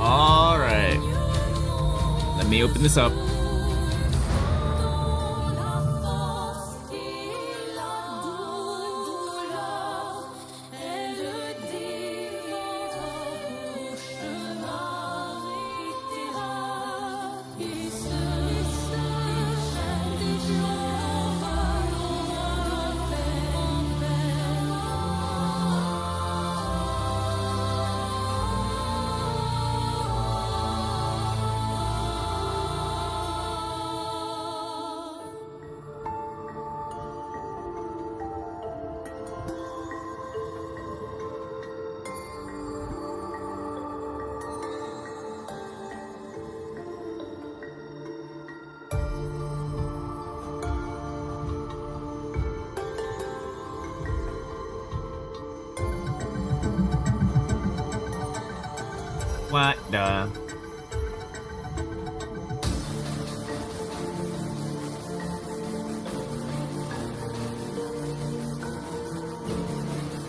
Alright. Let me open this up. What the?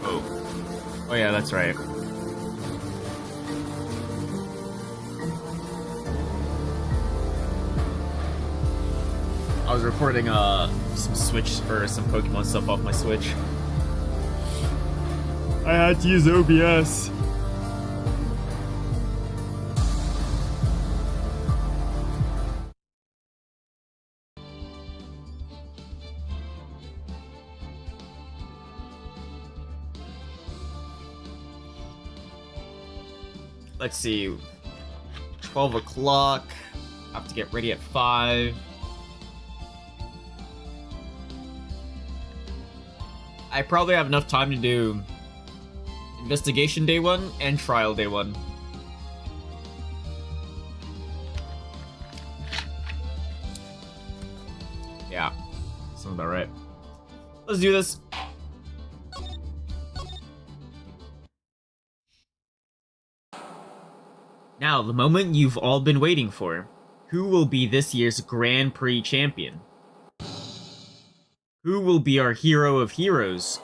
Oh. Oh yeah, that's right. I was recording some Switch or some Pokemon stuff off my Switch. I had to use OBS. Let's see. 12 o'clock. I have to get ready at 5. I probably have enough time to do Investigation Day 1 and Trial Day 1. Yeah. Sounds about right. Let's do this. Now, the moment you've all been waiting for. Who will be this year's Grand Prix champion? Who will be our hero of heroes?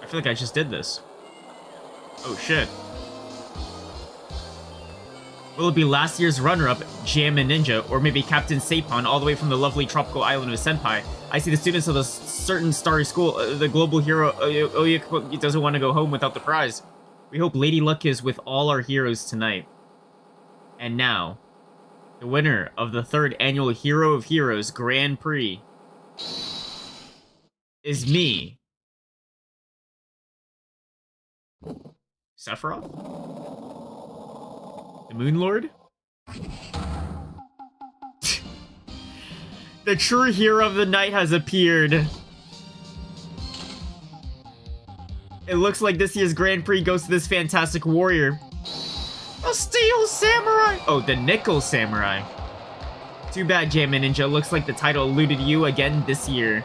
I feel like I just did this. Oh shit. Will it be last year's runner-up, Jammin Ninja, or maybe Captain Sapon all the way from the lovely tropical island of Senpai? I see the students of a certain starry school, the global hero Oyako doesn't want to go home without the prize. We hope Lady Luck is with all our heroes tonight. And now, the winner of the 3rd annual Hero of Heroes Grand Prix is me. Sephiroth? The Moon Lord? The true hero of the night has appeared. It looks like this year's Grand Prix goes to this fantastic warrior. A Steel Samurai! Oh, the Nickel Samurai. Too bad, Jammin Ninja. Looks like the title eluded you again this year.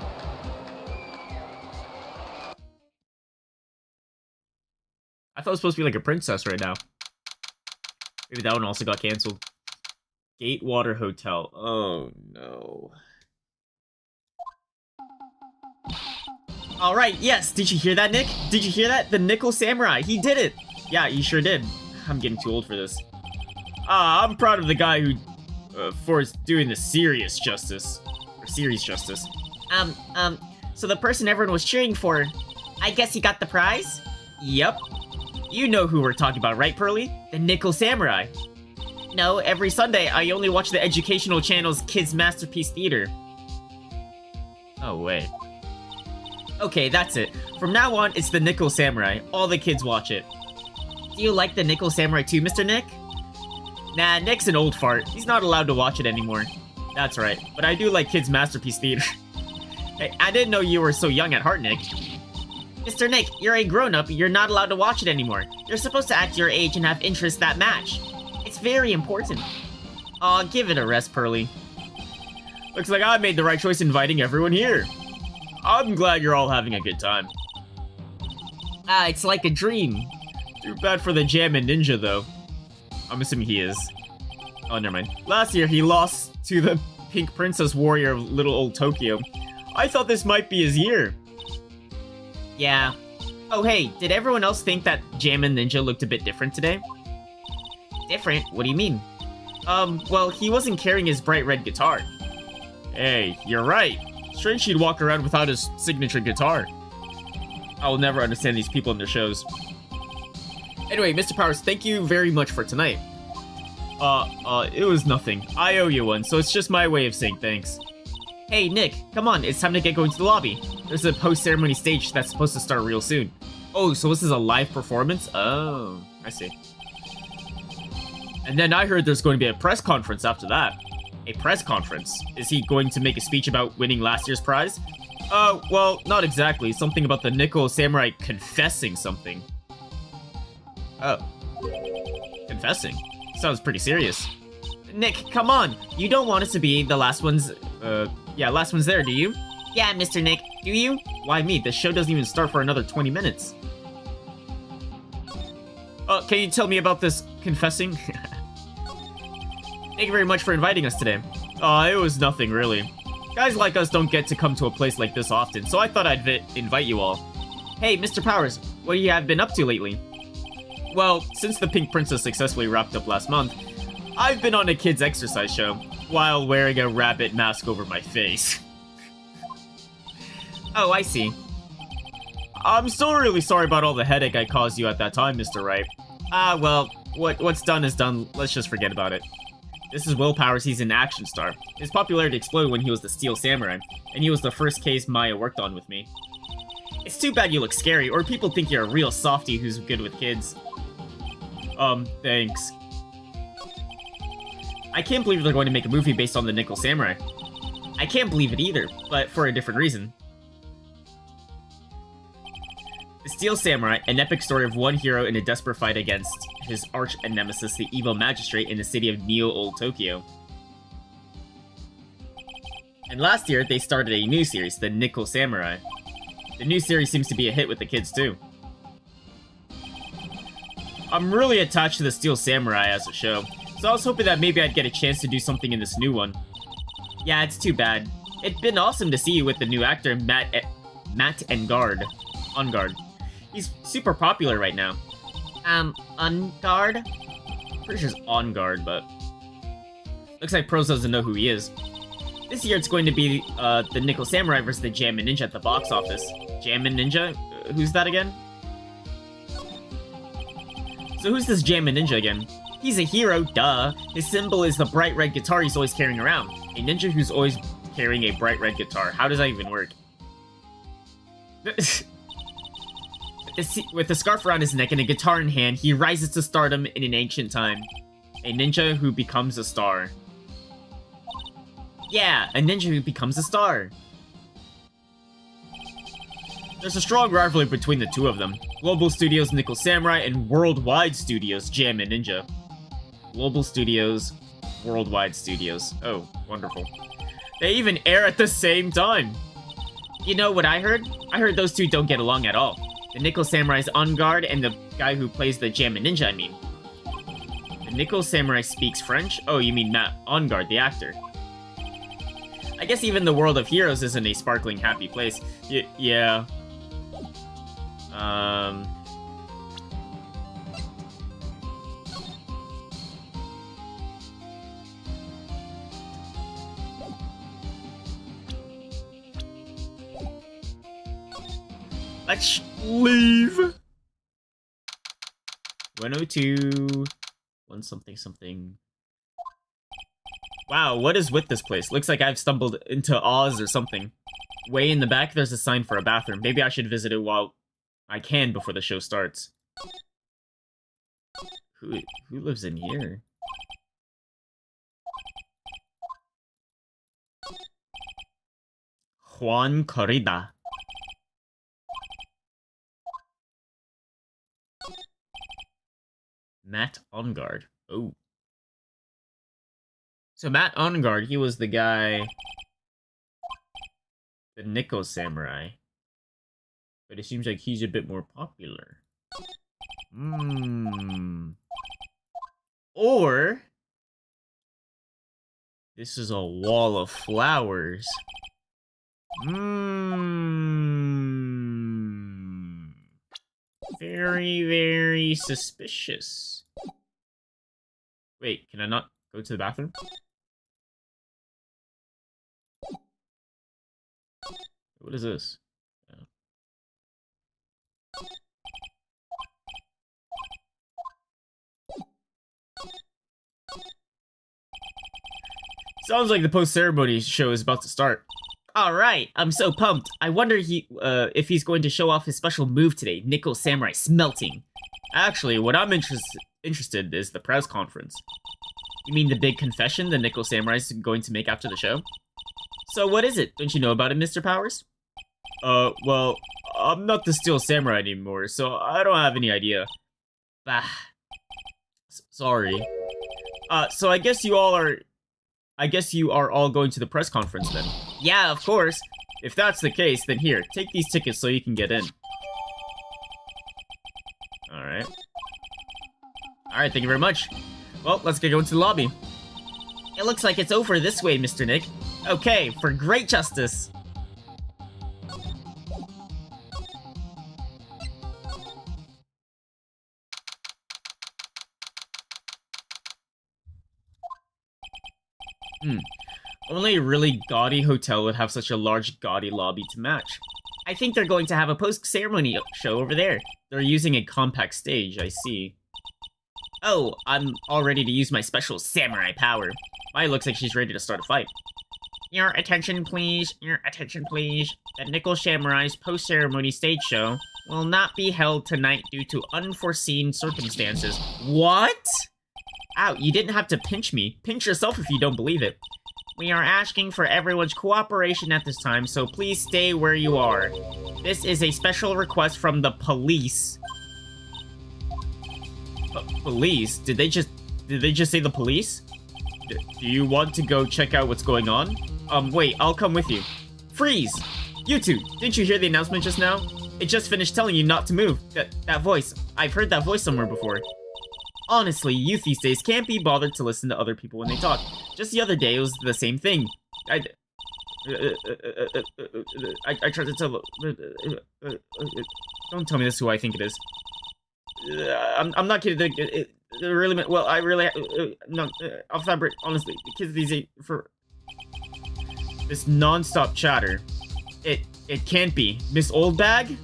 I thought it was supposed to be like a princess right now. Maybe that one also got canceled. Gatewater Hotel. Oh, no. Alright, yes. Did you hear that, Nick? Did you hear that? The Nickel Samurai. He did it. Yeah, you sure did. I'm getting too old for this. I'm proud of the guy who, for doing the serious justice. Or series justice. So the person everyone was cheering for, I guess he got the prize? Yep. You know who we're talking about, right, Pearly? The Nickel Samurai. No, every Sunday, I only watch the educational channel's Kids Masterpiece Theater. Oh, wait. Okay, that's it. From now on, it's the Nickel Samurai. All the kids watch it. Do you like the Nickel Samurai too, Mr. Nick? Nah, Nick's an old fart. He's not allowed to watch it anymore. That's right, but I do like Kids Masterpiece Theater. Hey, I didn't know you were so young at heart, Nick. Mr. Nick, you're a grown-up. You're not allowed to watch it anymore. You're supposed to act your age and have interests that match. It's very important. Aw, give it a rest, Pearly. Looks like I made the right choice inviting everyone here. I'm glad you're all having a good time. It's like a dream. Too bad for the Jammin Ninja, though. I'm assuming he is. Oh, never mind. Last year, he lost to the Pink Princess Warrior of Little Old Tokyo. I thought this might be his year. Yeah. Oh, hey, did everyone else think that Jammin Ninja looked a bit different today? Different? What do you mean? Well, he wasn't carrying his bright red guitar. Hey, you're right. Strange he'd walk around without his signature guitar. I will never understand these people and their shows. Anyway, Mr. Powers, thank you very much for tonight. It was nothing. I owe you one, so it's just my way of saying thanks. Hey, Nick, come on, it's time to get going to the lobby. There's a post-ceremony stage that's supposed to start real soon. Oh, so this is a live performance? Oh, I see. And then I heard there's going to be a press conference after that. A press conference? Is he going to make a speech about winning last year's prize? Well, not exactly. Something about the Nickel Samurai confessing something. Oh. Confessing? Sounds pretty serious. Nick, come on! You don't want us to be the last ones, last ones there, do you? Yeah, Mr. Nick, do you? Why me? The show doesn't even start for another 20 minutes. Can you tell me about this confessing? Thank you very much for inviting us today. It was nothing, really. Guys like us don't get to come to a place like this often, so I thought I'd invite you all. Hey, Mr. Powers, what have you been up to lately? Well, since the Pink Princess successfully wrapped up last month, I've been on a kid's exercise show, while wearing a rabbit mask over my face. Oh, I see. I'm still really sorry about all the headache I caused you at that time, Mr. Wright. Well, what's done is done. Let's just forget about it. This is Will Powers. He's an action star. His popularity exploded when he was the Steel Samurai, and he was the first case Maya worked on with me. It's too bad you look scary, or people think you're a real softie who's good with kids. Thanks. I can't believe they're going to make a movie based on the Nickel Samurai. I can't believe it either, but for a different reason. The Steel Samurai, an epic story of one hero in a desperate fight against his arch-nemesis, the evil magistrate in the city of Neo-Old Tokyo. And last year, they started a new series, the Nickel Samurai. The new series seems to be a hit with the kids, too. I'm really attached to the Steel Samurai as a show, so I was hoping that maybe I'd get a chance to do something in this new one. Yeah, it's too bad. It'd been awesome to see you with the new actor, Matt Engard. He's super popular right now. Engard? Pretty sure it's Engard, but... looks like Pros doesn't know who he is. This year it's going to be, the Nickel Samurai versus the Jammin' Ninja at the box office. Jammin' Ninja? Who's that again? So who's this Jammin' Ninja again? He's a hero, duh. His symbol is the bright red guitar he's always carrying around. A ninja who's always carrying a bright red guitar. How does that even work? With a scarf around his neck and a guitar in hand, he rises to stardom in an ancient time. A ninja who becomes a star. Yeah, a ninja who becomes a star. There's a strong rivalry between the two of them. Global Studios Nickel Samurai and Worldwide Studios Jammin' Ninja. Global Studios, Worldwide Studios. Oh, wonderful. They even air at the same time. You know what I heard? I heard those two don't get along at all. The Nickel Samurai's on guard and the guy who plays the Jammin' Ninja, I mean. The Nickel Samurai speaks French? Oh, you mean Matt Engard, the actor. I guess even the world of heroes isn't a sparkling, happy place. Yeah. Let's leave. 102. 1 something something. Wow, what is with this place? Looks like I've stumbled into Oz or something. Way in the back, there's a sign for a bathroom. Maybe I should visit it while I can before the show starts. Who lives in here? Juan Corrida. Matt Engard. Oh. So Matt Engard, he was the guy... the Nickel Samurai. But it seems like he's a bit more popular. Or... this is a wall of flowers. Very, very suspicious. Wait, can I not go to the bathroom? What is this? Sounds like the post-ceremony show is about to start. Alright, I'm so pumped. I wonder if he's going to show off his special move today, Nickel Samurai Smelting. Actually, what I'm interested is the press conference. You mean the big confession the Nickel Samurai is going to make after the show? So what is it? Don't you know about it, Mr. Powers? Well, I'm not the Steel Samurai anymore, so I don't have any idea. Bah. Sorry. So I guess you are all going to the press conference then. Yeah, of course. If that's the case, then here, take these tickets so you can get in. Alright. Alright, thank you very much. Well, let's get going to the lobby. It looks like it's over this way, Mr. Nick. Okay, for great justice. Only a really gaudy hotel would have such a large, gaudy lobby to match. I think they're going to have a post-ceremony show over there. They're using a compact stage, I see. Oh, I'm all ready to use my special samurai power. Maya looks like she's ready to start a fight. Your attention, please. Your attention, please. The Nickel Samurai's post-ceremony stage show will not be held tonight due to unforeseen circumstances. What? Ow, you didn't have to pinch me. Pinch yourself if you don't believe it. We are asking for everyone's cooperation at this time, so please stay where you are. This is a special request from the police. Police? Did they just say the police? Do you want to go check out what's going on? Wait, I'll come with you. Freeze! You two, didn't you hear the announcement just now? It just finished telling you not to move. That voice. I've heard that voice somewhere before. Honestly, youth these days can't be bothered to listen to other people when they talk. Just the other day, it was the same thing. I tried to tell... don't tell me this is who I think it is. I'm not kidding. It really... Well, I really... no, off that break, honestly. The kids these days... For... this non-stop chatter. It can't be. Miss Oldbag?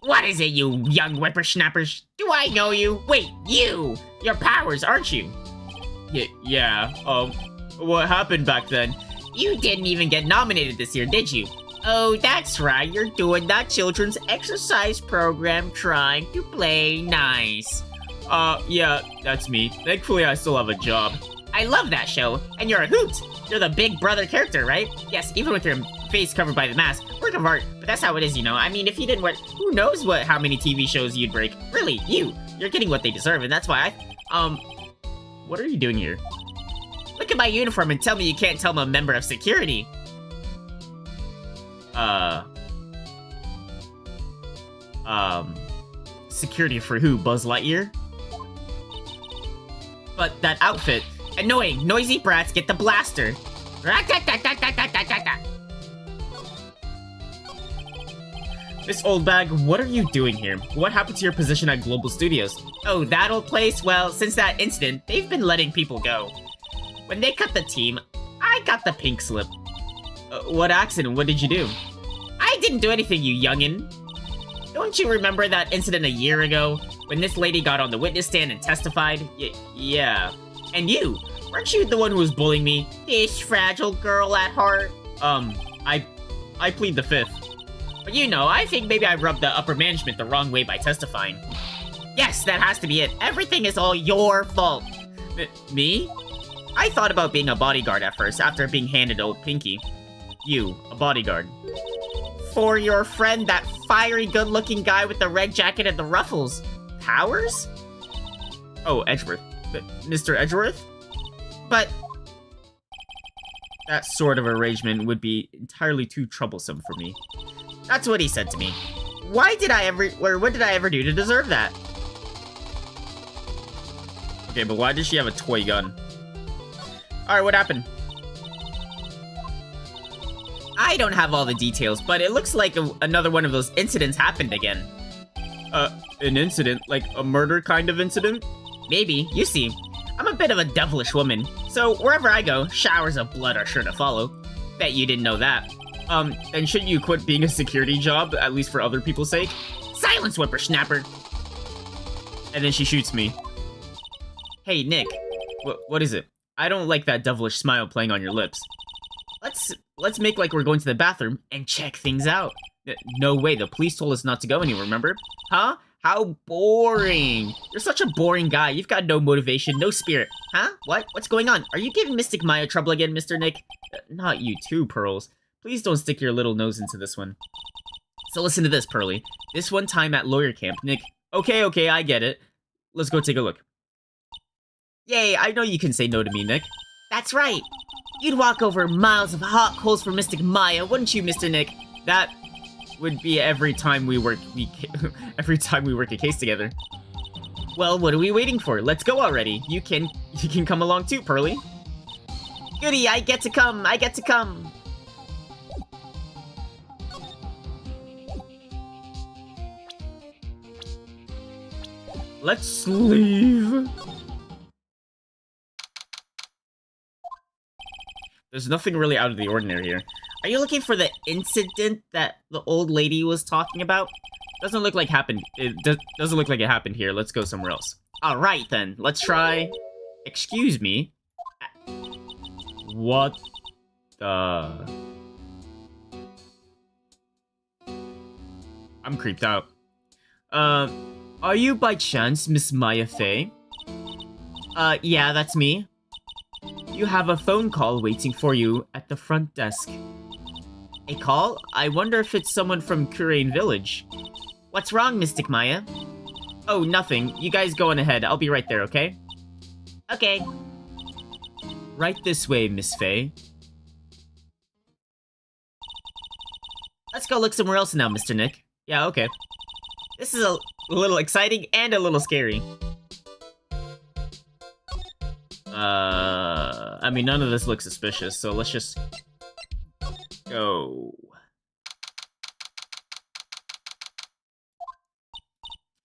What is it, you young whippersnappers? Do I know you? Wait, you! You're Powers, aren't you? Yeah, what happened back then? You didn't even get nominated this year, did you? Oh, that's right, you're doing that children's exercise program trying to play nice. Yeah, that's me. Thankfully, I still have a job. I love that show, and you're a hoot! You're the big brother character, right? Yes, even with your face covered by the mask. Work of art, but that's how it is, you know? I mean, if you didn't work, who knows how many TV shows you'd break? Really, you're getting what they deserve, and that's why what are you doing here? Look at my uniform and tell me you can't tell I'm a member of security. Security for who? Buzz Lightyear? But that outfit... Annoying! Noisy brats get the blaster! Miss Oldbag, what are you doing here? What happened to your position at Global Studios? Oh, that old place? Well, since that incident, they've been letting people go. When they cut the team, I got the pink slip. What accident? What did you do? I didn't do anything, you youngin'. Don't you remember that incident a year ago? When this lady got on the witness stand and testified? Yeah. And you? Weren't you the one who was bullying me? This fragile girl at heart? I plead the fifth. But you know, I think maybe I rubbed the upper management the wrong way by testifying. Yes, that has to be it. Everything is all your fault. Me? I thought about being a bodyguard at first, after being handed old Pinky. You, a bodyguard. For your friend, that fiery good-looking guy with the red jacket and the ruffles. Powers? Oh, Edgeworth. Mr. Edgeworth? But... that sort of arrangement would be entirely too troublesome for me. That's what he said to me. What did I ever do to deserve that? Okay, but why does she have a toy gun? Alright, what happened? I don't have all the details, but it looks like another one of those incidents happened again. An incident? Like a murder kind of incident? Maybe. You see, I'm a bit of a devilish woman, so wherever I go, showers of blood are sure to follow. Bet you didn't know that. And shouldn't you quit being a security job, at least for other people's sake? Silence, whippersnapper! And then she shoots me. Hey, Nick. What is it? I don't like that devilish smile playing on your lips. Let's make like we're going to the bathroom and check things out. No way, the police told us not to go anywhere, remember? Huh? How boring. You're such a boring guy. You've got no motivation, no spirit. Huh? What? What's going on? Are you giving Mystic Maya trouble again, Mr. Nick? Not you too, Pearls. Please don't stick your little nose into this one. So listen to this, Pearly. This one time at lawyer camp, Nick... Okay, I get it. Let's go take a look. Yay, I know you can say no to me, Nick. That's right. You'd walk over miles of hot coals for Mystic Maya, wouldn't you, Mr. Nick? That would be every time we work a case together. Well, what are we waiting for? Let's go already. You can come along too, Pearly. Goody, I get to come. Let's leave. There's nothing really out of the ordinary here. Are you looking for the incident that the old lady was talking about? Doesn't look like happened. It doesn't look like it happened here. Let's go somewhere else. All right then. Let's try. Excuse me. What the? I'm creeped out. Are you by chance Miss Maya Fey? Yeah, that's me. You have a phone call waiting for you at the front desk. A call? I wonder if it's someone from Kurain Village. What's wrong, Mystic Maya? Oh, nothing. You guys go on ahead. I'll be right there, okay? Okay. Right this way, Miss Fey. Let's go look somewhere else now, Mr. Nick. Yeah, okay. This is a little exciting and a little scary. I mean, none of this looks suspicious, so let's just go.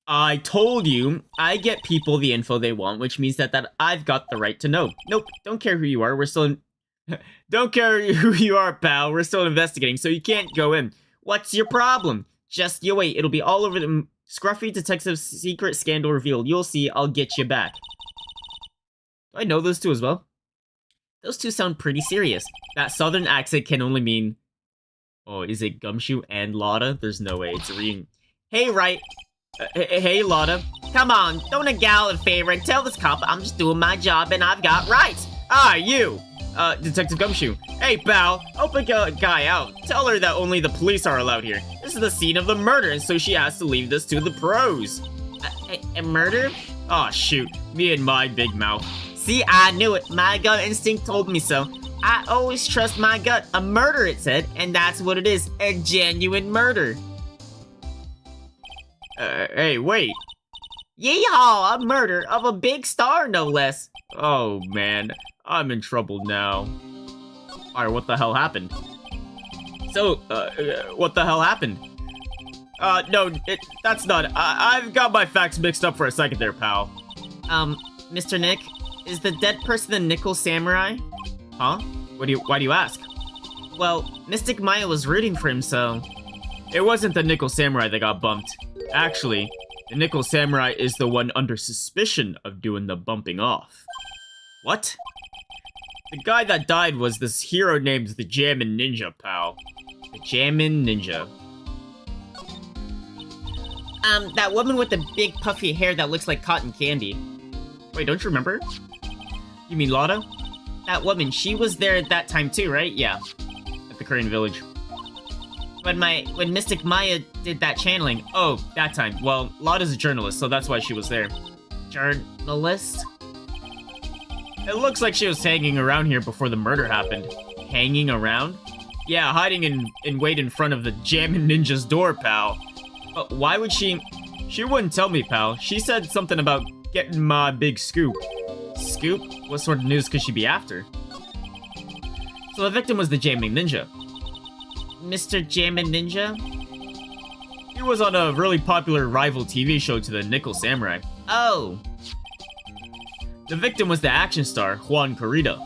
I told you, I get people the info they want, which means that I've got the right to know. Nope, don't care who you are, we're still don't care who you are, pal, we're still investigating, so you can't go in. What's your problem? Just you wait, it'll be all over the Scruffy Detective's secret scandal revealed. You'll see, I'll get you back. Do I know those two as well? Those two sound pretty serious. That southern accent can only mean... Oh, is it Gumshoe and Lotta? There's no way, it's a reading. Hey, Wright. Hey, Lotta. Come on, don't a gal a favor and tell this cop I'm just doing my job and I've got rights. Ah, you! Detective Gumshoe. Hey, pal, help a guy out. Tell her that only the police are allowed here. This is the scene of the murder, and so she has to leave this to the pros. A murder? Aw, shoot. Me and my big mouth. See, I knew it. My gut instinct told me so. I always trust my gut. A murder, it said, and that's what it is. A genuine murder. Hey, wait. Yeehaw! A murder of a big star, no less. Oh, man. I'm in trouble now. Alright, what the hell happened? So, what the hell happened? No, that's not... I've got my facts mixed up for a second there, pal. Mr. Nick, is the dead person the Nickel Samurai? Huh? Why do you ask? Well, Mystic Maya was rooting for him, so... It wasn't the Nickel Samurai that got bumped. Actually, the Nickel Samurai is the one under suspicion of doing the bumping off. What? The guy that died was this hero named the Jammin' Ninja, pal. The Jammin' Ninja. That woman with the big puffy hair that looks like cotton candy. Wait, don't you remember? You mean Lotta? That woman, she was there at that time too, right? Yeah. At the Kurain Village. When Mystic Maya did that channeling. Oh, that time. Well, Lotta's a journalist, so that's why she was there. Journalist? It looks like she was hanging around here before the murder happened. Hanging around? Yeah, hiding in wait in front of the Jammin' Ninja's door, pal. Why would she... She wouldn't tell me, pal. She said something about getting my big scoop. Scoop? What sort of news could she be after? So the victim was the Jammin' Ninja. Mr. Jammin' Ninja? He was on a really popular rival TV show to the Nickel Samurai. Oh. The victim was the action star, Juan Corrida.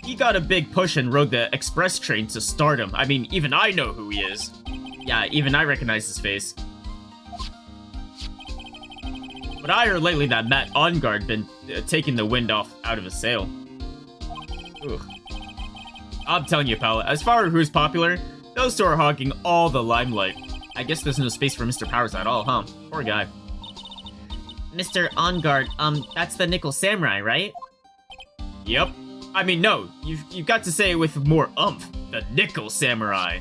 He got a big push and rode the express train to stardom. I mean, even I know who he is. Yeah, even I recognize his face. But I heard lately that Matt Ongard been taking the wind out of his sail. Ugh. I'm telling you, pal, as far as who's popular, those two are hogging all the limelight. I guess there's no space for Mr. Powers at all, huh? Poor guy. Mr. Ongard, that's the Nickel Samurai, right? Yep. I mean, no, you've got to say it with more oomph. The Nickel Samurai.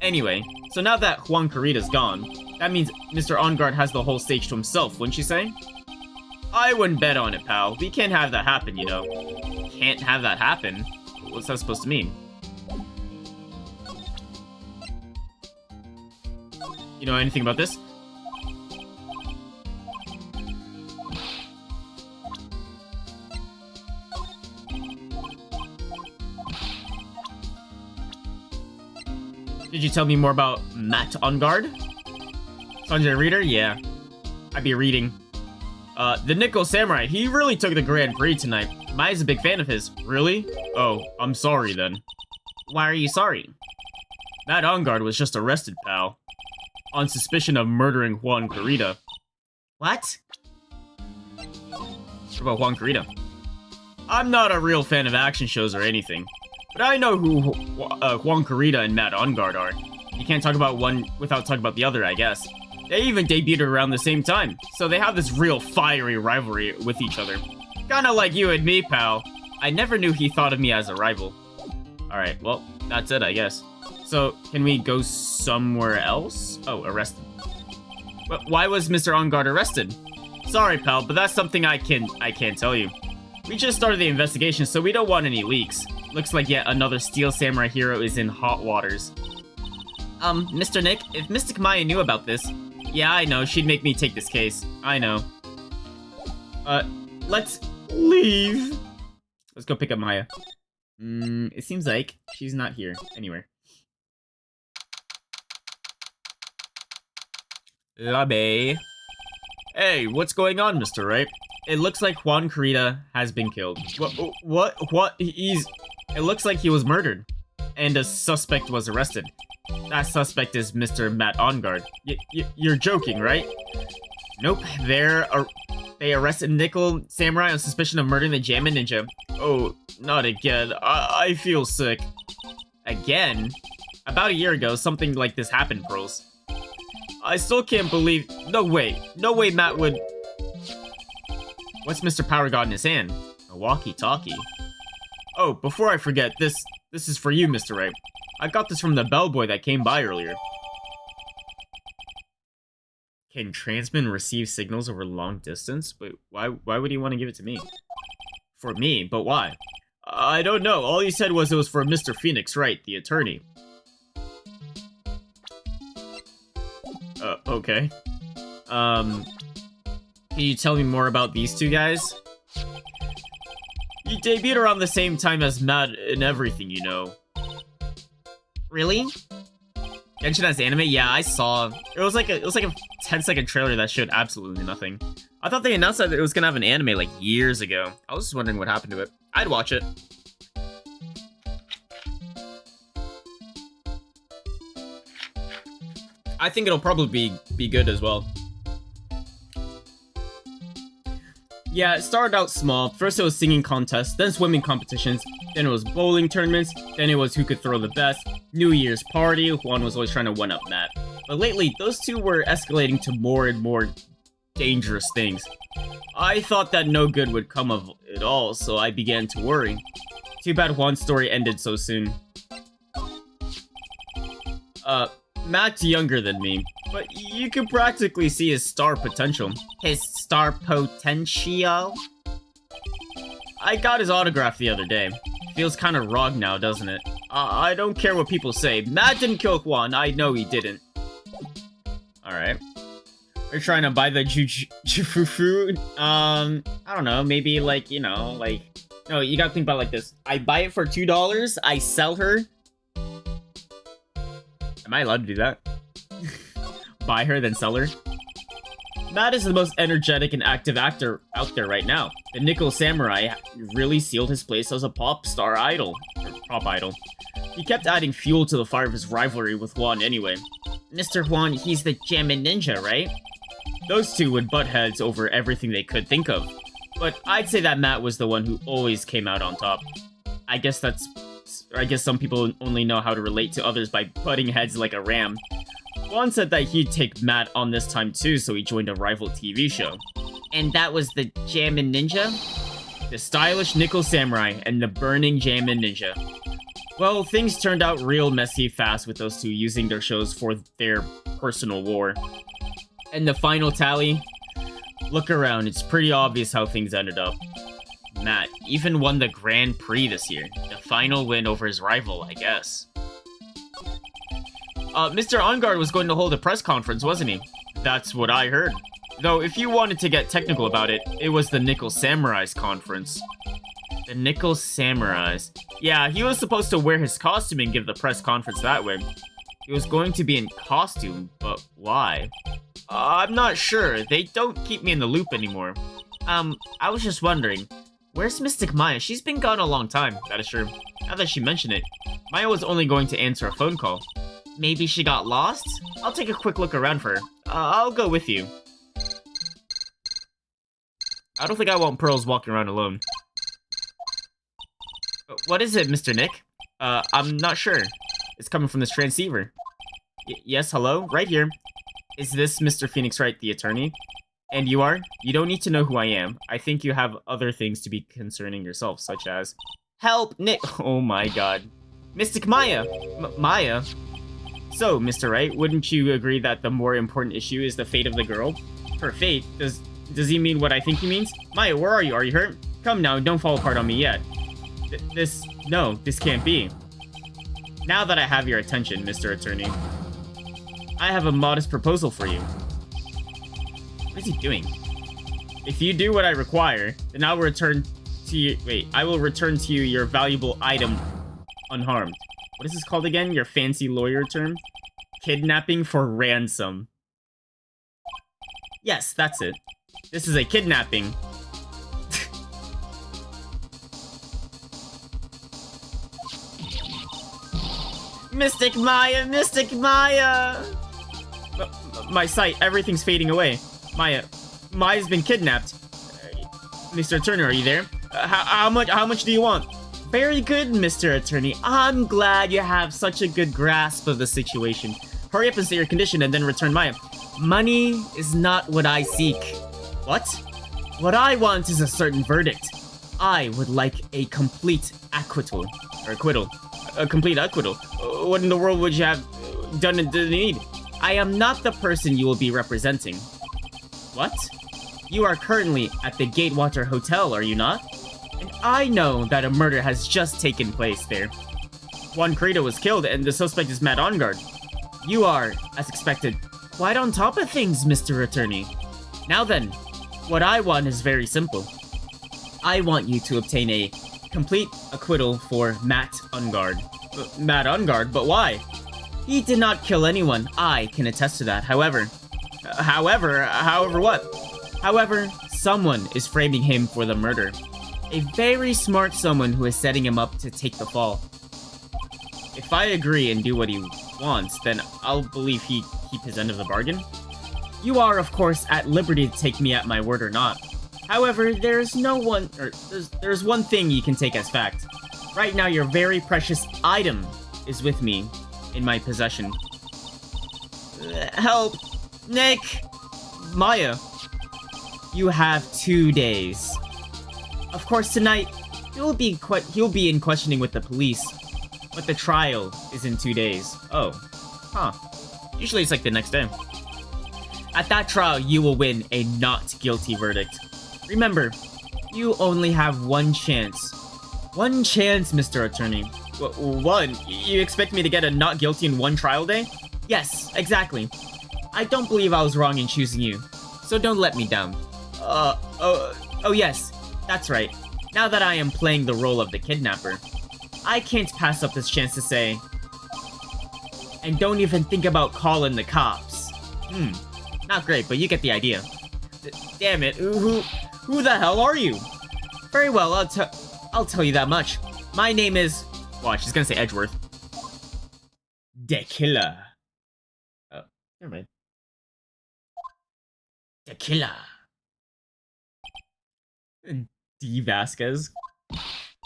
Anyway, so now that Juan Corrida's gone, that means Mr. Ongard has the whole stage to himself, wouldn't you say? I wouldn't bet on it, pal. We can't have that happen, you know. Can't have that happen? What's that supposed to mean? You know anything about this? Did you tell me more about Matt Ongard? Sanjay Reader? Yeah. I'd be reading. The Nickel Samurai, he really took the Grand Prix tonight. Maya's a big fan of his. Really? Oh, I'm sorry then. Why are you sorry? Matt Ongard was just arrested, pal. On suspicion of murdering Juan Corrida. What? What about Juan Corrida? I'm not a real fan of action shows or anything, but I know who Juan Corrida and Matt Ongard are. You can't talk about one without talking about the other, I guess. They even debuted around the same time, so they have this real fiery rivalry with each other. Kinda like you and me, pal. I never knew he thought of me as a rival. Alright, well, that's it, I guess. So, can we go somewhere else? Oh, arrested. But why was Mr. Ongard arrested? Sorry, pal, but that's something I can't tell you. We just started the investigation, so we don't want any leaks. Looks like yet another Steel Samurai hero is in hot waters. Mr. Nick, if Mystic Maya knew about this... Yeah, I know, she'd make me take this case. I know. Let's leave. Let's go pick up Maya. It seems like she's not here anywhere. Lobby. Hey, what's going on, Mr. Wright? It looks like Juan Corrida has been killed. What? It looks like he was murdered. And a suspect was arrested. That suspect is Mr. Matt Ongard. You're joking, right? Nope, they arrested Nickel Samurai on suspicion of murdering the Jammin Ninja. Oh, not again. I feel sick. Again? About a year ago, something like this happened, Pearls. I still can't believe... No way Matt would... What's Mr. Power got in his hand? A walkie-talkie. Oh, before I forget, this is for you, Mr. Wright. I got this from the bellboy that came by earlier. Can transmen receive signals over long distance? Wait, why would he want to give it to me? For me, but why? I don't know. All he said was it was for Mr. Phoenix Wright, the attorney. Okay. Can you tell me more about these two guys? He debuted around the same time as Matt in everything, you know. Really? Genshin has anime? Yeah, I saw. It was like a 10-second trailer that showed absolutely nothing. I thought they announced that it was gonna have an anime like years ago. I was just wondering what happened to it. I'd watch it. I think it'll probably be good as well. Yeah, it started out small. First it was singing contests, then swimming competitions, then it was bowling tournaments, then it was who could throw the best, New Year's party, Juan was always trying to one-up Matt. But lately, those two were escalating to more and more dangerous things. I thought that no good would come of it all, so I began to worry. Too bad Juan's story ended so soon. Matt's younger than me, but you can practically see his star potential. His star potential? I got his autograph the other day. Feels kinda wrong now, doesn't it? I don't care what people say. Matt didn't kill Juan, I know he didn't. Alright. You're trying to buy the Jufufu? I don't know, maybe like, you know, like... No, you gotta think about it like this. I buy it for $2, I sell her... Am I allowed to do that? buy her than sell her. Matt is the most energetic and active actor out there right now. The Nickel Samurai really sealed his place as a pop star idol. Or pop idol. He kept adding fuel to the fire of his rivalry with Juan anyway. Mr. Juan, he's the Jammin' Ninja, right? Those two would butt heads over everything they could think of. But I'd say that Matt was the one who always came out on top. I guess some people only know how to relate to others by butting heads like a ram. Juan said that he'd take Matt on this time too, so he joined a rival TV show. And that was the Jammin' Ninja? The stylish Nickel Samurai and the burning Jammin' Ninja. Well, things turned out real messy fast with those two using their shows for their personal war. And the final tally? Look around, it's pretty obvious how things ended up. Matt even won the Grand Prix this year. The final win over his rival, I guess. Mr. On Guard was going to hold a press conference, wasn't he? That's what I heard. Though, if you wanted to get technical about it, it was the Nickel Samurai's conference. The Nickel Samurais. Yeah, he was supposed to wear his costume and give the press conference that way. He was going to be in costume, but why? I'm not sure. They don't keep me in the loop anymore. I was just wondering, where's Mystic Maya? She's been gone a long time. That is true. Now that she mentioned it, Maya was only going to answer a phone call. Maybe she got lost? I'll take a quick look around for her. I'll go with you. I don't think I want Pearls walking around alone. What is it, Mr. Nick? I'm not sure. It's coming from this transceiver. Yes, hello? Right here. Is this Mr. Phoenix Wright, the attorney? And you are? You don't need to know who I am. I think you have other things to be concerning yourself, such as... Help, Nick! Oh my god. Mystic Maya! Maya? So, Mr. Wright, wouldn't you agree that the more important issue is the fate of the girl? Her fate? Does he mean what I think he means? Maya, where are you? Are you hurt? Come now, don't fall apart on me yet. This can't be. Now that I have your attention, Mr. Attorney, I have a modest proposal for you. What is he doing? If you do what I require, then I will return to you. Wait, I will return to you your valuable item unharmed. What is this called again? Your fancy lawyer term? Kidnapping for ransom. Yes, that's it. This is a kidnapping. Mystic Maya! Mystic Maya! My sight, everything's fading away. Maya's been kidnapped. Mr. Turner, are you there? How much do you want? Very good, Mr. Attorney. I'm glad you have such a good grasp of the situation. Hurry up and state your condition and then return Maya. Money is not what I seek. What? What I want is a certain verdict. I would like a complete acquittal. Or acquittal. A complete acquittal. What in the world would you have done and didn't need? I am not the person you will be representing. What? You are currently at the Gatewater Hotel, are you not? And I know that a murder has just taken place there. Juan Credo was killed and the suspect is Matt On Guard. You are, as expected, quite on top of things, Mr. Attorney. Now then, what I want is very simple. I want you to obtain a complete acquittal for Matt On Guard. Matt On Guard? But why? He did not kill anyone. I can attest to that. However what? However, someone is framing him for the murder. A very smart someone who is setting him up to take the fall. If I agree and do what he wants, then I'll believe he keep his end of the bargain. You are, of course, at liberty to take me at my word or not. However, there's one thing you can take as fact. Right now, your very precious item is with me, in my possession. Help! Nick! Maya! You have 2 days. Of course, tonight, he'll be in questioning with the police. But the trial is in 2 days. Oh. Huh. Usually it's like the next day. At that trial, you will win a not guilty verdict. Remember, you only have one chance. One chance, Mr. Attorney. One? You expect me to get a not guilty in one trial day? Yes, exactly. I don't believe I was wrong in choosing you. So don't let me down. Oh yes, that's right. Now that I am playing the role of the kidnapper, I can't pass up this chance to say... And don't even think about calling the cops. Not great, but you get the idea. Damn it, who the hell are you? Very well, I'll tell you that much. My name is... Watch, she's gonna say Edgeworth. Tequila. Oh, never mind. Tequila. D. Vasquez.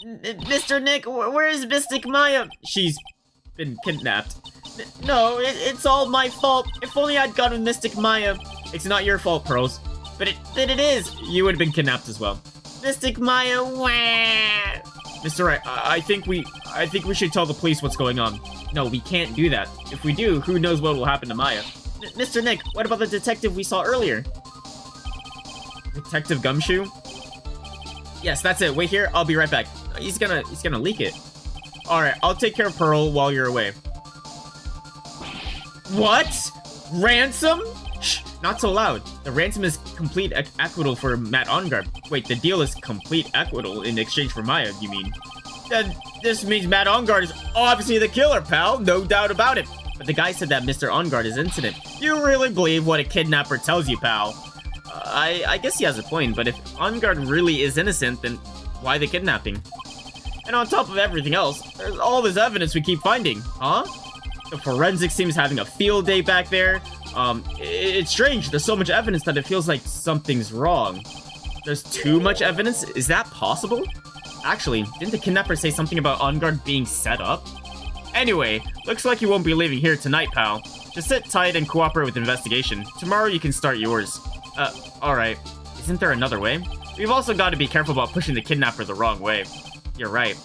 Mr. Nick, where is Mystic Maya? She's been kidnapped. No, it's all my fault. If only I'd gone with Mystic Maya. It's not your fault, Pearls. But it is. You would have been kidnapped as well. Mystic Maya, wah! Mr. Wright, I think we should tell the police what's going on. No, we can't do that. If we do, who knows what will happen to Maya. Mr. Nick, what about the detective we saw earlier? Detective Gumshoe? Yes, that's it. Wait here, I'll be right back. He's gonna leak it. Alright, I'll take care of Pearl while you're away. What? Ransom? Shh, not so loud. The ransom is complete acquittal for Matt Ongard. Wait, the deal is complete acquittal in exchange for Maya, you mean? Then this means Matt Ongard is obviously the killer, pal. No doubt about it. But the guy said that Mr. Ongard is innocent. You really believe what a kidnapper tells you, pal? I guess he has a point, but if Ongard really is innocent, then why the kidnapping? And on top of everything else, there's all this evidence we keep finding, huh? The forensics team's having a field day back there. It's strange. There's so much evidence that it feels like something's wrong. There's too much evidence? Is that possible? Actually, didn't the kidnapper say something about Ongard being set up? Anyway, looks like you won't be leaving here tonight, pal. Just sit tight and cooperate with the investigation. Tomorrow you can start yours. Alright. Isn't there another way? We've also got to be careful about pushing the kidnapper the wrong way. You're right.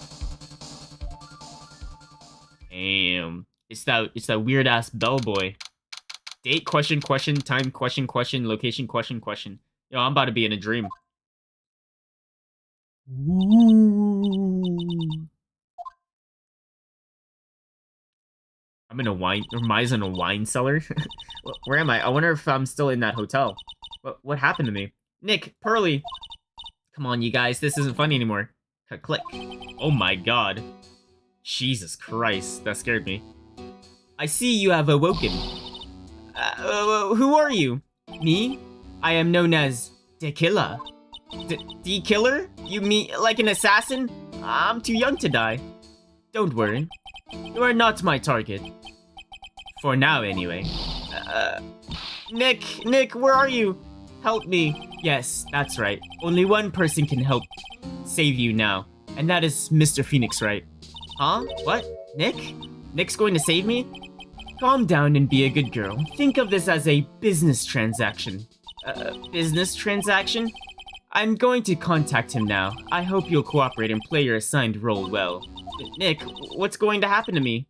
Damn. It's that weird-ass bellboy. Date, question, time, question, location, question. Yo, I'm about to be in a dream. Ooh. I'm in a wine... Or Maya's in a wine cellar? Where am I? I wonder if I'm still in that hotel. What happened to me? Nick, Pearly. Come on, you guys. This isn't funny anymore. Click. Oh my god. Jesus Christ. That scared me. I see you have awoken. Who are you? Me? I am known as Tequila. D-Killer? You mean like an assassin? I'm too young to die. Don't worry. You are not my target. For now, anyway. Nick, where are you? Help me. Yes, that's right. Only one person can help save you now. And that is Mr. Phoenix Wright. Huh? What? Nick? Nick's going to save me? Calm down and be a good girl. Think of this as a business transaction. Business transaction? I'm going to contact him now. I hope you'll cooperate and play your assigned role well. Nick, what's going to happen to me?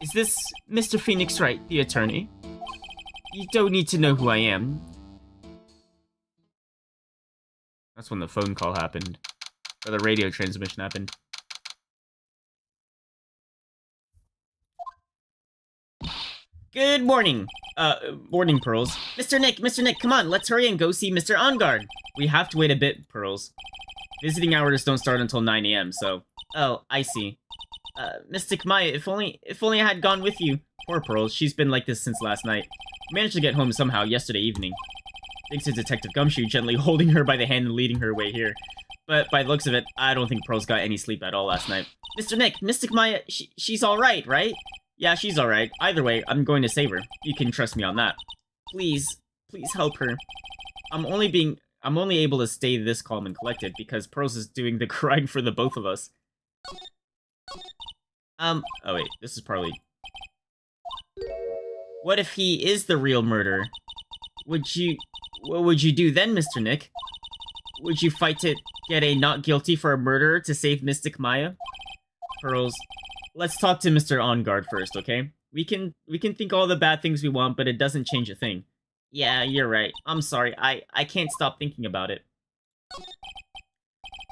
Is this Mr. Phoenix Wright, the attorney? You don't need to know who I am. That's when the phone call happened. Or the radio transmission happened. Good morning. Morning, Pearls. Mr. Nick, come on, let's hurry and go see Mr. Ongard. We have to wait a bit, Pearls. Visiting hours don't start until 9 AM, so... Oh, I see. Mystic Maya, if only I had gone with you. Poor Pearls, she's been like this since last night. Managed to get home somehow yesterday evening. Thanks to Detective Gumshoe gently holding her by the hand and leading her away here. But by the looks of it, I don't think Pearls got any sleep at all last night. Mr. Nick, Mystic Maya, she's alright, right? Yeah, she's alright. Either way, I'm going to save her. You can trust me on that. Please help her. I'm only able to stay this calm and collected because Pearls is doing the crying for the both of us. Oh wait, this is probably... What if he is the real murderer? What would you do then, Mr. Nick? Would you fight to get a not guilty for a murderer to save Mystic Maya? Pearls, let's talk to Mr. Ongard first, okay? We can think all the bad things we want, but it doesn't change a thing. Yeah, you're right. I'm sorry. I can't stop thinking about it.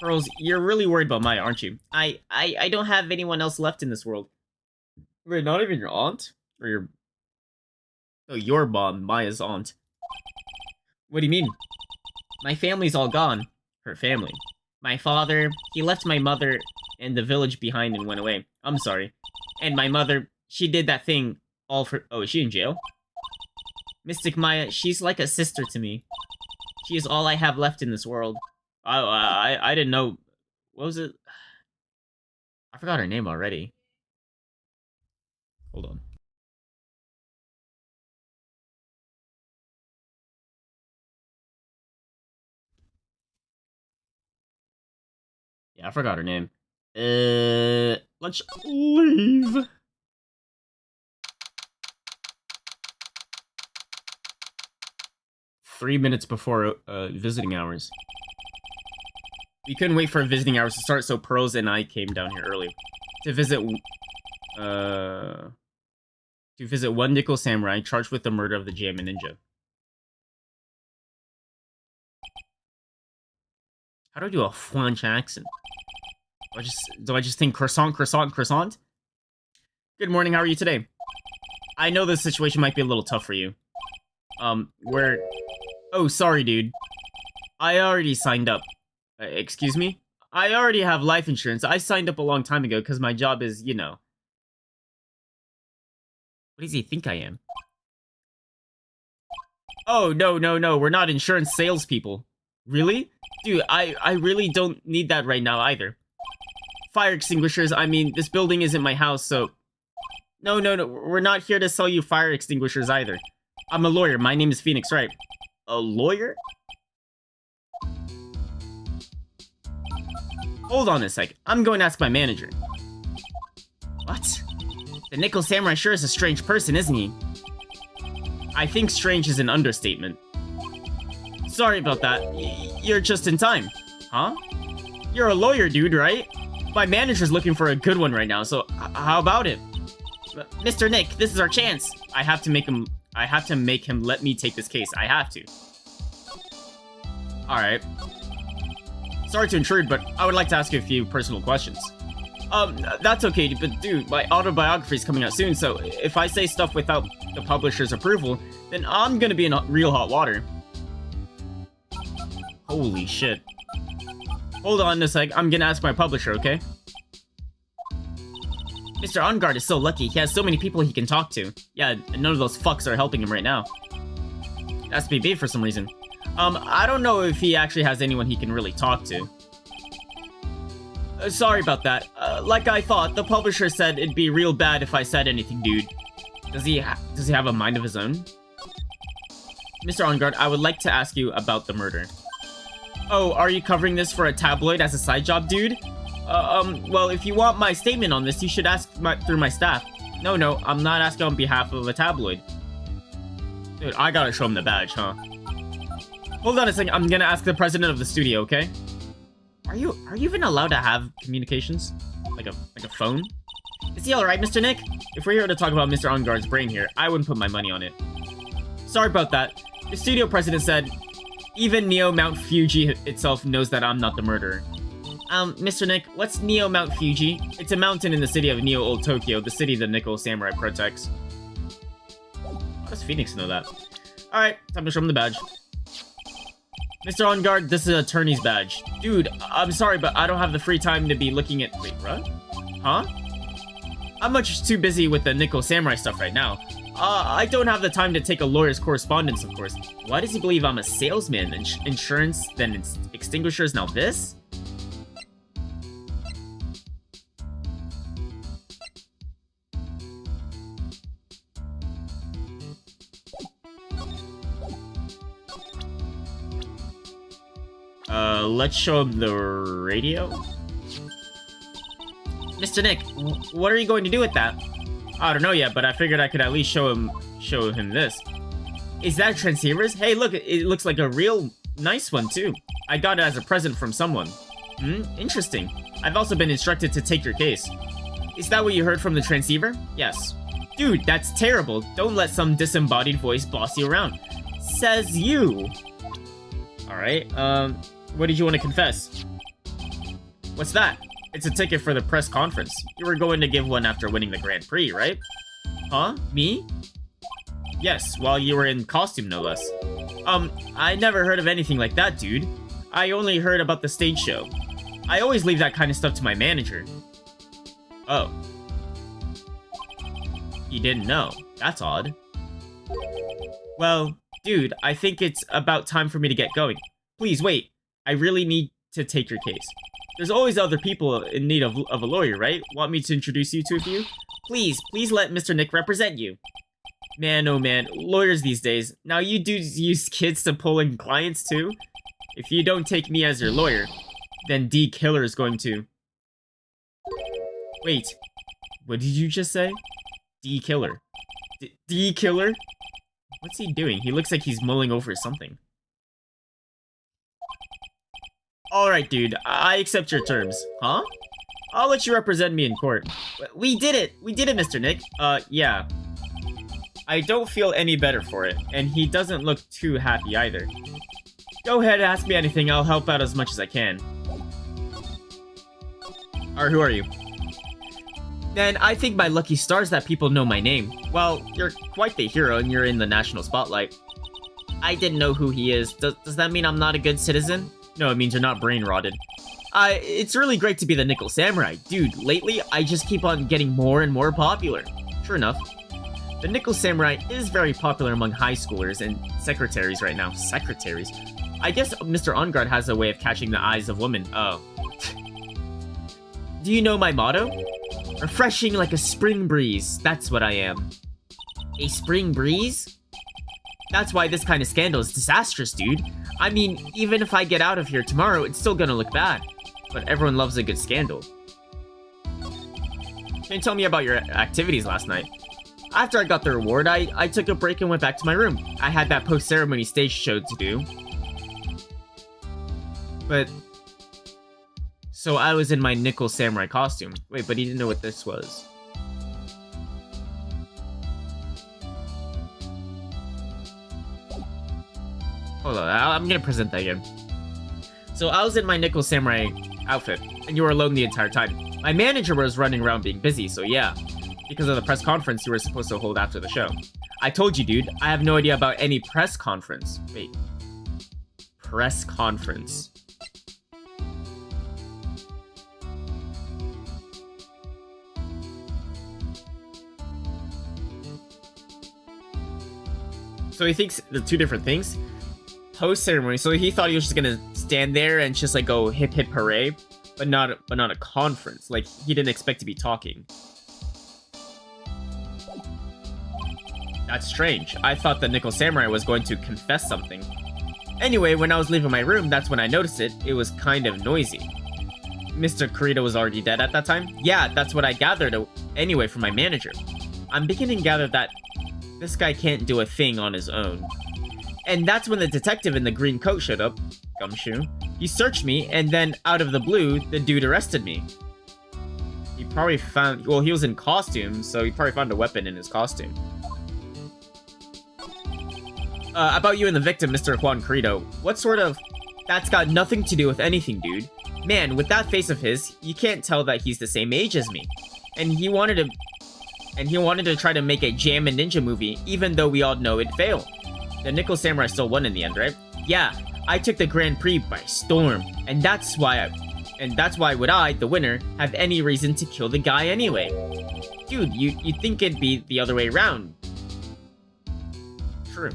Pearls, you're really worried about Maya, aren't you? I don't have anyone else left in this world. Wait, not even your aunt? Or your... Oh, your mom, Maya's aunt. What do you mean? My family's all gone. Her family. My father, he left my mother and the village behind and went away. I'm sorry. And my mother, she did that thing all for... Oh, is she in jail? Mystic Maya, she's like a sister to me. She is all I have left in this world. I didn't know... What was it? I forgot her name already. Hold on. Yeah, I forgot her name. Let's leave. Three minutes before visiting hours. We couldn't wait for visiting hours to start, so Pearls and I came down here early to visit one nickel samurai charged with the murder of the Jammin Ninja. How do I do a French accent? Do I just think croissant, croissant, croissant? Good morning, how are you today? I know this situation might be a little tough for you. Oh, sorry, dude. I already signed up. Excuse me? I already have life insurance. I signed up a long time ago because my job is, you know... What does he think I am? Oh, no, we're not insurance salespeople. Really? Dude, I really don't need that right now either. Fire extinguishers, I mean, this building isn't my house, so... No, we're not here to sell you fire extinguishers either. I'm a lawyer, my name is Phoenix Wright. A lawyer? Hold on a sec, I'm going to ask my manager. What? The Nickel Samurai sure is a strange person, isn't he? I think strange is an understatement. Sorry about that. You're just in time. Huh? You're a lawyer, dude, right? My manager's looking for a good one right now, so how about it? Mr. Nick, this is our chance. I have to make him let me take this case. I have to. Alright. Sorry to intrude, but I would like to ask you a few personal questions. That's okay, but dude, my autobiography is coming out soon, so if I say stuff without the publisher's approval, then I'm gonna be in real hot water. Holy shit. Hold on a sec, I'm gonna ask my publisher, okay? Mr. OnGuard is so lucky, he has so many people he can talk to. Yeah, and none of those fucks are helping him right now. SBB for some reason. I don't know if he actually has anyone he can really talk to. Sorry about that. Like I thought, the publisher said it'd be real bad if I said anything, dude. Does he have a mind of his own? Mr. OnGuard, I would like to ask you about the murder. Oh, are you covering this for a tabloid as a side job, dude? Well, if you want my statement on this, you should ask through my staff. No, I'm not asking on behalf of a tabloid. Dude, I gotta show him the badge, huh? Hold on a second, I'm gonna ask the president of the studio, okay? Are you even allowed to have communications? Like a phone? Is he alright, Mr. Nick? If we're here to talk about Mr. OnGuard's brain here, I wouldn't put my money on it. Sorry about that. The studio president said, even Neo Mount Fuji itself knows that I'm not the murderer. Mr. Nick, what's Neo Mount Fuji? It's a mountain in the city of Neo Old Tokyo, the city the Nickel Samurai protects. How does Phoenix know that? Alright, time to show him the badge. Mr. OnGuard, this is an attorney's badge. Dude, I'm sorry, but I don't have the free time to be looking at... Wait, what? Huh? I'm much too busy with the Nickel Samurai stuff right now. I don't have the time to take a lawyer's correspondence, of course. Why does he believe I'm a salesman? Insurance, then extinguishers, now this? Let's show him the radio. Mr. Nick, what are you going to do with that? I don't know yet, but I figured I could at least show him this. Is that transceivers? Hey, look, it looks like a real nice one too. I got it as a present from someone. Interesting. I've also been instructed to take your case. Is that what you heard from the transceiver? Yes. Dude, that's terrible. Don't let some disembodied voice boss you around. Says you. Alright, what did you want to confess? What's that? It's a ticket for the press conference. You were going to give one after winning the Grand Prix, right? Huh? Me? Yes, while you were in costume, no less. I never heard of anything like that, dude. I only heard about the stage show. I always leave that kind of stuff to my manager. Oh. He didn't know. That's odd. Well, dude, I think it's about time for me to get going. Please, wait. I really need to take your case. There's always other people in need of a lawyer, right? Want me to introduce you to a few? Please let Mr. Nick represent you. Man, oh man, lawyers these days. Now you dudes use kids to pull in clients too? If you don't take me as your lawyer, then D Killer is going to... Wait, what did you just say? D Killer. D Killer? What's he doing? He looks like he's mulling over something. Alright, dude, I accept your terms. Huh? I'll let you represent me in court. We did it! We did it, Mr. Nick. Yeah. I don't feel any better for it, and he doesn't look too happy either. Go ahead, ask me anything, I'll help out as much as I can. Or who are you? Then I think my lucky stars that people know my name. Well, you're quite the hero and you're in the national spotlight. I didn't know who he is. Does that mean I'm not a good citizen? No, it means you're not brain rotted. It's really great to be the Nickel Samurai. Dude, lately, I just keep on getting more and more popular. Sure enough. The Nickel Samurai is very popular among high schoolers and secretaries right now. Secretaries? I guess Mr. OnGuard has a way of catching the eyes of women. Oh. Do you know my motto? Refreshing like a spring breeze. That's what I am. A spring breeze? That's why this kind of scandal is disastrous, dude. I mean, even if I get out of here tomorrow, it's still gonna look bad. But everyone loves a good scandal. Can you tell me about your activities last night? After I got the reward, I took a break and went back to my room. I had that post-ceremony stage show to do. But... So I was in my Nickel Samurai costume. Wait, but he didn't know what this was. Hold on, I'm gonna present that again. So I was in my Nickel Samurai outfit, and you were alone the entire time. My manager was running around being busy, so yeah. Because of the press conference you were supposed to hold after the show. I told you, dude, I have no idea about any press conference. Wait. Press conference. So he thinks the two different things. Post ceremony, so he thought he was just gonna stand there and just like go hip hip hooray, but not a conference. Like he didn't expect to be talking. That's strange. I thought the Nickel Samurai was going to confess something. Anyway, when I was leaving my room, that's when I noticed it. It was kind of noisy. Mr. Kurita was already dead at that time? Yeah, that's what I gathered anyway from my manager. I'm beginning to gather that this guy can't do a thing on his own. And that's when the detective in the green coat showed up. Gumshoe. He searched me, and then, out of the blue, the dude arrested me. He probably found... Well, he was in costume, so he probably found a weapon in his costume. About you and the victim, Mr. Juan Carrito. What sort of... That's got nothing to do with anything, dude. Man, with that face of his, you can't tell that he's the same age as me. And he wanted to try to make a Jam and Ninja movie, even though we all know it failed. The Nickel Samurai still won in the end, right? Yeah, I took the Grand Prix by storm, and that's why would I, the winner, have any reason to kill the guy anyway? Dude, you'd think it'd be the other way around. True.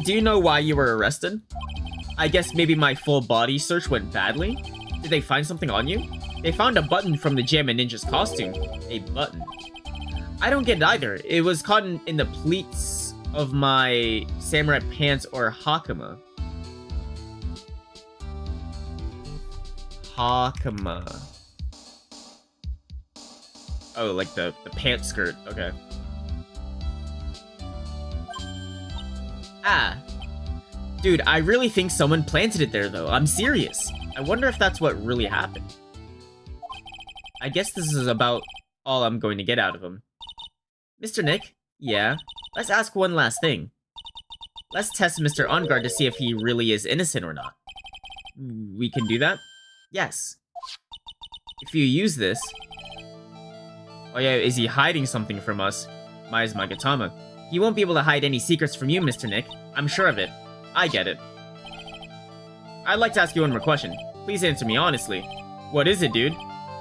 Do you know why you were arrested? I guess maybe my full body search went badly? Did they find something on you? They found a button from the Jam and Ninja's costume. A button. I don't get it either. It was caught in the pleats of my samurai pants or hakama. Hakama. Oh, like the pant skirt. Okay. Ah. Dude, I really think someone planted it there, though. I'm serious. I wonder if that's what really happened. I guess this is about all I'm going to get out of him. Mr. Nick? Yeah? Let's ask one last thing. Let's test Mr. OnGuard to see if he really is innocent or not. We can do that? Yes. If you use this... Oh yeah, is he hiding something from us? Mai's Magatama. He won't be able to hide any secrets from you, Mr. Nick. I'm sure of it. I get it. I'd like to ask you one more question. Please answer me honestly. What is it, dude?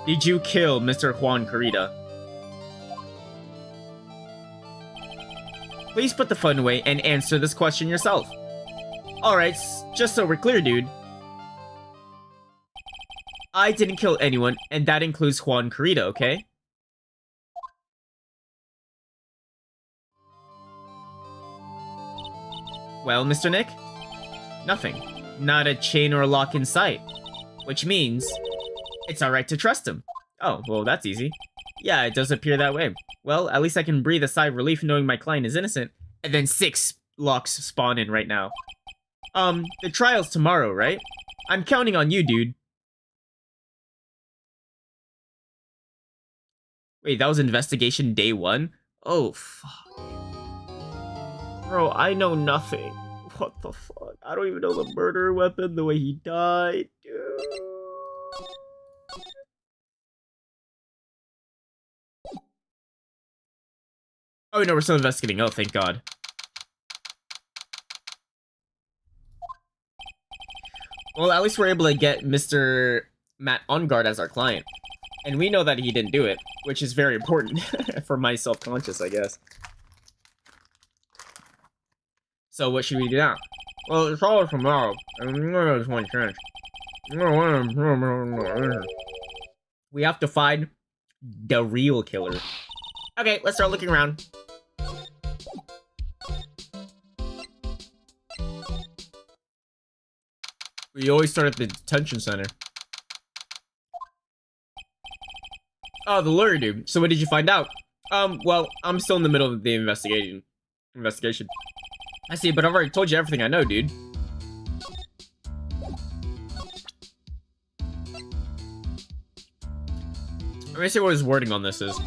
Did you kill Mr. Juan Carita? Please put the phone away and answer this question yourself. Alright, just so we're clear, dude. I didn't kill anyone, and that includes Juan Carita, okay? Well, Mr. Nick? Nothing. Not a chain or a lock in sight. Which means it's alright to trust him. Oh, well, that's easy. Yeah, it does appear that way. Well, at least I can breathe a sigh of relief knowing my client is innocent. And then 6 locks spawn in right now. The trial's tomorrow, right? I'm counting on you, dude. Wait, that was investigation day 1? Oh, fuck. Bro, I know nothing. What the fuck? I don't even know the murder weapon, the way he died, dude. Oh, no, we're still investigating. Oh, thank God. Well, at least we're able to get Mr. Matt on guard as our client. And we know that he didn't do it, which is very important for my self-conscious, I guess. So what should we do now? Well, it's all tomorrow. There's one chance. We have to find the real killer. Okay, let's start looking around. We always start at the detention center. Oh, the lawyer dude. So what did you find out? Well, I'm still in the middle of the investigation. I see, but I've already told you everything I know, dude. Let me see what his wording on this is.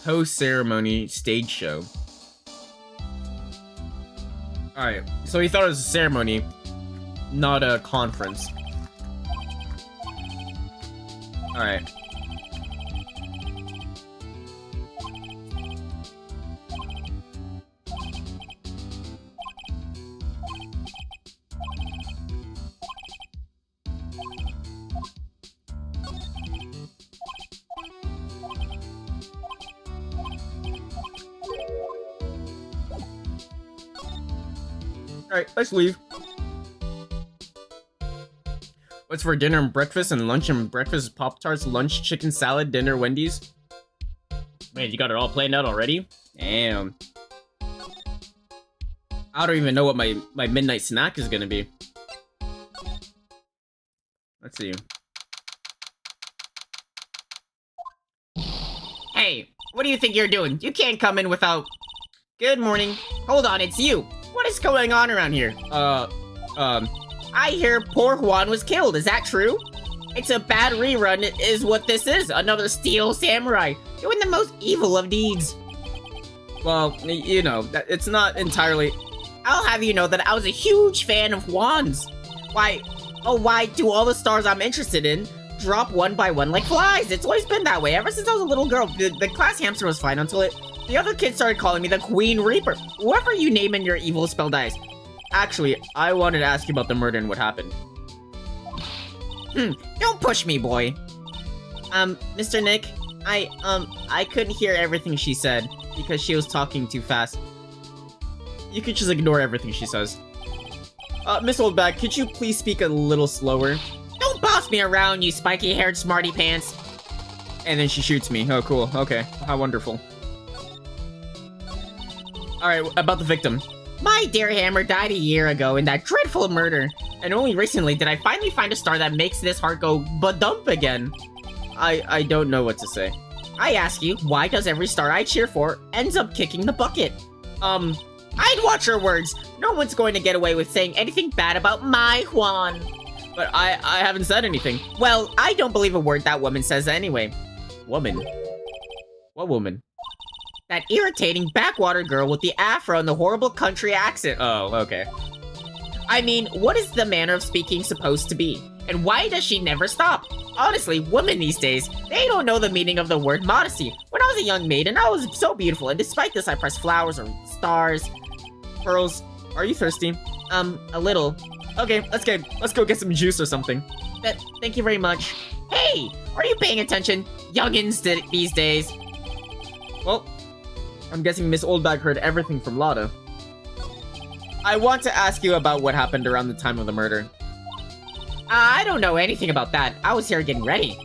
Post-ceremony stage show. Alright, so he thought it was a ceremony, not a conference. Alright. Alright, let's leave. What's for dinner and breakfast and lunch and breakfast? Pop-Tarts, lunch, chicken salad, dinner, Wendy's. Man, you got it all planned out already? Damn. I don't even know what my midnight snack is gonna be. Let's see. Hey, what do you think you're doing? You can't come in without... Good morning. Hold on, it's you. What is going on around here? I hear poor Juan was killed. Is that true? It's a bad rerun is what this is. Another steel samurai doing the most evil of deeds. Well, you know, it's not entirely... I'll have you know that I was a huge fan of Juan's. Why do all the stars I'm interested in drop one by one like flies? It's always been that way ever since I was a little girl. The class hamster was fine until the other kids started calling me the Queen Reaper. Whoever you name in your evil spell dies. Actually, I wanted to ask you about the murder and what happened. Don't push me, boy. Mr. Nick, I couldn't hear everything she said because she was talking too fast. You could just ignore everything she says. Miss Oldback, could you please speak a little slower? Don't boss me around, you spiky-haired smarty pants. And then she shoots me. Oh, cool. Okay. How wonderful. Alright, about the victim. My dear Hammer died a year ago in that dreadful murder, and only recently did I finally find a star that makes this heart go ba-dump again. I don't know what to say. I ask you, why does every star I cheer for ends up kicking the bucket? I'd watch your words. No one's going to get away with saying anything bad about my Juan. But I haven't said anything. Well, I don't believe a word that woman says anyway. Woman? What woman? That irritating backwater girl with the afro and the horrible country accent. Oh, okay. I mean, what is the manner of speaking supposed to be? And why does she never stop? Honestly, women these days, they don't know the meaning of the word modesty. When I was a young maiden, I was so beautiful, and despite this, I pressed flowers or stars. Pearls, are you thirsty? A little. Okay, let's go get some juice or something. Thank you very much. Hey, are you paying attention? Youngins these days. Well, I'm guessing Miss Oldbag heard everything from Lotta. I want to ask you about what happened around the time of the murder. I don't know anything about that. I was here getting ready.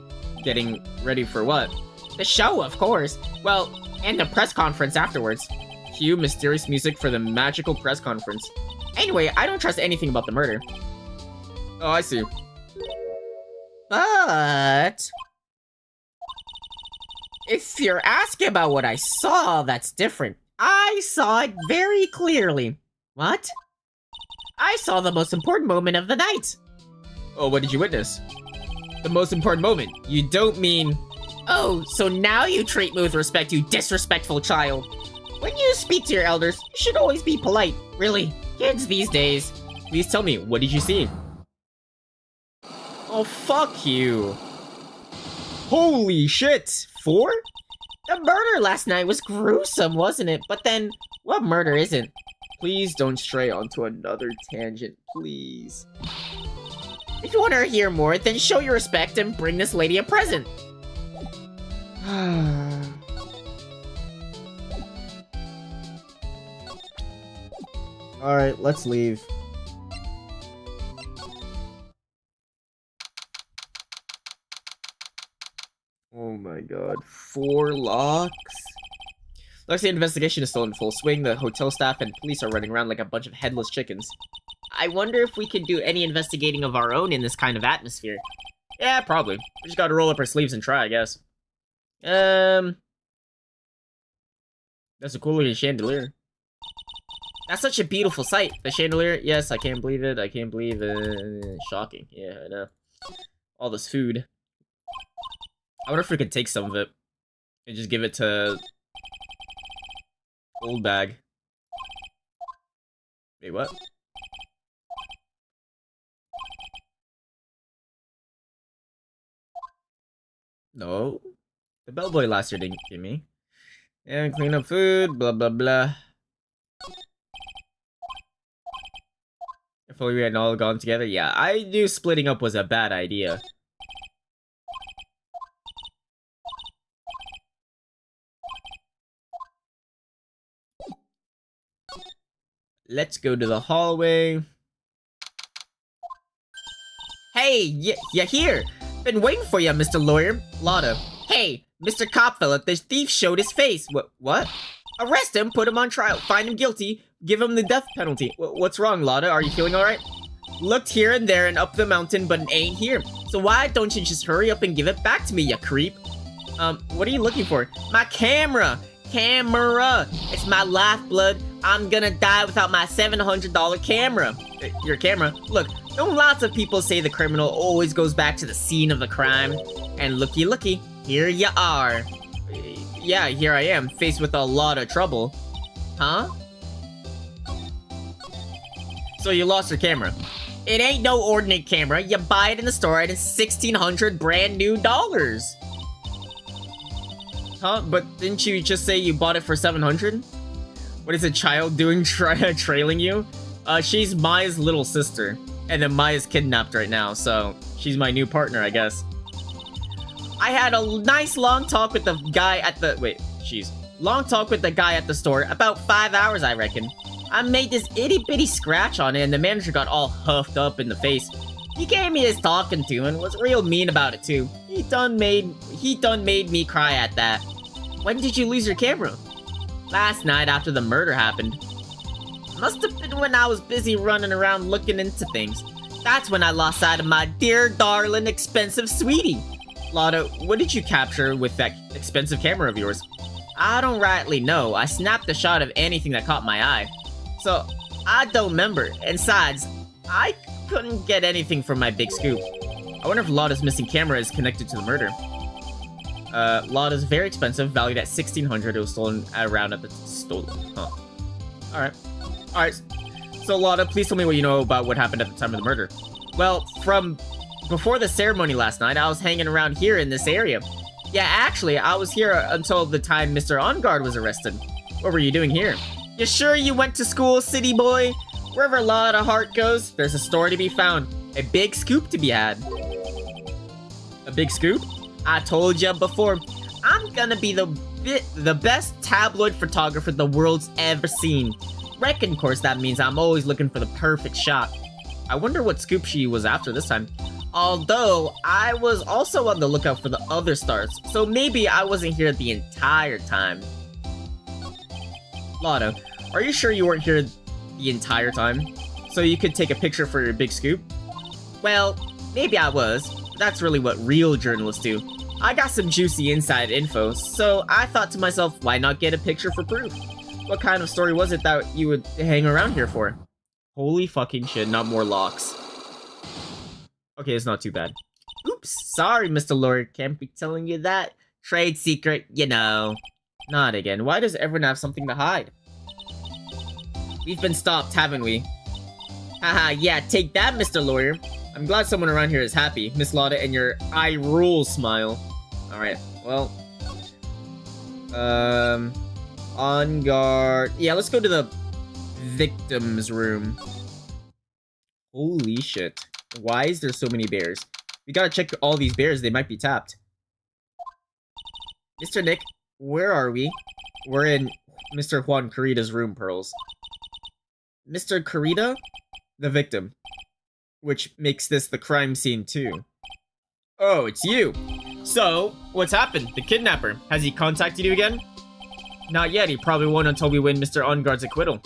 Getting ready for what? The show, of course. Well, and the press conference afterwards. Cue mysterious music for the magical press conference. Anyway, I don't trust anything about the murder. Oh, I see. But if you're asking about what I saw, that's different. I saw it very clearly. What? I saw the most important moment of the night. Oh, what did you witness? The most important moment. You don't mean... Oh, so now you treat me with respect, you disrespectful child. When you speak to your elders, you should always be polite. Really, kids these days. Please tell me, what did you see? Oh, fuck you. Holy shit. 4? The murder last night was gruesome, wasn't it? But then, what murder isn't? Please don't stray onto another tangent, please. If you want to hear more, then show your respect and bring this lady a present. Alright, let's leave. Oh my god, 4 locks? Looks like the investigation is still in full swing. The hotel staff and police are running around like a bunch of headless chickens. I wonder if we can do any investigating of our own in this kind of atmosphere. Yeah, probably. We just gotta roll up our sleeves and try, I guess. That's a cool looking chandelier. That's such a beautiful sight. The chandelier, yes, I can't believe it. I can't believe it. Shocking. Yeah, I know. All this food. I wonder if we could take some of it and just give it to Old Bag. Wait, what? No. The bellboy last year didn't give me. And clean up food, blah blah blah. If only we had all gone together. Yeah, I knew splitting up was a bad idea. Let's go to the hallway. Hey, you here? Been waiting for you, Mr. Lawyer. Lotta. Hey, Mr. Copfella, the thief showed his face. What? Arrest him, put him on trial, find him guilty, give him the death penalty. What's wrong, Lotta? Are you feeling alright? Looked here and there and up the mountain, but it ain't here. So why don't you just hurry up and give it back to me, you creep? What are you looking for? My camera! Camera! It's my lifeblood. I'm gonna die without my $700 camera. Your camera? Look, don't lots of people say the criminal always goes back to the scene of the crime? And looky, here you are. Yeah, here I am, faced with a lot of trouble. Huh? So you lost your camera. It ain't no ordinary camera. You buy it in the store and it's $1,600 brand new dollars. Huh? But didn't you just say you bought it for $700? What is a child doing trailing you? She's Maya's little sister. And then Maya's kidnapped right now, so she's my new partner, I guess. I had a nice long talk with the guy at the... Long talk with the guy at the store. About 5 hours, I reckon. I made this itty-bitty scratch on it, and the manager got all huffed up in the face. He gave me his talking to and was real mean about it, too. He done made me cry at that. When did you lose your camera? Last night after the murder happened. Must have been when I was busy running around looking into things. That's when I lost sight of my dear, darling, expensive sweetie. Lotta, what did you capture with that expensive camera of yours? I don't rightly know. I snapped a shot of anything that caught my eye. So, I don't remember. And besides, I couldn't get anything from my big scoop. I wonder if Lotta's missing camera is connected to the murder. Lotta's very expensive, valued at $1,600. It was stolen around at the stolen. Huh. Alright. So, Lotta, please tell me what you know about what happened at the time of the murder. Well, from before the ceremony last night, I was hanging around here in this area. Yeah, actually, I was here until the time Mr. On Guard was arrested. What were you doing here? You sure you went to school, city boy? Wherever Lotta Hart goes, there's a story to be found. A big scoop to be had. A big scoop? I told you before, I'm gonna be the best tabloid photographer the world's ever seen. Reckon, of course, that means I'm always looking for the perfect shot. I wonder what scoop she was after this time. Although, I was also on the lookout for the other stars, so maybe I wasn't here the entire time. Lotta, are you sure you weren't here the entire time? So you could take a picture for your big scoop? Well, maybe I was, but that's really what real journalists do. I got some juicy inside info, so I thought to myself, why not get a picture for proof? What kind of story was it that you would hang around here for? Holy fucking shit, not more locks. Okay, it's not too bad. Oops, sorry, Mr. Lord, can't be telling you that. Trade secret, you know. Not again. Why does everyone have something to hide? We've been stopped, haven't we? Haha, yeah, take that, Mr. Lawyer. I'm glad someone around here is happy, Miss Lotta, and your I rule smile. Alright, well. On guard. Yeah, let's go to the victim's room. Holy shit. Why is there so many bears? We gotta check all these bears, they might be tapped. Mr. Nick, where are we? We're in Mr. Juan Carita's room, Pearls. Mr. Carita? The victim. Which makes this the crime scene too. Oh, it's you! So, what's happened? The kidnapper, has he contacted you again? Not yet, he probably won't until we win Mr. On Guard's acquittal.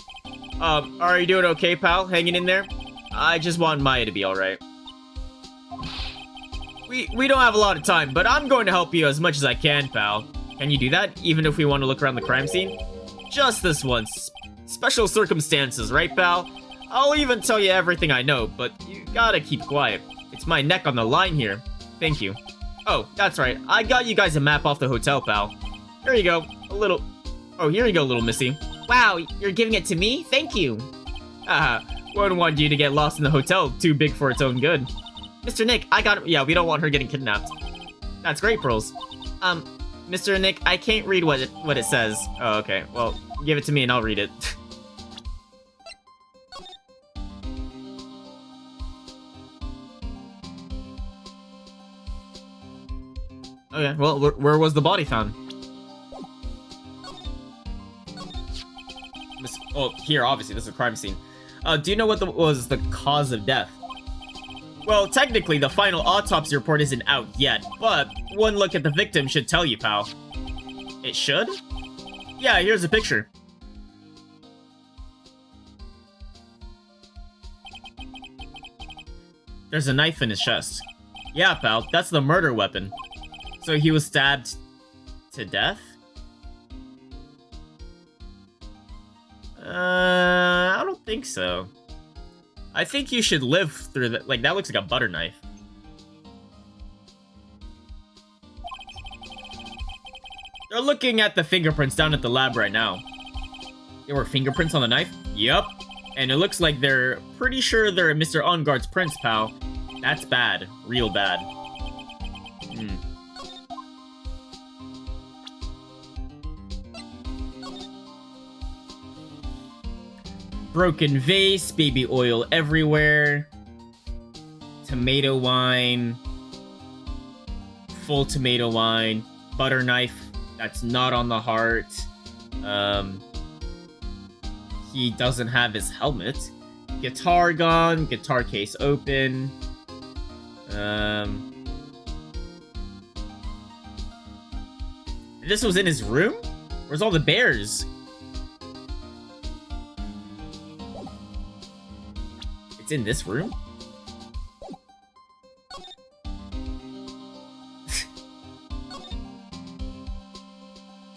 Are you doing okay, pal? Hanging in there? I just want Maya to be alright. We don't have a lot of time, but I'm going to help you as much as I can, pal. Can you do that, even if we want to look around the crime scene? Just this once. Special circumstances, right, pal? I'll even tell you everything I know, but you gotta keep quiet. It's my neck on the line here. Thank you. Oh, that's right. I got you guys a map off the hotel, pal. Here you go. Oh, here you go, little missy. Wow, you're giving it to me? Thank you. Haha. Wouldn't want you to get lost in the hotel, too big for its own good. Mr. Nick, I got it. Yeah, we don't want her getting kidnapped. That's great, Pearls. Mr. Nick, I can't read what it says. Oh, okay. Well, give it to me and I'll read it. Okay, well, where was the body found? Oh, here, obviously, this is a crime scene. Do you know what was the cause of death? Well, technically, the final autopsy report isn't out yet, but one look at the victim should tell you, pal. It should? Yeah, here's a picture. There's a knife in his chest. Yeah, pal, that's the murder weapon. So he was stabbed to death? I don't think so. I think you should live through that. Like, that looks like a butter knife. They're looking at the fingerprints down at the lab right now. There were fingerprints on the knife? Yup. And it looks like they're pretty sure they're Mr. On Guard's prints, pal. That's bad. Real bad. Broken vase, baby oil everywhere. Tomato wine. Full tomato wine. Butter knife. That's not on the heart. He doesn't have his helmet. Guitar gone. Guitar case open. This was in his room? Where's all the bears? It's in this room?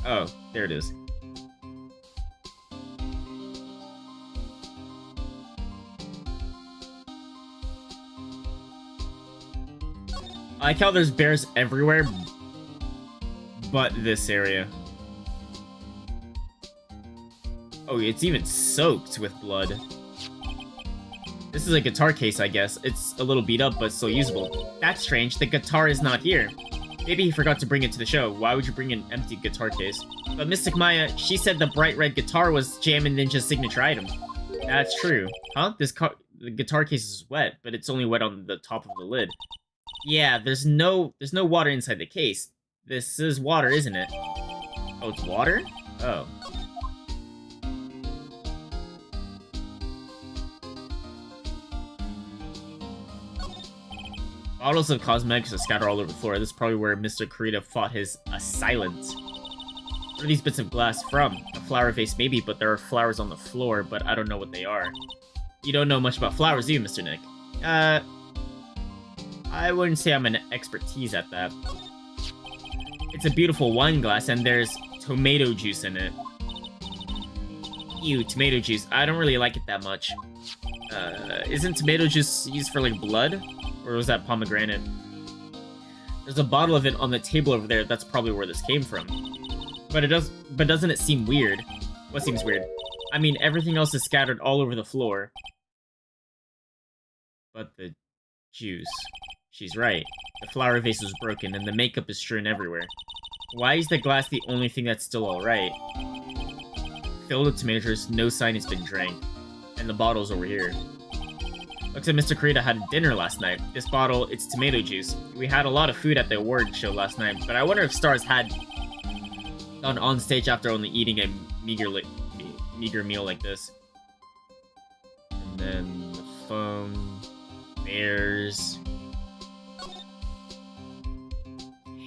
Oh, there it is. I like how there's bears everywhere, but this area. Oh, it's even soaked with blood. This is a guitar case, I guess. It's a little beat up, but still usable. That's strange. The guitar is not here. Maybe he forgot to bring it to the show. Why would you bring an empty guitar case? But Mystic Maya, she said the bright red guitar was Jammin' Ninja's signature item. That's true. Huh? The guitar case is wet, but it's only wet on the top of the lid. Yeah, there's no water inside the case. This is water, isn't it? Oh, it's water? Oh. Bottles of cosmetics are scattered all over the floor. This is probably where Mr. Kurita fought his assailant. Where are these bits of glass from? A flower vase maybe, but there are flowers on the floor, but I don't know what they are. You don't know much about flowers, do you, Mr. Nick? I wouldn't say I'm an expertise at that. It's a beautiful wine glass, and there's tomato juice in it. Ew, tomato juice. I don't really like it that much. Isn't tomato juice used for, like, blood? Or was that pomegranate? There's a bottle of it on the table over there. That's probably where this came from. But doesn't it seem weird? What seems weird? I mean, everything else is scattered all over the floor. But the juice. She's right. The flower vase was broken, and the makeup is strewn everywhere. Why is the glass the only thing that's still alright? Filled with tomato juice, no sign it's been drank. And the bottle's over here. Looks like Mr. Kurita had dinner last night. This bottle, it's tomato juice. We had a lot of food at the award show last night, but I wonder if Stars had gone on stage after only eating a meager meal like this. And then the phone, bears,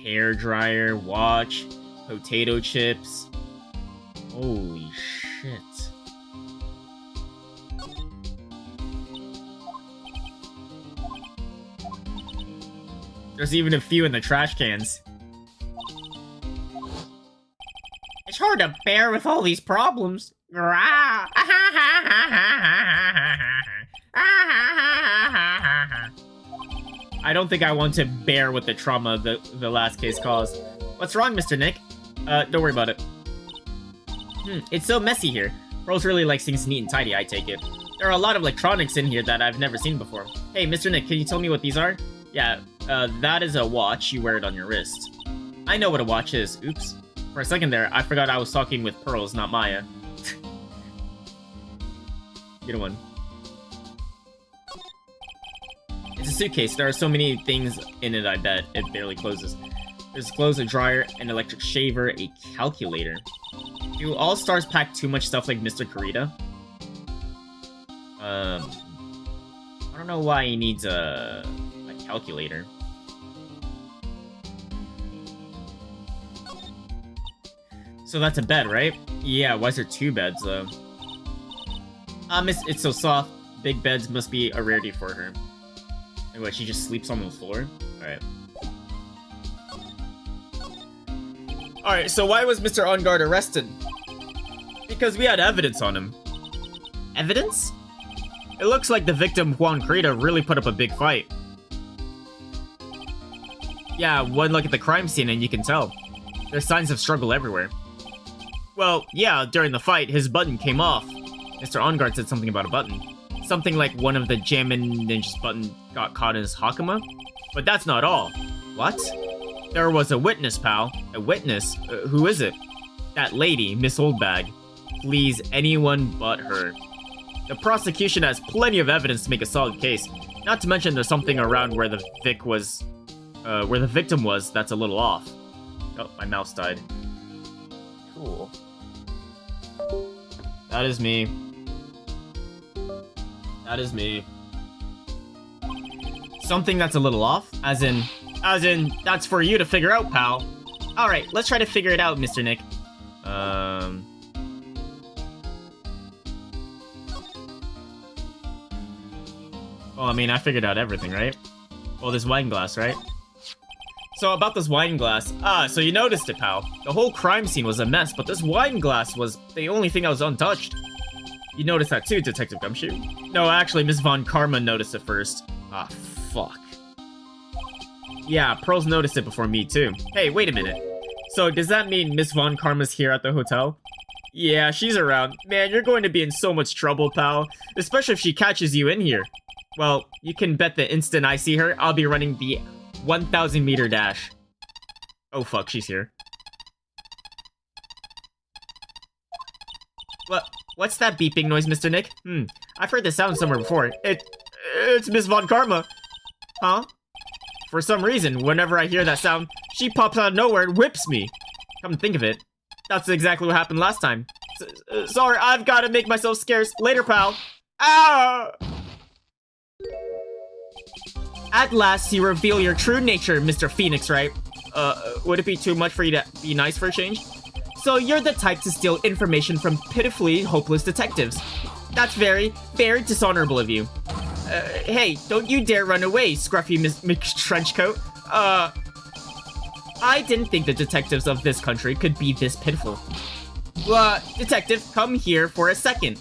hair dryer, watch, potato chips. Holy shit. There's even a few in the trash cans. It's hard to bear with all these problems. I don't think I want to bear with the trauma the last case caused. What's wrong, Mr. Nick? Don't worry about it. It's so messy here. Rose really likes things neat and tidy, I take it. There are a lot of electronics in here that I've never seen before. Hey, Mr. Nick, can you tell me what these are? Yeah, that is a watch. You wear it on your wrist. I know what a watch is. Oops. For a second there, I forgot I was talking with Pearls, not Maya. Get one. It's a suitcase. There are so many things in it, I bet. It barely closes. There's clothes, a dryer, an electric shaver, a calculator. Do all stars pack too much stuff like Mr. Kurita? I don't know why he needs a calculator. So that's a bed, right? Yeah, why is there two beds, though? It's so soft. Big beds must be a rarity for her. And what, she just sleeps on the floor? Alright. Alright, so why was Mr. On Guard arrested? Because we had evidence on him. Evidence? It looks like the victim, Juan Kurita, really put up a big fight. Yeah, one look at the crime scene and you can tell. There's signs of struggle everywhere. Well, yeah, during the fight, his button came off. Mr. On Guard said something about a button. Something like one of the Jammin' Ninja's button got caught in his Hakama? But that's not all. What? There was a witness, pal. A witness? Who is it? That lady, Miss Oldbag. Please, anyone but her. The prosecution has plenty of evidence to make a solid case. Not to mention there's something around where the victim was that's a little off. Oh, my mouse died. Cool. That is me. That is me. Something that's a little off? As in, that's for you to figure out, pal. Alright, let's try to figure it out, Mr. Nick. Well, I mean, I figured out everything, right? Well, this wine glass, right? So, about this wine glass. So you noticed it, pal. The whole crime scene was a mess, but this wine glass was the only thing that was untouched. You noticed that too, Detective Gumshoe? No, actually, Miss Von Karma noticed it first. Ah, fuck. Yeah, Pearls noticed it before me, too. Hey, wait a minute. So, does that mean Miss Von Karma's here at the hotel? Yeah, she's around. Man, you're going to be in so much trouble, pal. Especially if she catches you in here. Well, you can bet the instant I see her, I'll be running the 1,000 meter dash. Oh fuck, she's here. What's that beeping noise, Mr. Nick? I've heard this sound somewhere before. It's Miss Von Karma. Huh? For some reason, whenever I hear that sound, she pops out of nowhere and whips me. Come to think of it, that's exactly what happened last time. Sorry, I've got to make myself scarce. Later, pal. Ah! At last, you reveal your true nature, Mr. Phoenix, right? Would it be too much for you to be nice for a change? So you're the type to steal information from pitifully hopeless detectives. That's very, very dishonorable of you. Hey, don't you dare run away, scruffy Miss McTrenchcoat. I didn't think the detectives of this country could be this pitiful. Detective, come here for a second.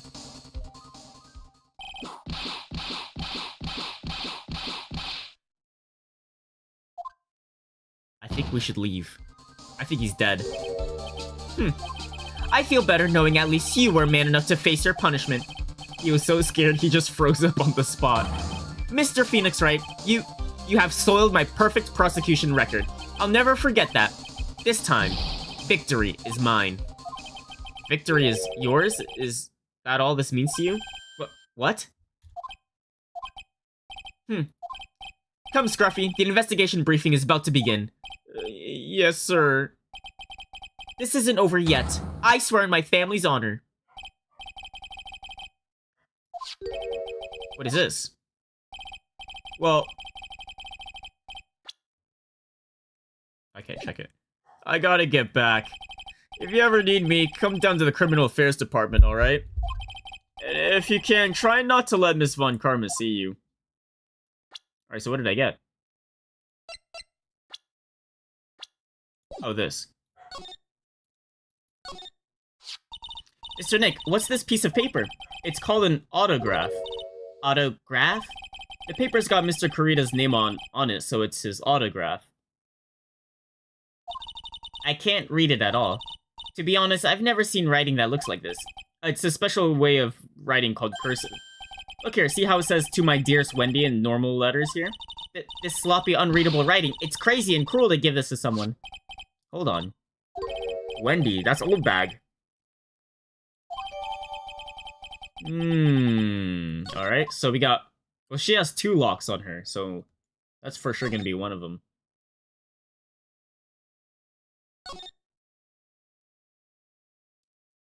I think we should leave. I think he's dead. I feel better knowing at least you were man enough to face your punishment. He was so scared he just froze up on the spot. Mr. Phoenix Wright, you have soiled my perfect prosecution record. I'll never forget that. This time, victory is mine. Victory is yours? Is that all this means to you? What? Come, Scruffy, the investigation briefing is about to begin. Yes, sir. This isn't over yet. I swear on my family's honor. What is this? Well... Okay, check it. I gotta get back. If you ever need me, come down to the Criminal Affairs Department, alright? And if you can, try not to let Miss Von Karma see you. Alright, so what did I get? Oh, this. Mr. Nick, what's this piece of paper? It's called an autograph. Autograph? The paper's got Mr. Kurita's name on it, so it's his autograph. I can't read it at all. To be honest, I've never seen writing that looks like this. It's a special way of writing called cursive. Look here, see how it says, "To my dearest Wendy" in normal letters here? This sloppy, unreadable writing, it's crazy and cruel to give this to someone. Hold on. Wendy, that's old bag. Alright, so we got... Well, she has 2 locks on her, so that's for sure gonna be one of them.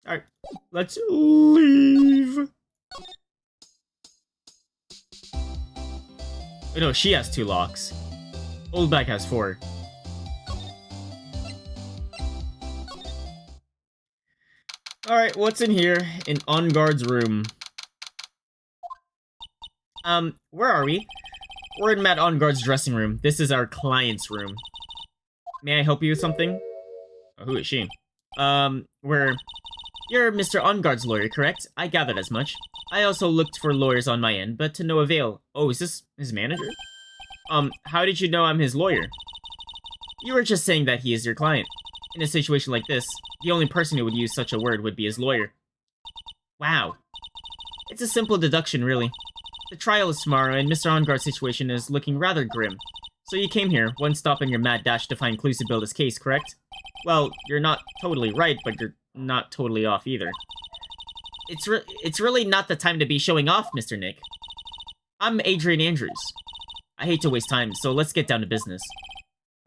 Alright, let's leave. Oh, no, she has 2 locks. Old bag has 4. Alright, what's in here? In On Guard's room. Where are we? We're in Matt On Guard's dressing room. This is our client's room. May I help you with something? Oh, who is she? You're Mr. On Guard's lawyer, correct? I gathered as much. I also looked for lawyers on my end, but to no avail. Oh, is this his manager? How did you know I'm his lawyer? You were just saying that he is your client. In a situation like this, the only person who would use such a word would be his lawyer. Wow. It's a simple deduction, really. The trial is tomorrow, and Mr. On Guard's situation is looking rather grim. So you came here, one stop in your mad dash to find clues to build his case, correct? Well, you're not totally right, but you're not totally off either. It's really not the time to be showing off, Mr. Nick. I'm Adrian Andrews. I hate to waste time, so let's get down to business.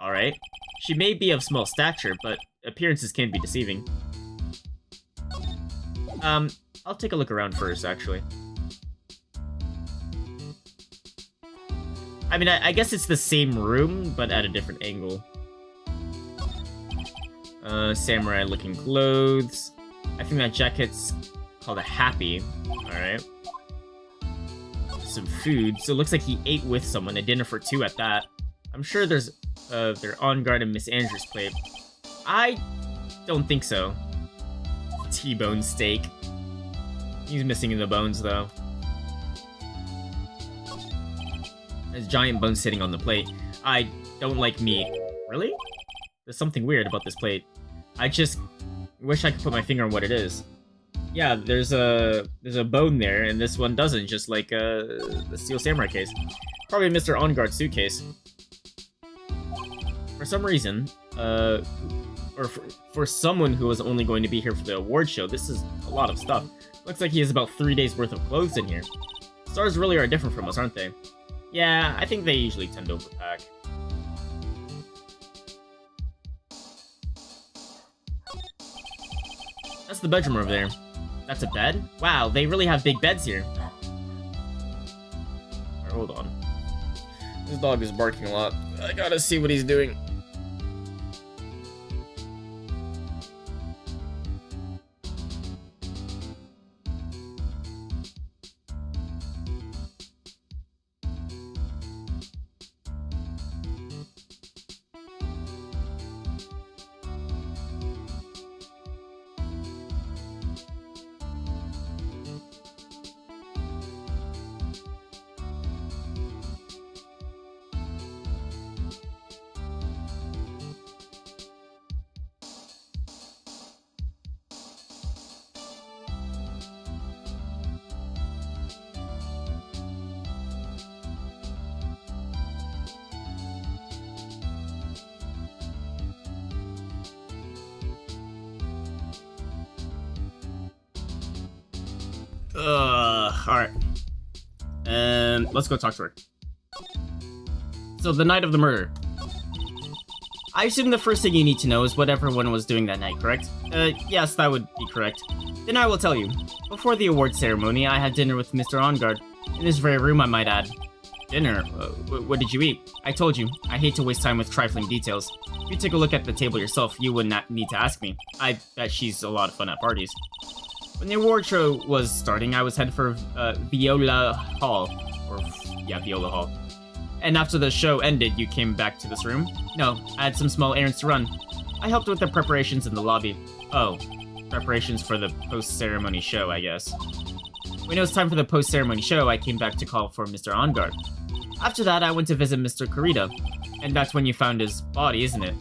Alright. She may be of small stature, but appearances can be deceiving. I'll take a look around first, actually. I mean, I guess it's the same room, but at a different angle. Samurai-looking clothes. I think that jacket's called a happy. Alright. Some food. So it looks like he ate with someone. A dinner for 2 at that. I'm sure there's their On Guard and Miss Andrews plate. I don't think so. T-bone steak. He's missing the bones, though. There's giant bones sitting on the plate. I don't like meat. Really? There's something weird about this plate. I just wish I could put my finger on what it is. Yeah, there's a bone there, and this one doesn't, just like the Steel Samurai case. Probably Mr. On-Guard's suitcase. For some reason, or for someone who was only going to be here for the award show, this is a lot of stuff. Looks like he has about 3 days worth of clothes in here. Stars really are different from us, aren't they? Yeah, I think they usually tend to overpack. That's the bedroom over there. That's a bed? Wow, they really have big beds here. Alright, hold on. This dog is barking a lot. I gotta see what he's doing. Alright. Let's go talk to her. So, the night of the murder. I assume the first thing you need to know is what everyone was doing that night, correct? Yes, that would be correct. Then I will tell you. Before the award ceremony, I had dinner with Mr. On-Guard. In this very room, I might add. Dinner? What did you eat? I told you, I hate to waste time with trifling details. If you take a look at the table yourself, you would not need to ask me. I bet she's a lot of fun at parties. When the award show was starting, I was headed for Viola Hall. Viola Hall. And after the show ended, you came back to this room? No, I had some small errands to run. I helped with the preparations in the lobby. Oh, preparations for the post-ceremony show, I guess. When it was time for the post-ceremony show, I came back to call for Mr. On-Guard. After that, I went to visit Mr. Kurita. And that's when you found his body, isn't it?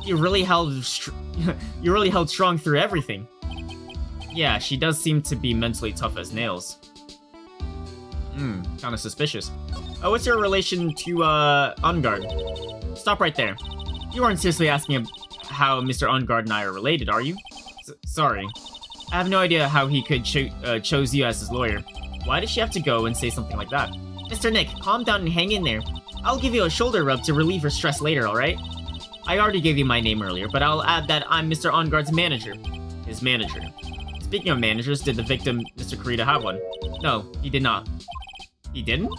You really held strong through everything. Yeah, she does seem to be mentally tough as nails. Kinda suspicious. What's your relation to, On-Guard? Stop right there. You aren't seriously asking how Mr. On-Guard and I are related, are you? Sorry. I have no idea how he could chose you as his lawyer. Why did she have to go and say something like that? Mr. Nick, calm down and hang in there. I'll give you a shoulder rub to relieve your stress later, alright? I already gave you my name earlier, but I'll add that I'm Mr. On-Guard's manager. His manager. Speaking of managers, did the victim, Mr. Kurita, have one? No, he did not. He didn't?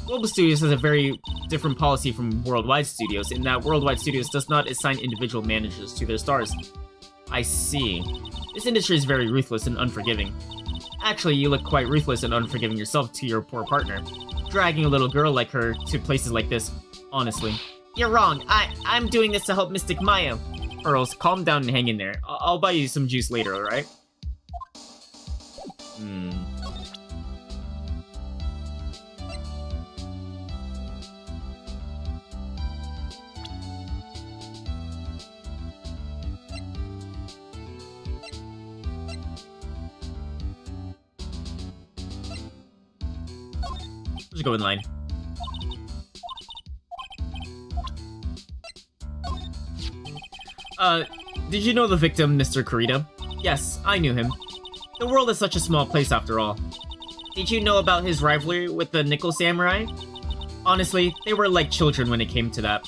Global Studios has a very different policy from Worldwide Studios, in that Worldwide Studios does not assign individual managers to their stars. I see. This industry is very ruthless and unforgiving. Actually, you look quite ruthless and unforgiving yourself to your poor partner. Dragging a little girl like her to places like this, honestly. You're wrong. I'm doing this to help Mystic Maya. Pearls, calm down and hang in there. I'll buy you some juice later, alright? Just go in line. Did you know the victim, Mr. Kurita? Yes, I knew him. The world is such a small place after all. Did you know about his rivalry with the Nickel Samurai? Honestly, they were like children when it came to that.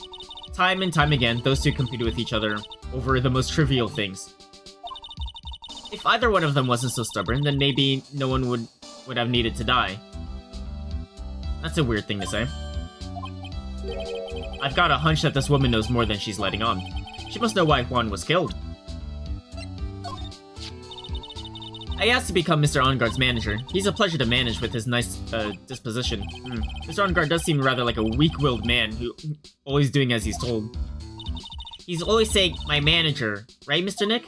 Time and time again, those two competed with each other over the most trivial things. If either one of them wasn't so stubborn, then maybe no one would have needed to die. That's a weird thing to say. I've got a hunch that this woman knows more than she's letting on. She must know why Juan was killed. I asked to become Mr. On-Guard's manager. He's a pleasure to manage with his nice, disposition. Mr. On-Guard does seem rather like a weak-willed man who always doing as he's told. He's always saying, my manager. Right, Mr. Nick?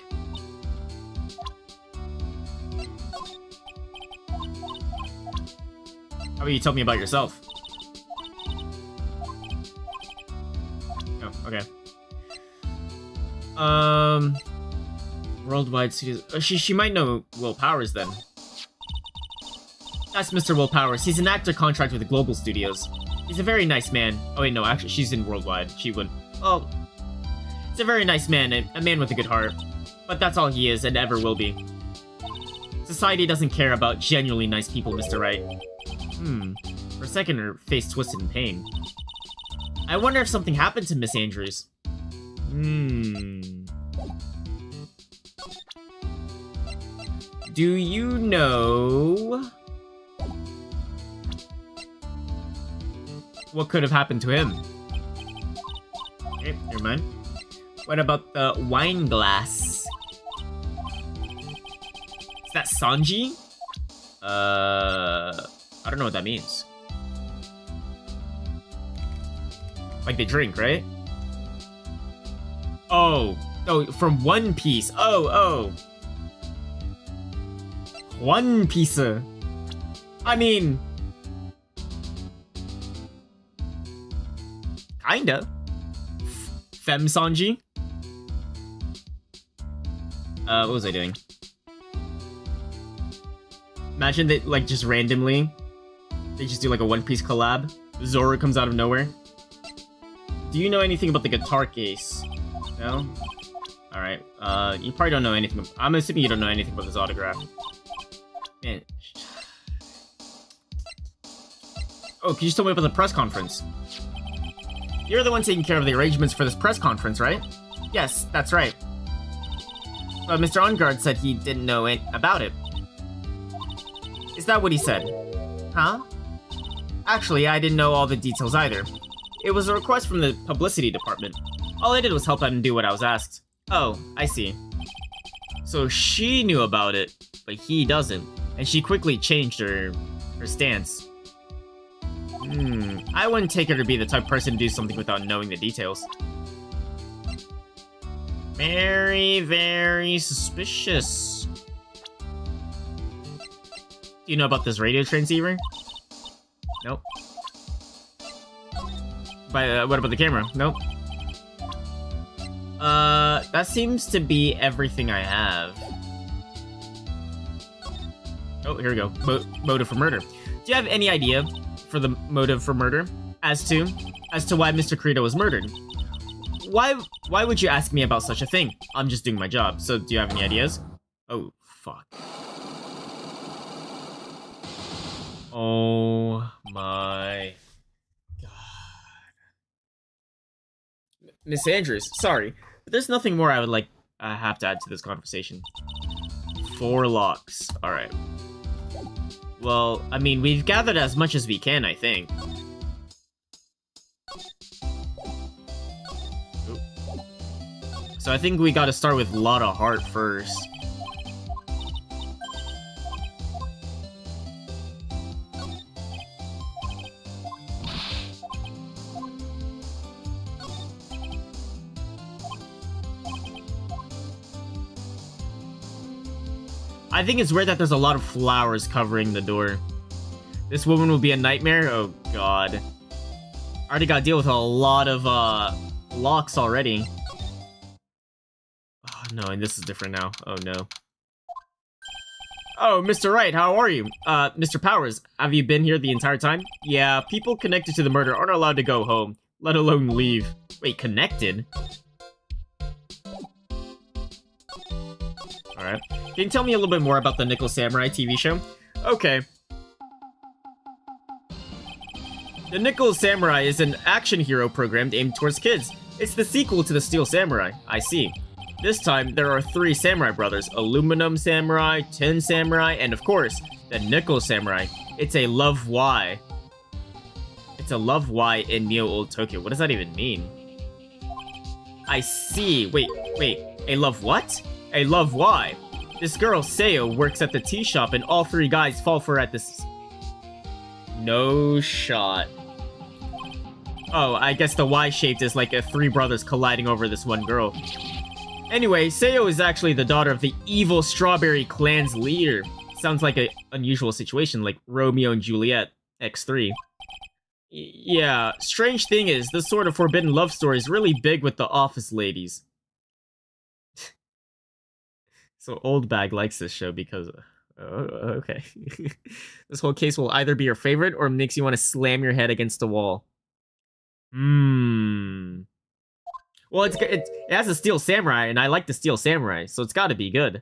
How about you tell me about yourself? Oh, okay. Worldwide studios. She might know Will Powers then. That's Mr. Will Powers. He's an actor contract with the Global Studios. He's a very nice man. Oh wait, no, actually, she's in Worldwide. She would. Oh, he's a very nice man, a man with a good heart. But that's all he is and ever will be. Society doesn't care about genuinely nice people, Mr. Wright. For a second, her face twisted in pain. I wonder if something happened to Miss Andrews. Do you know what could have happened to him? Okay, never mind. What about the wine glass? Is that Sanji? I don't know what that means. Like they drink, right? Oh, from One Piece. Oh. One Piece. I mean, kinda. Fem Sanji. What was I doing? Imagine that, like, just randomly, they just do like a One Piece collab. Zoro comes out of nowhere. Do you know anything about the guitar case? No? Alright, you probably don't know anything. I'm assuming you don't know anything about this autograph. Man. Oh, can you just tell me about the press conference? You're the one taking care of the arrangements for this press conference, right? Yes, that's right. But Mr. Ongard said he didn't know about it. Is that what he said? Huh? Actually, I didn't know all the details either. It was a request from the publicity department. All I did was help out and do what I was asked. Oh, I see. So she knew about it, but he doesn't. And she quickly changed her stance. I wouldn't take her to be the type of person to do something without knowing the details. Very, very suspicious. Do you know about this radio transceiver? Nope. But what about the camera? Nope. That seems to be everything I have. Oh, here we go. Motive for murder. Do you have any idea for the motive for murder? As to why Mr. Kirito was murdered? Why would you ask me about such a thing? I'm just doing my job. So do you have any ideas? Oh, fuck. Oh my god. Miss Andrews, sorry, but there's nothing more I would have to add to this conversation. 4 locks. Alright. Well, I mean, we've gathered as much as we can, I think. Oop. So I think we gotta start with Lotta Heart first. I think it's weird that there's a lot of flowers covering the door. This woman will be a nightmare? Oh god. I already gotta deal with a lot of locks already. Oh no, and this is different now. Oh no. Oh, Mr. Wright, how are you? Mr. Powers, have you been here the entire time? Yeah, people connected to the murder aren't allowed to go home, let alone leave. Wait, connected? Alright. Can you tell me a little bit more about the Nickel Samurai TV show? Okay. The Nickel Samurai is an action hero program aimed towards kids. It's the sequel to the Steel Samurai. I see. This time, there are 3 samurai brothers. Aluminum Samurai, Tin Samurai, and of course, the Nickel Samurai. It's a Love Y. It's a Love Y in Neo Old Tokyo. What does that even mean? I see. Wait. A Love what? A Love Y. This girl, Seo, works at the tea shop and all 3 guys fall for her at this... No shot. Oh, I guess the Y-shaped is like 3 brothers colliding over this one girl. Anyway, Seo is actually the daughter of the evil Strawberry Clan's leader. Sounds like an unusual situation, like Romeo and Juliet, X3. Yeah, strange thing is, this sort of forbidden love story is really big with the office ladies. So Old Bag likes this show because... okay. This whole case will either be your favorite or makes you want to slam your head against the wall. Well, it has a Steel Samurai, and I like the Steel Samurai, so it's gotta be good.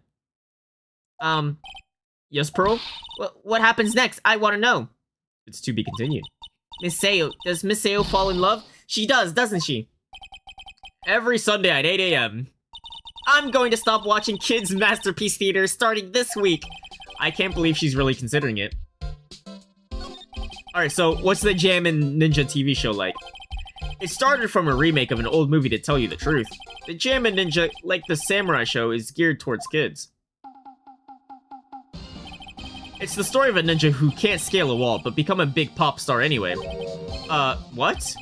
Yes, Pearl? What happens next? I want to know. It's to be continued. Miss Sayo, does Miss Sayo fall in love? She does, doesn't she? Every Sunday at 8 a.m. I'm going to stop watching Kids Masterpiece Theater starting this week. I can't believe she's really considering it. Alright, so what's the Jammin' Ninja TV show like? It started from a remake of an old movie, to tell you the truth. The Jammin' Ninja, like the Samurai show, is geared towards kids. It's the story of a ninja who can't scale a wall, but become a big pop star anyway. What?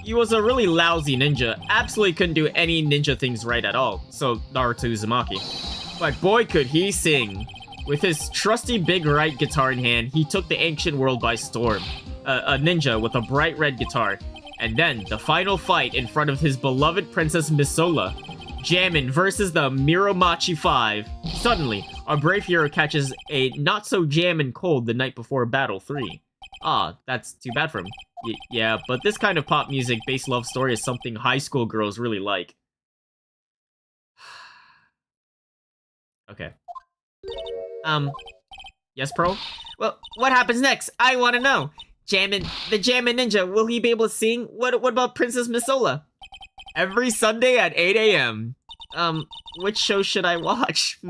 He was a really lousy ninja, absolutely couldn't do any ninja things right at all, so Naruto Uzumaki. But boy could he sing. With his trusty big Wright guitar in hand, he took the ancient world by storm. A ninja with a bright red guitar. And then, the final fight in front of his beloved Princess Misola. Jammin' versus the Miromachi 5. Suddenly, our brave hero catches a not-so-jammin' cold the night before Battle 3. Ah, that's too bad for him. Yeah, but this kind of pop music-based love story is something high school girls really like. Okay. Yes, Pearl? Well, what happens next? I want to know. The Jammin' Ninja, will he be able to sing? What about Princess Misola? Every Sunday at 8 a.m. Which show should I watch?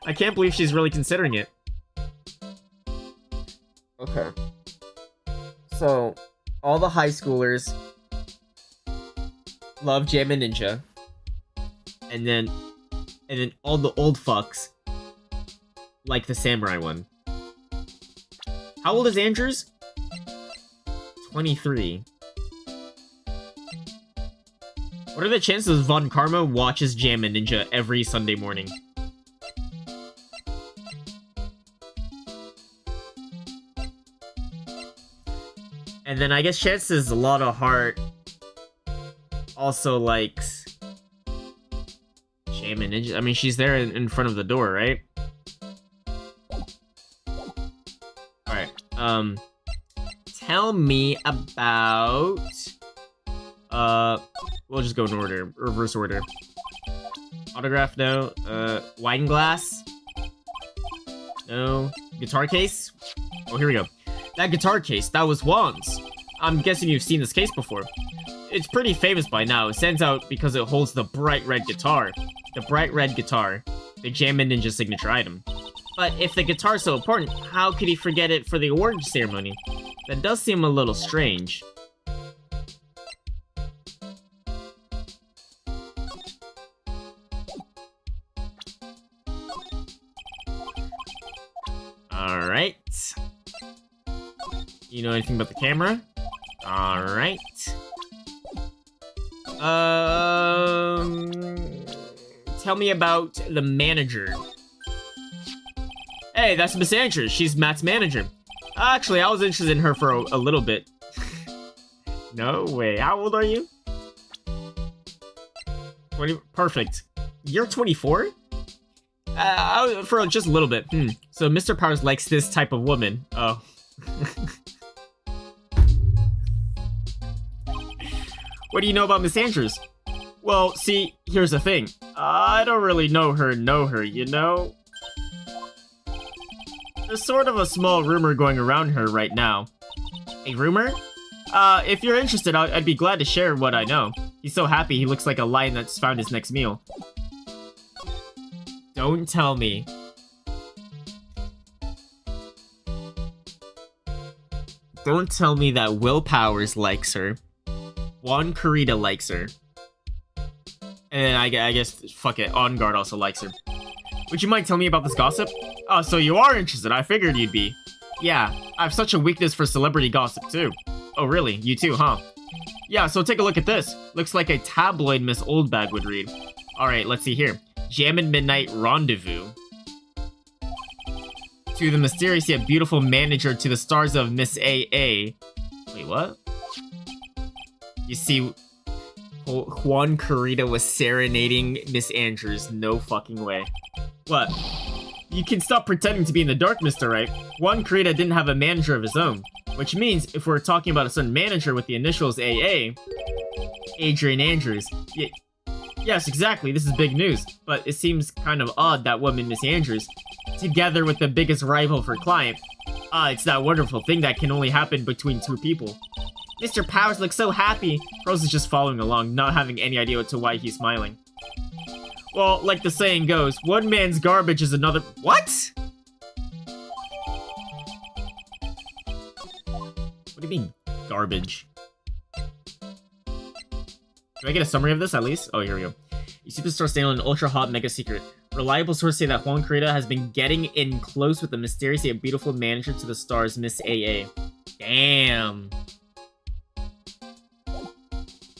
I can't believe she's really considering it. Okay. So, all the high schoolers love Jammin' Ninja. And then all the old fucks like the samurai one. How old is Andrews? 23. What are the chances Von Karma watches Jammin' Ninja every Sunday morning? And then I guess chances a lot of heart also likes Jammin' Ninja. I mean, she's there in front of the door, right? Alright, tell me about... we'll just go in order, reverse order. Autograph, no. Wine glass? No. Guitar case? Oh, here we go. That guitar case, that was Juan's. I'm guessing you've seen this case before. It's pretty famous by now. It stands out because it holds the bright red guitar. The bright red guitar. The Jammin' Ninja signature item. But if the guitar's so important, how could he forget it for the award ceremony? That does seem a little strange. Alright. You know anything about the camera? Alright. Tell me about the manager. Hey, that's Miss Andrews. She's Matt's manager. Actually, I was interested in her for a little bit. No way. How old are you? 20. Perfect. You're 24? For just a little bit. So Mr. Powers likes this type of woman. Oh. What do you know about Miss Andrews? Well, see, here's the thing. I don't really know her, you know? There's sort of a small rumor going around her right now. A rumor? If you're interested, I'd be glad to share what I know. He's so happy he looks like a lion that's found his next meal. Don't tell me. Don't tell me that Will Powers likes her. Juan Kurita likes her. And I guess, fuck it, On Guard also likes her. Would you mind telling me about this gossip? Oh, so you are interested. I figured you'd be. Yeah, I have such a weakness for celebrity gossip, too. Oh, really? You too, huh? Yeah, so take a look at this. Looks like a tabloid Miss Oldbag would read. Alright, let's see here. Jammin' Midnight Rendezvous. To the mysterious yet beautiful manager to the stars of Miss A.A. Wait, what? You see... Juan Carita was serenading Miss Andrews. No fucking way. What? You can stop pretending to be in the dark, Mr. Wright. Juan Carita didn't have a manager of his own. Which means, if we're talking about a certain manager with the initials AA, Adrian Andrews. Yes, exactly, this is big news. But it seems kind of odd that woman, Miss Andrews, together with the biggest rival for client. It's that wonderful thing that can only happen between two people. Mr. Powers looks so happy. Rose is just following along, not having any idea to why he's smiling. Well, like the saying goes, one man's garbage is another— What? What do you mean, garbage? Do I get a summary of this, at least? Oh, here we go. You see the store staying on an ultra-hot mega secret. Reliable sources say that Juan Carita has been getting in close with the mysterious yet beautiful manager to the stars, Miss AA. Damn.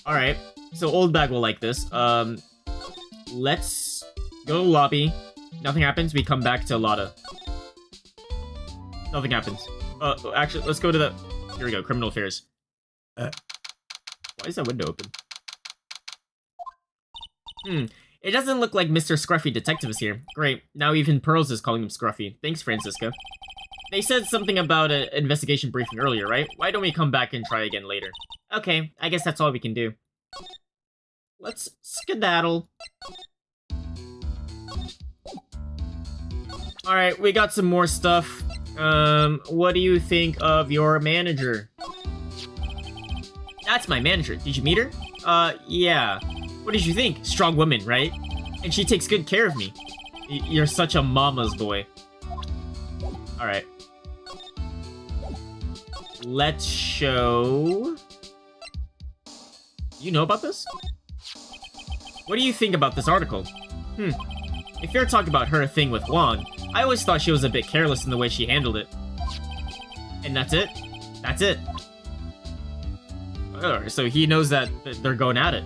Alright, so Old Bag will like this. Let's go to the lobby. Nothing happens, we come back to Lada. Nothing happens. Actually, let's go to the— Here we go, Criminal Affairs. Why is that window open? It doesn't look like Mr. Scruffy Detective is here. Great, now even Pearls is calling him Scruffy. Thanks, Francisca. They said something about an investigation briefing earlier, right? Why don't we come back and try again later? Okay, I guess that's all we can do. Let's skedaddle. Alright, we got some more stuff. What do you think of your manager? That's my manager. Did you meet her? Yeah. What did you think? Strong woman, right? And she takes good care of me. You're such a mama's boy. Alright. Let's show... You know about this? What do you think about this article? If you're talking about her thing with Juan, I always thought she was a bit careless in the way she handled it. And that's it? That's it. Alright, so he knows that they're going at it.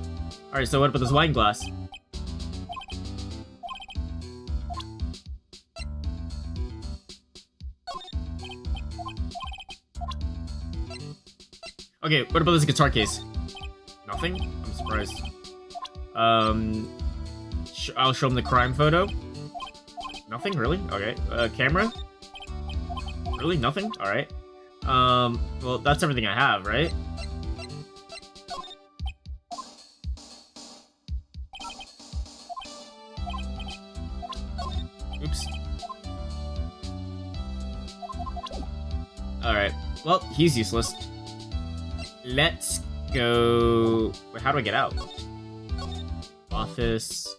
Alright, so what about this wine glass? Okay, what about this guitar case? Nothing? I'm surprised. I'll show him the crime photo. Nothing? Really? Okay. Camera? Really? Nothing? Alright. Well, that's everything I have, right? Oops. Alright. Well, he's useless. Let's go... Wait, how do I get out? Office.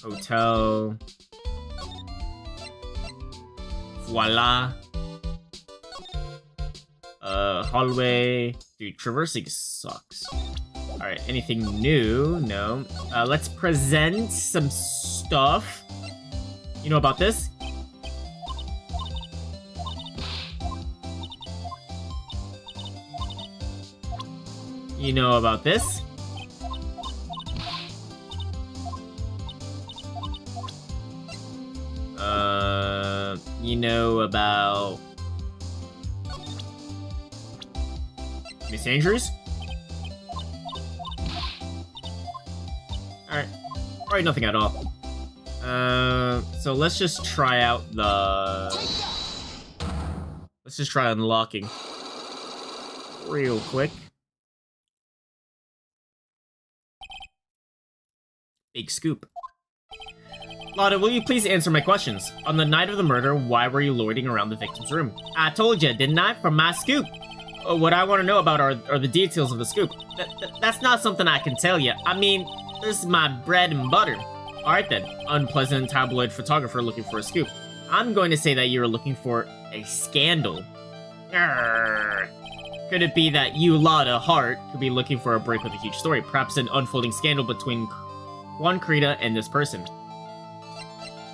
Hotel. Voila. Hallway. Dude, traversing sucks. Alright, anything new? No. Let's present some stuff. You know about this? You know about this? You know about Miss Andrews? Alright, nothing at all. So let's just try out the... Let's just try unlocking. Real quick. Big scoop. Lada, will you please answer my questions? On the night of the murder, why were you loitering around the victim's room? I told you, didn't I? From my scoop. What I want to know about are the details of the scoop. That's not something I can tell you. I mean, this is my bread and butter. Alright then, unpleasant tabloid photographer looking for a scoop. I'm going to say that you're looking for a scandal. Arrgh. Could it be that you, Lada Hart, could be looking for a break with a huge story? Perhaps an unfolding scandal between Juan Carita and this person.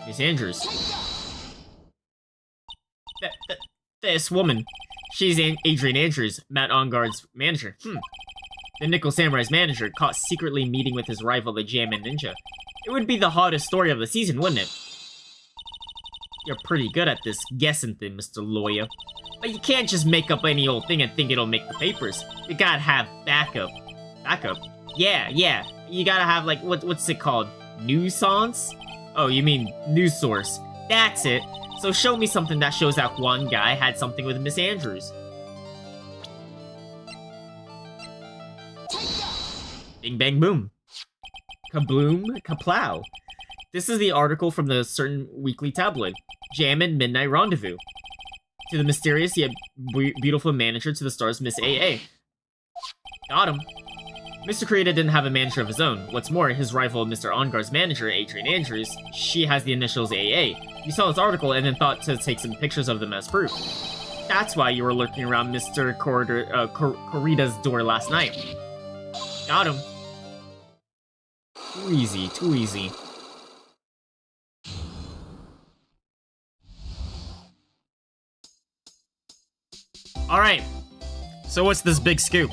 Miss Andrews. This woman. She's Adrian Andrews, Matt Onguard's manager. The Nickel Samurai's manager, caught secretly meeting with his rival, the J-Man Ninja. It would be the hottest story of the season, wouldn't it? You're pretty good at this guessing thing, Mr. Lawyer. But you can't just make up any old thing and think it'll make the papers. You gotta have backup. Backup? Yeah. You gotta have, like, what's it called? Nuisance? Oh, you mean news source. That's it. So show me something that shows that one guy had something with Miss Andrews. Bing bang boom. Kabloom kaplow. This is the article from the certain weekly tabloid. Jammin' Midnight Rendezvous. To the mysterious yet beautiful manager to the stars, Miss AA. Got him. Mr. Kurita didn't have a manager of his own. What's more, his rival, Mr. Ongar's manager, Adrian Andrews, she has the initials AA. You saw this article and then thought to take some pictures of them as proof. That's why you were lurking around Mr. Kurita's door last night. Got him. Too easy, too easy. Alright, so what's this big scoop?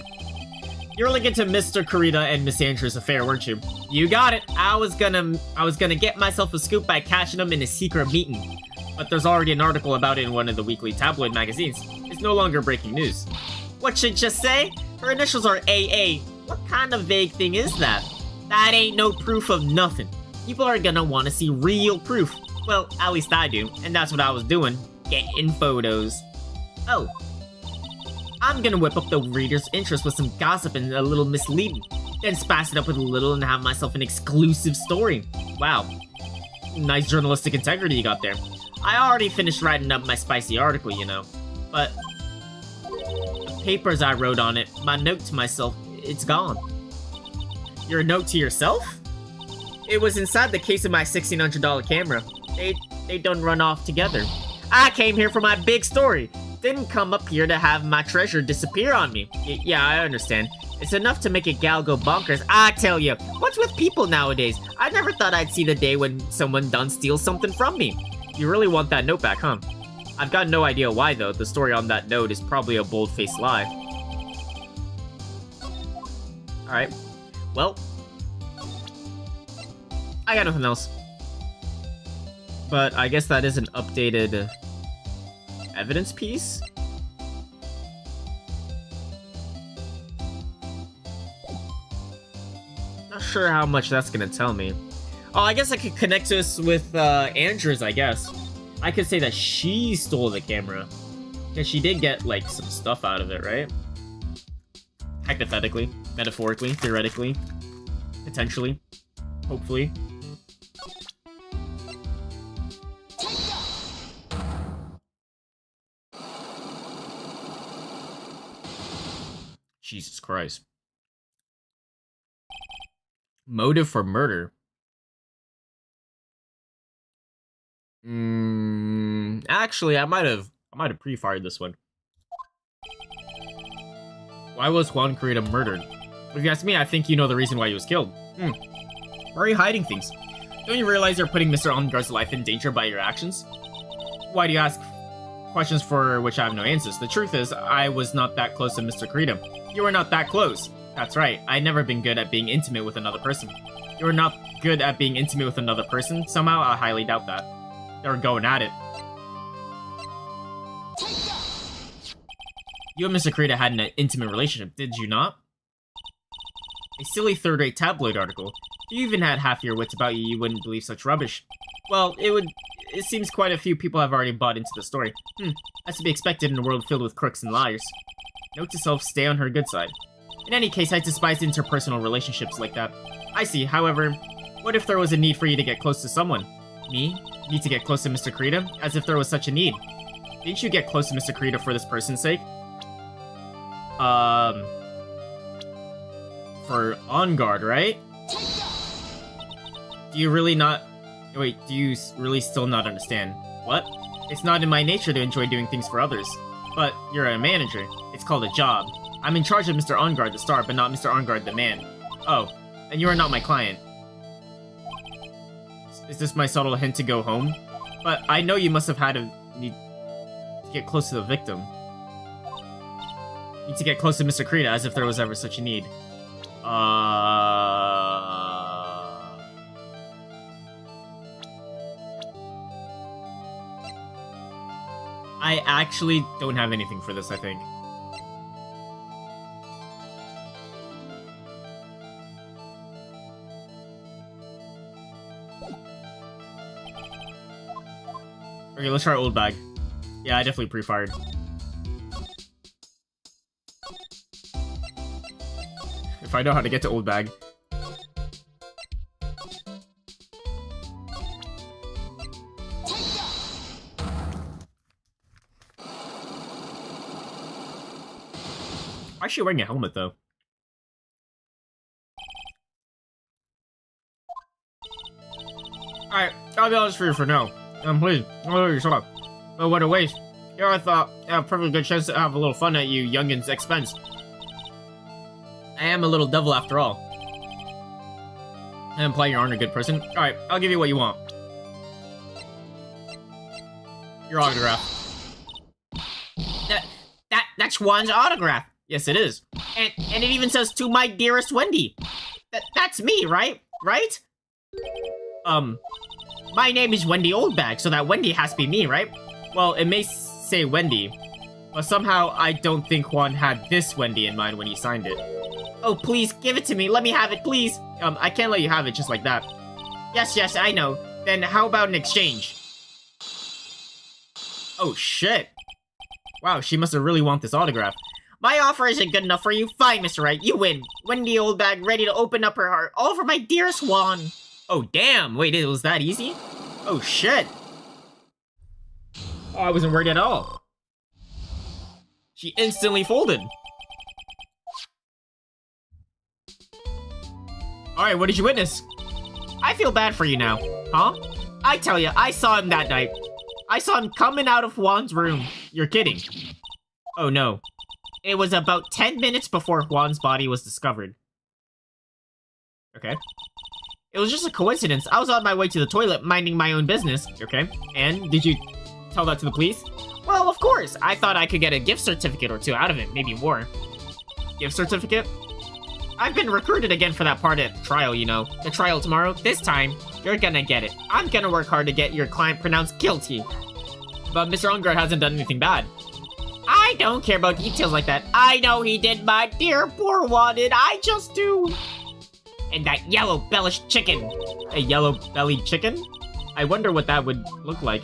You were looking to Mr. Kurita and Miss Andrews' affair, weren't you? You got it. I was gonna get myself a scoop by catching them in a secret meeting. But there's already an article about it in one of the weekly tabloid magazines. It's no longer breaking news. What should you say? Her initials are AA. What kind of vague thing is that? That ain't no proof of nothing. People are gonna want to see real proof. Well, at least I do, and that's what I was doing. Getting photos. Oh. I'm gonna whip up the reader's interest with some gossip and a little misleading. Then spice it up with a little and have myself an exclusive story. Wow. Nice journalistic integrity you got there. I already finished writing up my spicy article, you know. But the papers I wrote on it, my note to myself, it's gone. Your note to yourself? It was inside the case of my $1,600 camera. They done run off together. I came here for my big story. Didn't come up here to have my treasure disappear on me. Yeah, I understand. It's enough to make a gal go bonkers. I tell you, what's with people nowadays? I never thought I'd see the day when someone done steals something from me. You really want that note back, huh? I've got no idea why, though. The story on that note is probably a bold-faced lie. Alright. Well, I got nothing else. But I guess that is an updated evidence piece? Not sure how much that's gonna tell me. Oh, I guess I could connect this with Andrews, I guess. I could say that she stole the camera. Because she did get, like, some stuff out of it, right? Hypothetically, metaphorically, theoretically, potentially, hopefully. Jesus Christ. Motive for murder. Actually, I might have pre-fired this one. Why was Juan Kurita murdered? If you ask me, I think you know the reason why he was killed. Why are you hiding things? Don't you realize you're putting Mr. Ongar's life in danger by your actions? Why do you ask questions for which I have no answers? The truth is, I was not that close to Mr. Kurita. You were not that close. That's right, I've never been good at being intimate with another person. You were not good at being intimate with another person? Somehow, I highly doubt that. They were going at it. You and Mr. Kurita had an intimate relationship, did you not? A silly third-rate tabloid article. If you even had half your wits about you, you wouldn't believe such rubbish. Well, it seems quite a few people have already bought into the story. That's to be expected in a world filled with crooks and liars. Note to self, stay on her good side. In any case, I despise interpersonal relationships like that. I see, however, what if there was a need for you to get close to someone? Me? Need to get close to Mr. Kurita? As if there was such a need. Didn't you get close to Mr. Kurita for this person's sake? For On Guard, right? Do you really not... Wait, do you really still not understand? What? It's not in my nature to enjoy doing things for others. But you're a manager. It's called a job. I'm in charge of Mr. Onguard the star, but not Mr. Onguard the man. Oh, and you are not my client. Is this my subtle hint to go home? But I know you must have had a need to get close to the victim. Need to get close to Mr. Kurita as if there was ever such a need. I actually don't have anything for this, I think. Okay, let's try old bag. Yeah, I definitely pre-fired. If I know how to get to old bag. Why is she wearing a helmet, though? Alright, I'll be honest for you for now. Please, shut up. But what a waste. Here I thought I have a perfectly good chance to have a little fun at you youngin's expense. I am a little devil after all. I imply you aren't a good person. Alright, I'll give you what you want. Your autograph. That's Juan's autograph. Yes, it is. And it even says, to my dearest Wendy. That's me, right? Right? My name is Wendy Oldbag, so that Wendy has to be me, right? Well, it may say Wendy, but somehow I don't think Juan had this Wendy in mind when he signed it. Oh, please, give it to me. Let me have it, please. I can't let you have it just like that. Yes, I know. Then how about an exchange? Oh, shit. Wow, she must have really want this autograph. My offer isn't good enough for you. Fine, Mr. Wright, you win. Wendy Oldbag ready to open up her heart, all for my dearest Juan. Oh, damn. Wait, it was that easy? Oh, shit. Oh, I wasn't worried at all. She instantly folded. Alright, what did you witness? I feel bad for you now. Huh? I tell you, I saw him that night. I saw him coming out of Juan's room. You're kidding. Oh, no. It was about 10 minutes before Juan's body was discovered. Okay. It was just a coincidence. I was on my way to the toilet, minding my own business. Okay. And did you tell that to the police? Well, of course. I thought I could get a gift certificate or two out of it, maybe more. Gift certificate? I've been recruited again for that part at the trial, you know. The trial tomorrow. This time, you're gonna get it. I'm gonna work hard to get your client pronounced guilty. But Mr. Ongard hasn't done anything bad. I don't care about details like that. I know he did, my dear poor wanted. I just do. And that yellow-bellied chicken. A yellow-bellied chicken? I wonder what that would look like.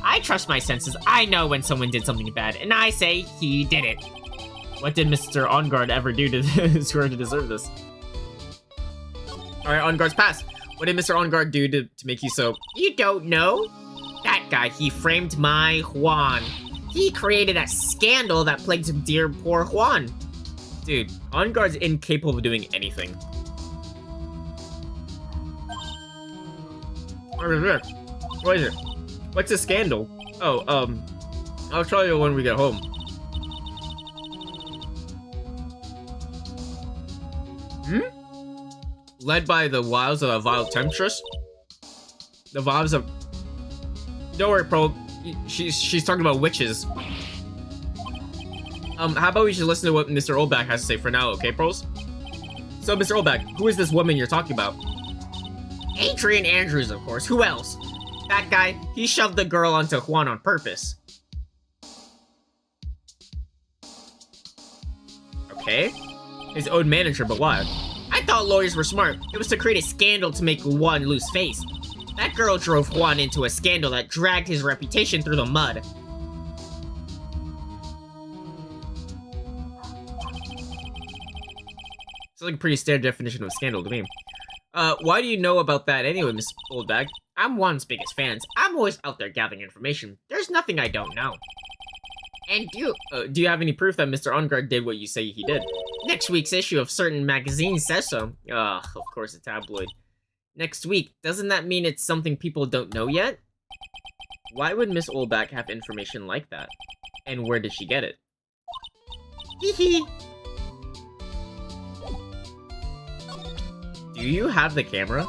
I trust my senses. I know when someone did something bad, and I say he did it. What did Mr. Ongard ever do to deserve this? Alright, Ongard's pass. What did Mr. Ongard do to make you so... You don't know? That guy, he framed my Juan. He created a scandal that plagued dear poor Juan. Dude, Ongard's incapable of doing anything. What is this? What is it? What's a scandal? Oh, I'll tell you when we get home. Led by the wiles of a vile temptress? The wiles of... Don't worry, Pro. She's talking about witches. How about we just listen to what Mr. Oldback has to say for now, okay, Pros? So, Mr. Oldback, who is this woman you're talking about? Adrian Andrews, of course. Who else? That guy, he shoved the girl onto Juan on purpose. Okay. His own manager, but why? I thought lawyers were smart. It was to create a scandal to make Juan lose face. That girl drove Juan into a scandal that dragged his reputation through the mud. It's like a pretty standard definition of a scandal to me. Why do you know about that anyway, Miss Oldbag? I'm Juan's biggest fans. I'm always out there gathering information. There's nothing I don't know. And do you have any proof that Mr. Ongard did what you say he did? Next week's issue of certain magazine says so. Of course, a tabloid. Next week, doesn't that mean it's something people don't know yet? Why would Miss Oldbag have information like that? And where did she get it? Hee. Do you have the camera?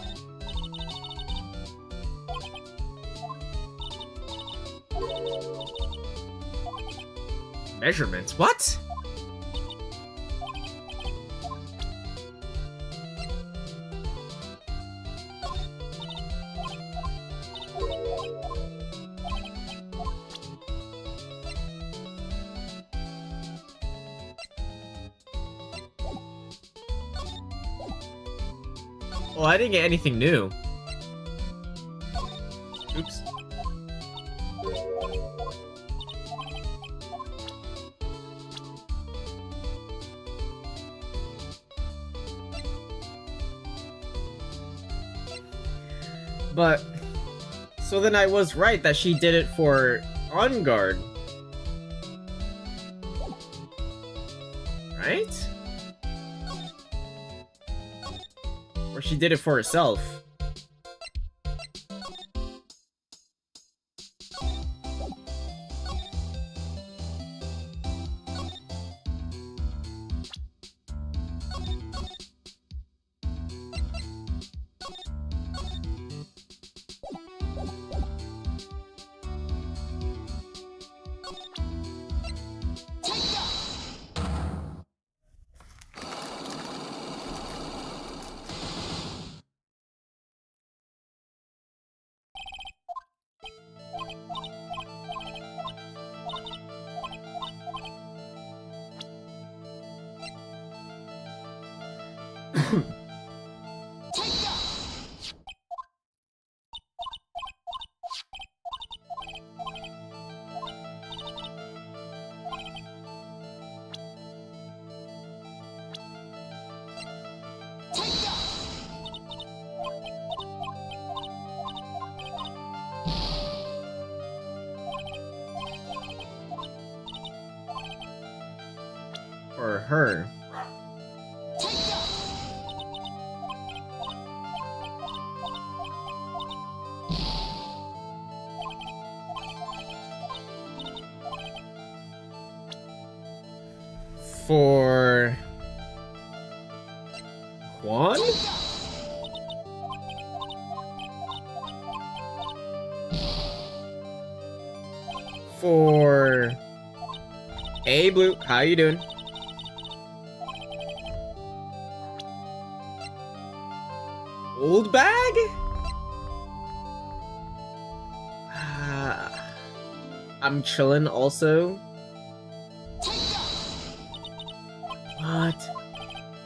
Measurements? What? Well, I didn't get anything new. Oops. But, so then I was right that she did it for On Guard. Right? Or she did it for herself. For her. For Juan? For Hey Blue, how you doing? Old bag? I'm chillin' also. What?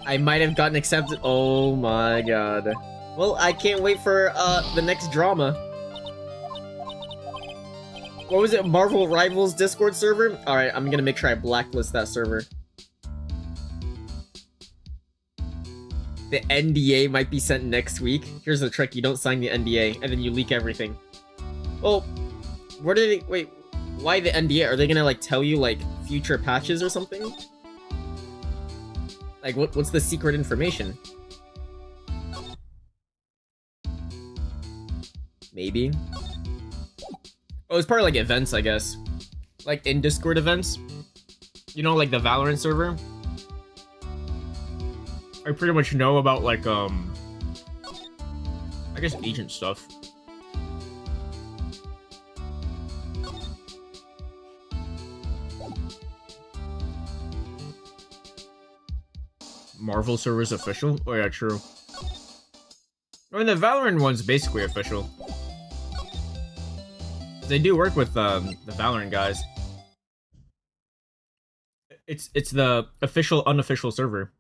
I might have gotten accepted. Oh my god. Well, I can't wait for the next drama. What was it? Marvel Rivals Discord server? Alright, I'm gonna make sure I blacklist that server. The NDA might be sent next week. Here's the trick, you don't sign the NDA, and then you leak everything. Well, where did they... Wait, why the NDA? Are they gonna, like, tell you, like, future patches or something? Like, what's the secret information? Maybe? Oh, it's probably, like, events, I guess. Like, in Discord events. You know, like, the Valorant server? I pretty much know about, like, I guess agent stuff. Marvel server's official? Oh yeah, true. I mean, the Valorant one's basically official. They do work with, the Valorant guys. It's the official, unofficial server.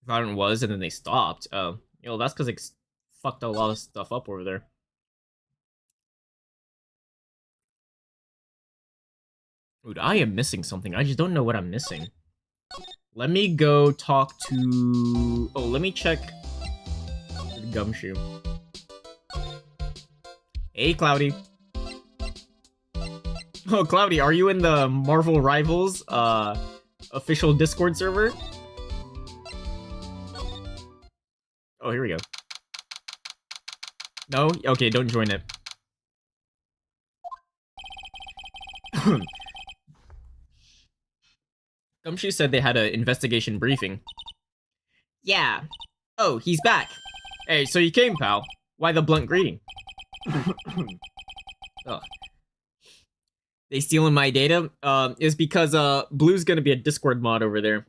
Valorant was, and then they stopped. Oh, you know, that's because it fucked a lot of stuff up over there. Dude, I am missing something. I just don't know what I'm missing. Let me go talk to... Oh, let me check the Gumshoe. Hey, Cloudy. Oh, Cloudy, are you in the Marvel Rivals, official Discord server? Oh, here we go. No? Okay, don't join it. Gumshoe said they had an investigation briefing. Yeah. Oh, he's back. Hey, so you came, pal. Why the blunt greeting? Ugh. They stealing my data? Is because, Blue's gonna be a Discord mod over there.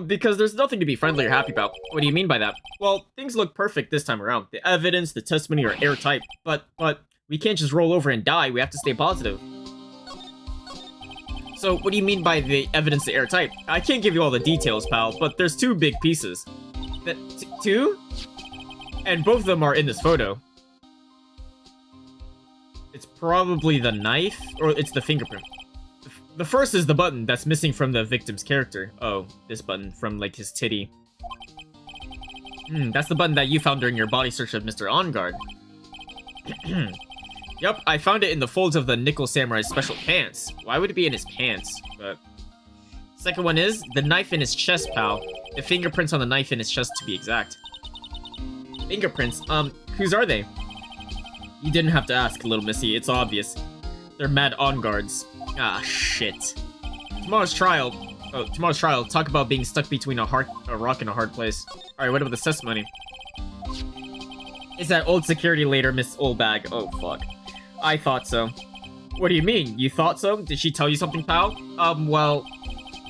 Because there's nothing to be friendly or happy about. What do you mean by that? Well, things look perfect this time around. The evidence, the testimony are airtight. But we can't just roll over and die. We have to stay positive. So, what do you mean by the evidence, the airtight? I can't give you all the details, pal, but there's two big pieces. Two? And both of them are in this photo. It's probably the knife, or it's the fingerprint. The first is the button that's missing from the victim's character. Oh, this button from, like, his titty. That's the button that you found during your body search of Mr. On Guard. Yup, I found it in the folds of the Nickel Samurai's special pants. Why would it be in his pants? But second one is the knife in his chest, pal. The fingerprints on the knife in his chest, to be exact. Fingerprints? Whose are they? You didn't have to ask, little missy. It's obvious. They're mad on guards. Ah, shit. Tomorrow's trial. Talk about being stuck between a rock and a hard place. Alright, what about the testimony? Is that old security later, Miss Oldbag? Oh, fuck. I thought so. What do you mean? You thought so? Did she tell you something, pal? Well,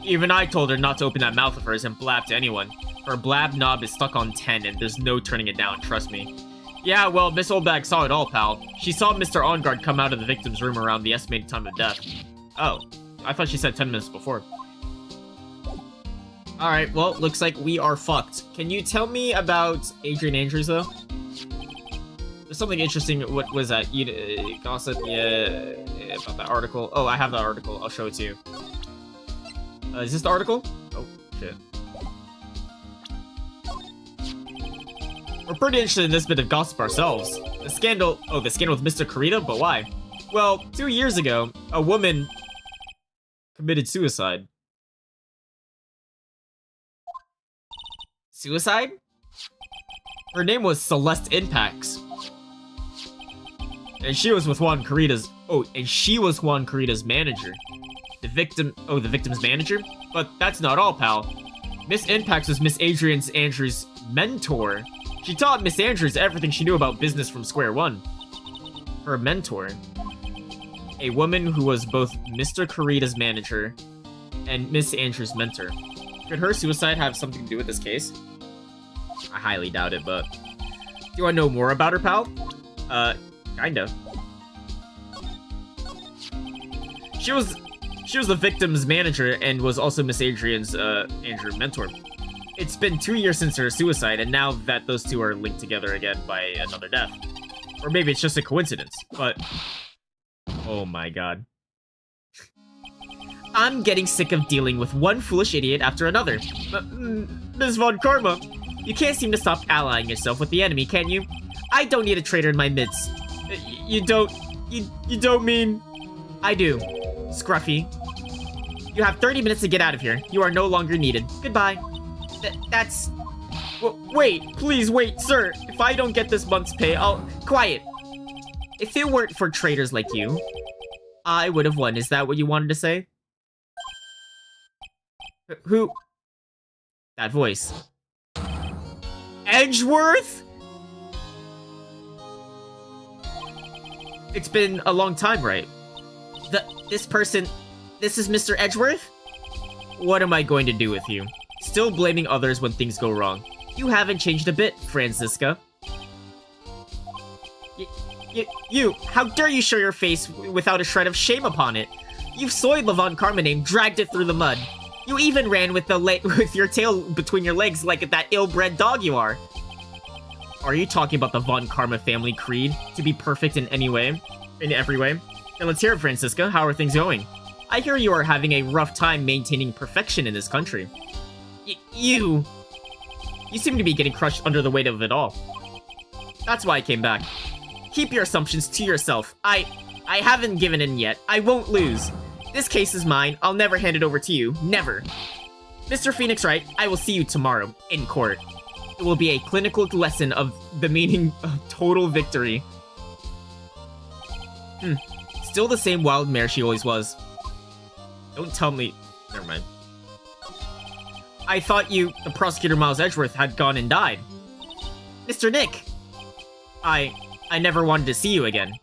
even I told her not to open that mouth of hers and blab to anyone. Her blab knob is stuck on 10 and there's no turning it down, trust me. Yeah, well, Miss Oldbag saw it all, pal. She saw Mr. On Guard come out of the victim's room around the estimated time of death. Oh, I thought she said 10 minutes before. Alright, well, looks like we are fucked. Can you tell me about Adrian Andrews, though? There's something interesting. What was that? Gossip? Yeah, about that article. Oh, I have that article. I'll show it to you. Is this the article? Oh, shit. We're pretty interested in this bit of gossip ourselves. The scandal... Oh, the scandal with Mr. Kurita? But why? Well, 2 years ago, a woman committed suicide. Suicide? Her name was Celeste Impax. And she was with Juan Kurita's... Oh, and she was Juan Kurita's manager. The victim's manager? But that's not all, pal. Miss Impax was Miss Andrews' mentor. She taught Miss Andrews everything she knew about business from square one. Her mentor. A woman who was both Mr. Kurita's manager and Miss Andrews' mentor. Could her suicide have something to do with this case? I highly doubt it, but... Do I know more about her, pal? Kinda. She was the victim's manager and was also Miss Adrian's, mentor. It's been 2 years since her suicide, and now that those two are linked together again by another death. Or maybe it's just a coincidence, but... Oh my god. I'm getting sick of dealing with one foolish idiot after another. Ms. Von Karma, you can't seem to stop allying yourself with the enemy, can you? I don't need a traitor in my midst. You don't mean... I do. Scruffy. You have 30 minutes to get out of here. You are no longer needed. Goodbye. That's... Wait, please wait, sir. If I don't get this month's pay, I'll... Quiet. If it weren't for traitors like you, I would have won. Is that what you wanted to say? Who? That voice. Edgeworth? It's been a long time, right? This person... This is Mr. Edgeworth? What am I going to do with you? Still blaming others when things go wrong. You haven't changed a bit, Franziska. You, how dare you show your face without a shred of shame upon it? You've soiled the Von Karma name, dragged it through the mud. You even ran with your tail between your legs like that ill-bred dog you are. Are you talking about the Von Karma family creed? To be perfect in any way? In every way? Then let's hear it, Franziska. How are things going? I hear you are having a rough time maintaining perfection in this country. You seem to be getting crushed under the weight of it all. That's why I came back. Keep your assumptions to yourself. I haven't given in yet. I won't lose. This case is mine. I'll never hand it over to you. Never. Mr. Phoenix Wright, I will see you tomorrow, in court. It will be a clinical lesson of the meaning of total victory. Still the same wild mare she always was. Don't tell me... Never mind. I thought the prosecutor Miles Edgeworth, had gone and died. Mr. Nick! I never wanted to see you again.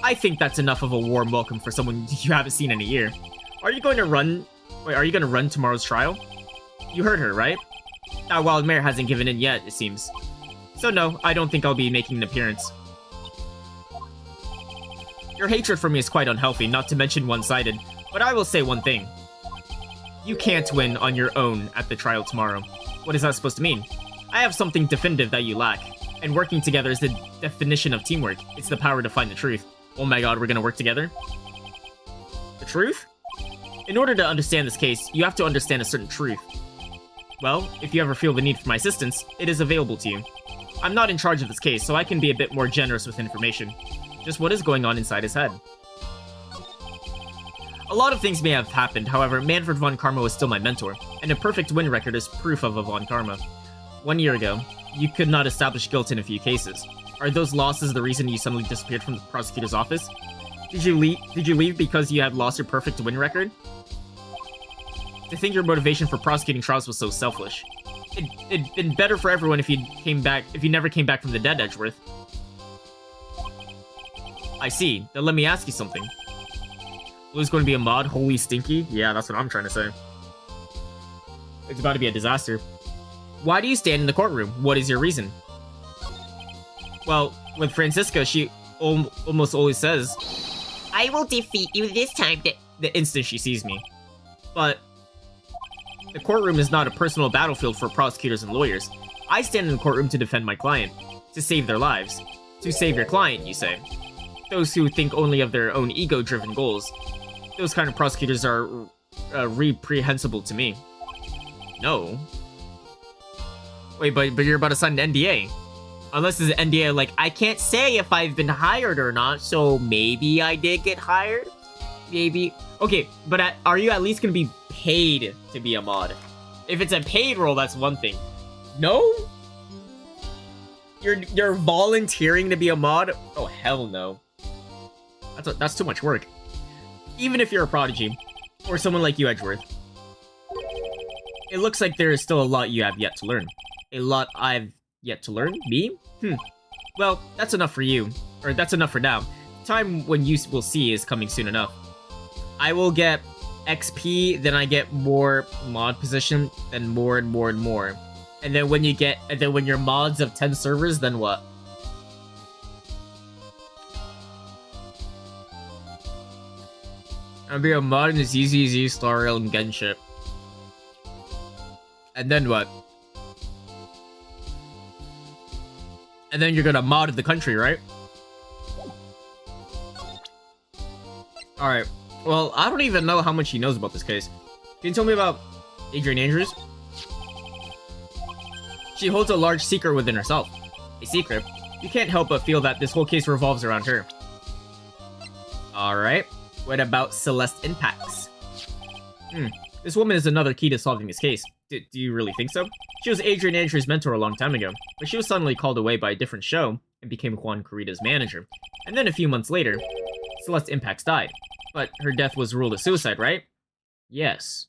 I think that's enough of a warm welcome for someone you haven't seen in a year. Are you going to run... Wait, are you going to run tomorrow's trial? You heard her, right? That wild mare hasn't given in yet, it seems. So no, I don't think I'll be making an appearance. Your hatred for me is quite unhealthy, not to mention one-sided. But I will say one thing. You can't win on your own at the trial tomorrow. What is that supposed to mean? I have something definitive that you lack. And working together is the definition of teamwork. It's the power to find the truth. Oh my god, we're gonna work together? The truth? In order to understand this case, you have to understand a certain truth. Well, if you ever feel the need for my assistance, it is available to you. I'm not in charge of this case, so I can be a bit more generous with information. Just what is going on inside his head. A lot of things may have happened, however, Manfred von Karma was still my mentor, and a perfect win record is proof of a von Karma. 1 year ago, you could not establish guilt in a few cases. Are those losses the reason you suddenly disappeared from the prosecutor's office? Did you leave because you had lost your perfect win record? To think your motivation for prosecuting trials was so selfish. It'd been better for everyone if you never came back from the dead, Edgeworth. I see. Then let me ask you something. Blue's going to be a mod? Holy stinky? Yeah, that's what I'm trying to say. It's about to be a disaster. Why do you stand in the courtroom? What is your reason? Well, with Francisca, she almost always says, I will defeat you this time. the instant she sees me. But the courtroom is not a personal battlefield for prosecutors and lawyers. I stand in the courtroom to defend my client, to save their lives. To save your client, you say. Those who think only of their own ego-driven goals. Those kind of prosecutors are reprehensible to me. No. Wait, but you're about to sign an NDA. Unless it's an NDA like, I can't say if I've been hired or not, so maybe I did get hired? Maybe. Okay, but are you at least gonna be paid to be a mod? If it's a paid role, that's one thing. No? You're volunteering to be a mod? Oh, hell no. That's too much work. Even if you're a prodigy, or someone like you, Edgeworth. It looks like there is still a lot you have yet to learn. A lot I've yet to learn? Me? Well, that's enough for you. Or that's enough for now. Time when you will see is coming soon enough. I will get XP, then I get more mod position, then more and more and more. And then when you're mods of 10 servers, then what? I'll be a mod in this ZZZ, Star Rail, and Genship. And then what? And then you're gonna mod the country, right? Alright. Well, I don't even know how much he knows about this case. Can you tell me about Adrian Andrews? She holds a large secret within herself. A secret? You can't help but feel that this whole case revolves around her. Alright. What about Celeste Impacts? This woman is another key to solving this case. Do you really think so? She was Adrian Andrews' mentor a long time ago, but she was suddenly called away by a different show and became Juan Corrida's manager. And then a few months later, Celeste Impacts died. But her death was ruled a suicide, right? Yes.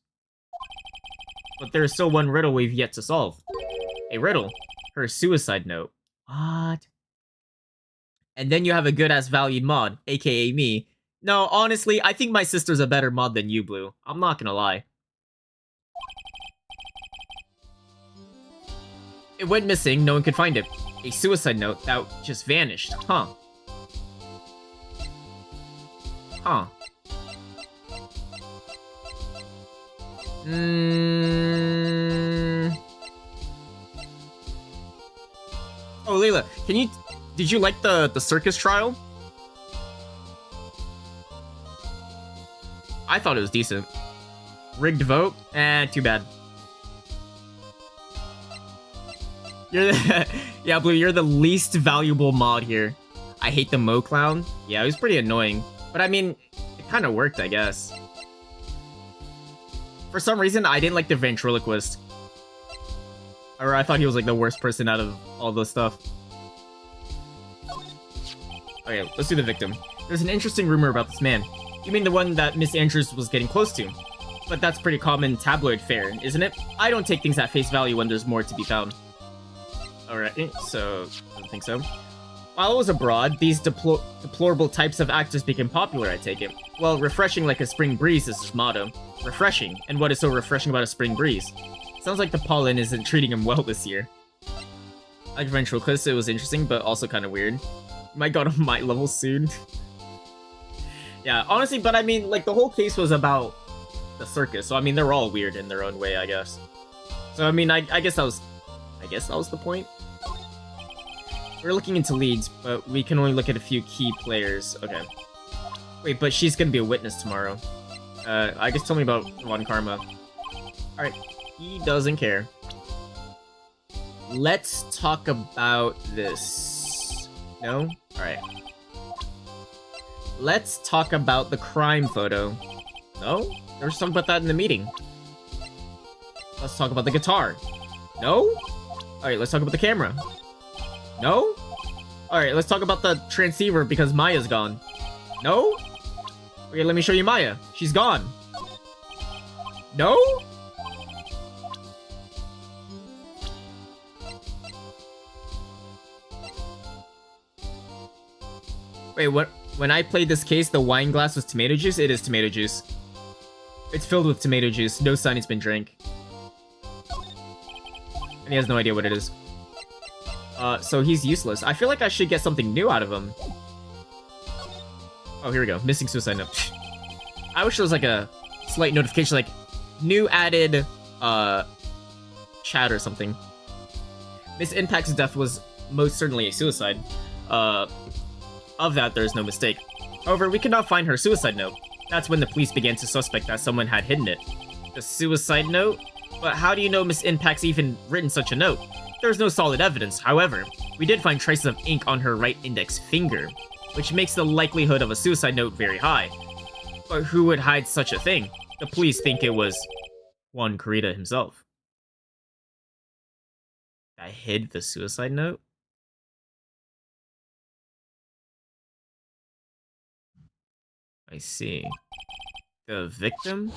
But there is still one riddle we've yet to solve. A riddle. Her suicide note. What? And then you have a good-ass valued mod, aka me. No, honestly, I think my sister's a better mod than you, Blue. I'm not gonna lie. It went missing, no one could find it. A suicide note that just vanished, huh? Huh. Oh, Layla, did you like the circus trial? I thought it was decent. Rigged vote? Too bad. Yeah, Blue, you're the least valuable mod here. I hate the Mo Clown. Yeah, it was pretty annoying. But I mean, it kind of worked, I guess. For some reason, I didn't like the ventriloquist. Or I thought he was like the worst person out of all this stuff. Okay, let's do the victim. There's an interesting rumor about this man. You mean the one that Miss Andrews was getting close to? But that's pretty common tabloid fare, isn't it? I don't take things at face value when there's more to be found. Alright, so I don't think so. While I was abroad, these deplorable types of actors became popular, I take it. Well, refreshing like a spring breeze is his motto. Refreshing. And what is so refreshing about a spring breeze? Sounds like the pollen isn't treating him well this year. Like ventriloquist, it was interesting, but also kind of weird. Might go to might level soon. Yeah, honestly, but I mean, like, the whole case was about the circus, so I mean, they're all weird in their own way, I guess. So I mean, I guess that was the point. We're looking into leads, but we can only look at a few key players. Okay. Wait, but she's gonna be a witness tomorrow. I guess tell me about Von Karma. Alright, he doesn't care. Let's talk about this. No? Alright. Let's talk about the crime photo. No? There was something about that in the meeting. Let's talk about the guitar. No? Alright, let's talk about the camera. No? Alright, let's talk about the transceiver because Maya's gone. No? Okay, let me show you Maya. She's gone. No? Wait, what? When I played this case, the wine glass was tomato juice? It is tomato juice. It's filled with tomato juice. No sign it's been drank. And he has no idea what it is. So he's useless. I feel like I should get something new out of him. Oh, here we go. Missing suicide note. I wish there was like a slight notification, like new added chat or something. Miss Impact's death was most certainly a suicide. Of that, there is no mistake. However, we could not find her suicide note. That's when the police began to suspect that someone had hidden it. The suicide note? But how do you know Miss Impact's even written such a note? There's no solid evidence. However, we did find traces of ink on her right index finger, which makes the likelihood of a suicide note very high. But who would hide such a thing? The police think it was Juan Kurita himself. That hid the suicide note? I see. The victim?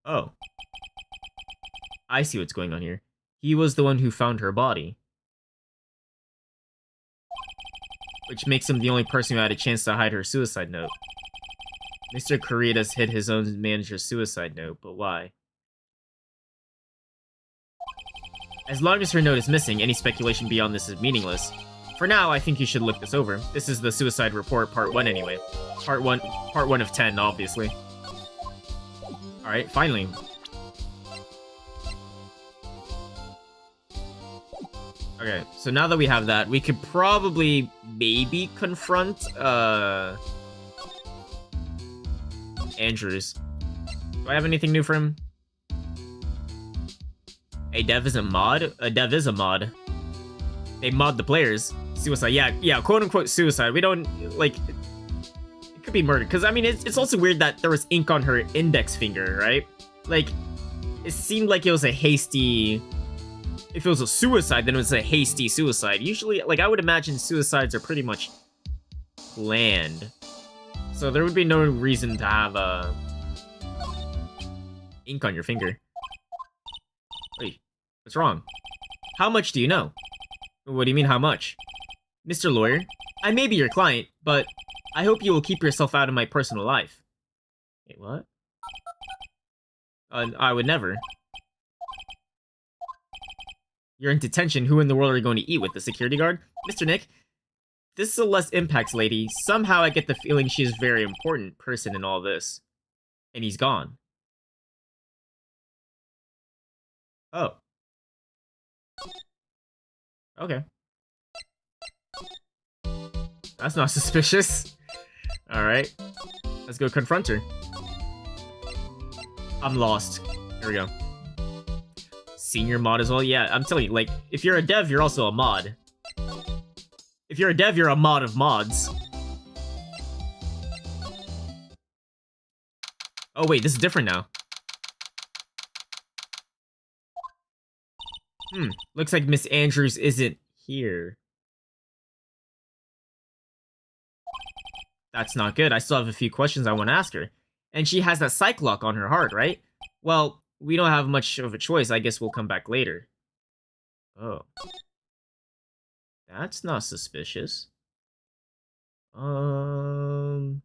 Oh. I see what's going on here. He was the one who found her body. Which makes him the only person who had a chance to hide her suicide note. Mr. Kuritas hid his own manager's suicide note, but why? As long as her note is missing, any speculation beyond this is meaningless. For now, I think you should look this over. This is the suicide report, part 1 anyway. Part 1 of 10, obviously. Alright, finally. Okay, so now that we have that, we could probably maybe confront, Andrews. Do I have anything new for him? A dev is a mod? A dev is a mod. They mod the players. Suicide, yeah, quote-unquote suicide. We don't, like, it could be murder. Because, I mean, it's also weird that there was ink on her index finger, right? Like, it seemed like it was a hasty... If it was a suicide, then it was a hasty suicide. Usually, like, I would imagine suicides are pretty much planned. So there would be no reason to have, ink on your finger. Wait, what's wrong? How much do you know? What do you mean, how much? Mr. Lawyer, I may be your client, but I hope you will keep yourself out of my personal life. Wait, what? I would never. You're in detention. Who in the world are you going to eat with? The security guard? Mr. Nick, this Celeste Impacts lady, somehow I get the feeling she is a very important person in all this. And he's gone. Oh. Okay. That's not suspicious. Alright. Let's go confront her. I'm lost. Here we go. Senior mod as well? Yeah, I'm telling you, like, if you're a dev, you're also a mod. If you're a dev, you're a mod of mods. Oh wait, this is different now. Looks like Miss Andrews isn't here. That's not good. I still have a few questions I want to ask her. And she has that psych lock on her heart, right? Well, we don't have much of a choice. I guess we'll come back later. Oh. That's not suspicious. Well,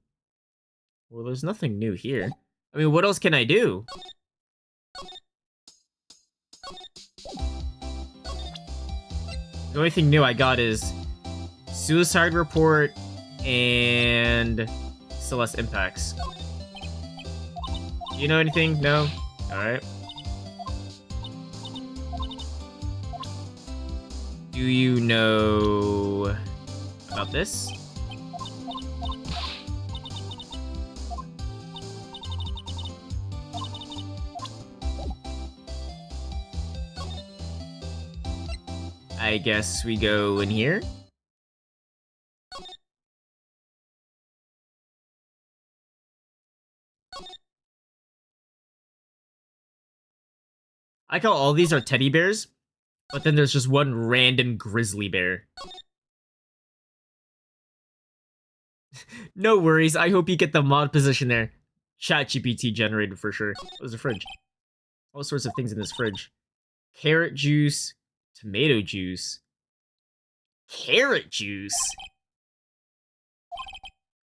there's nothing new here. I mean, what else can I do? The only thing new I got is suicide report and Celeste Impacts. Do you know anything? No? Alright. Do you know about this? I guess we go in here. I like how all these are teddy bears, but then there's just one random grizzly bear. No worries, I hope you get the mod position there. ChatGPT generated for sure. What is the fridge? All sorts of things in this fridge. Carrot juice, tomato juice. Carrot juice?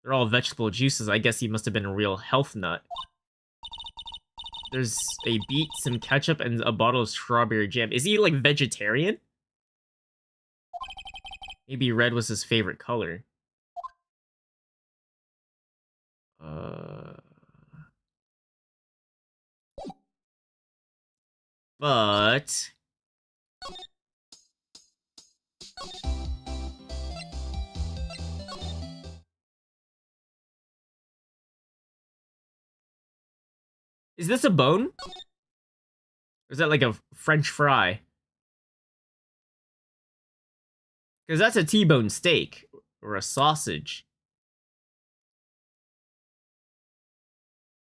They're all vegetable juices. I guess he must have been a real health nut. There's a beet, some ketchup, and a bottle of strawberry jam. Is he, like, vegetarian? Maybe red was his favorite color. But... is this a bone? Or is that like a French fry? Because that's a T-bone steak. Or a sausage.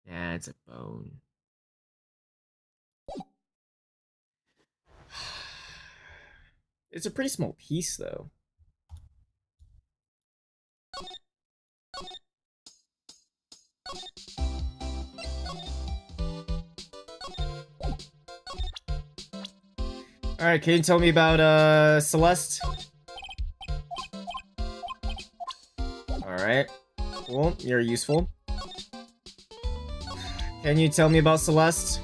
Yeah, it's a bone. It's a pretty small piece, though. Alright, can you tell me about, Celeste? Alright. Cool, you're useful. Can you tell me about Celeste?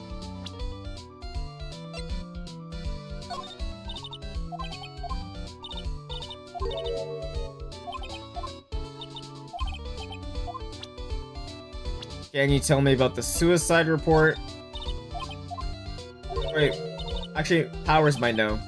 Can you tell me about the suicide report? Wait, actually, Powers might know.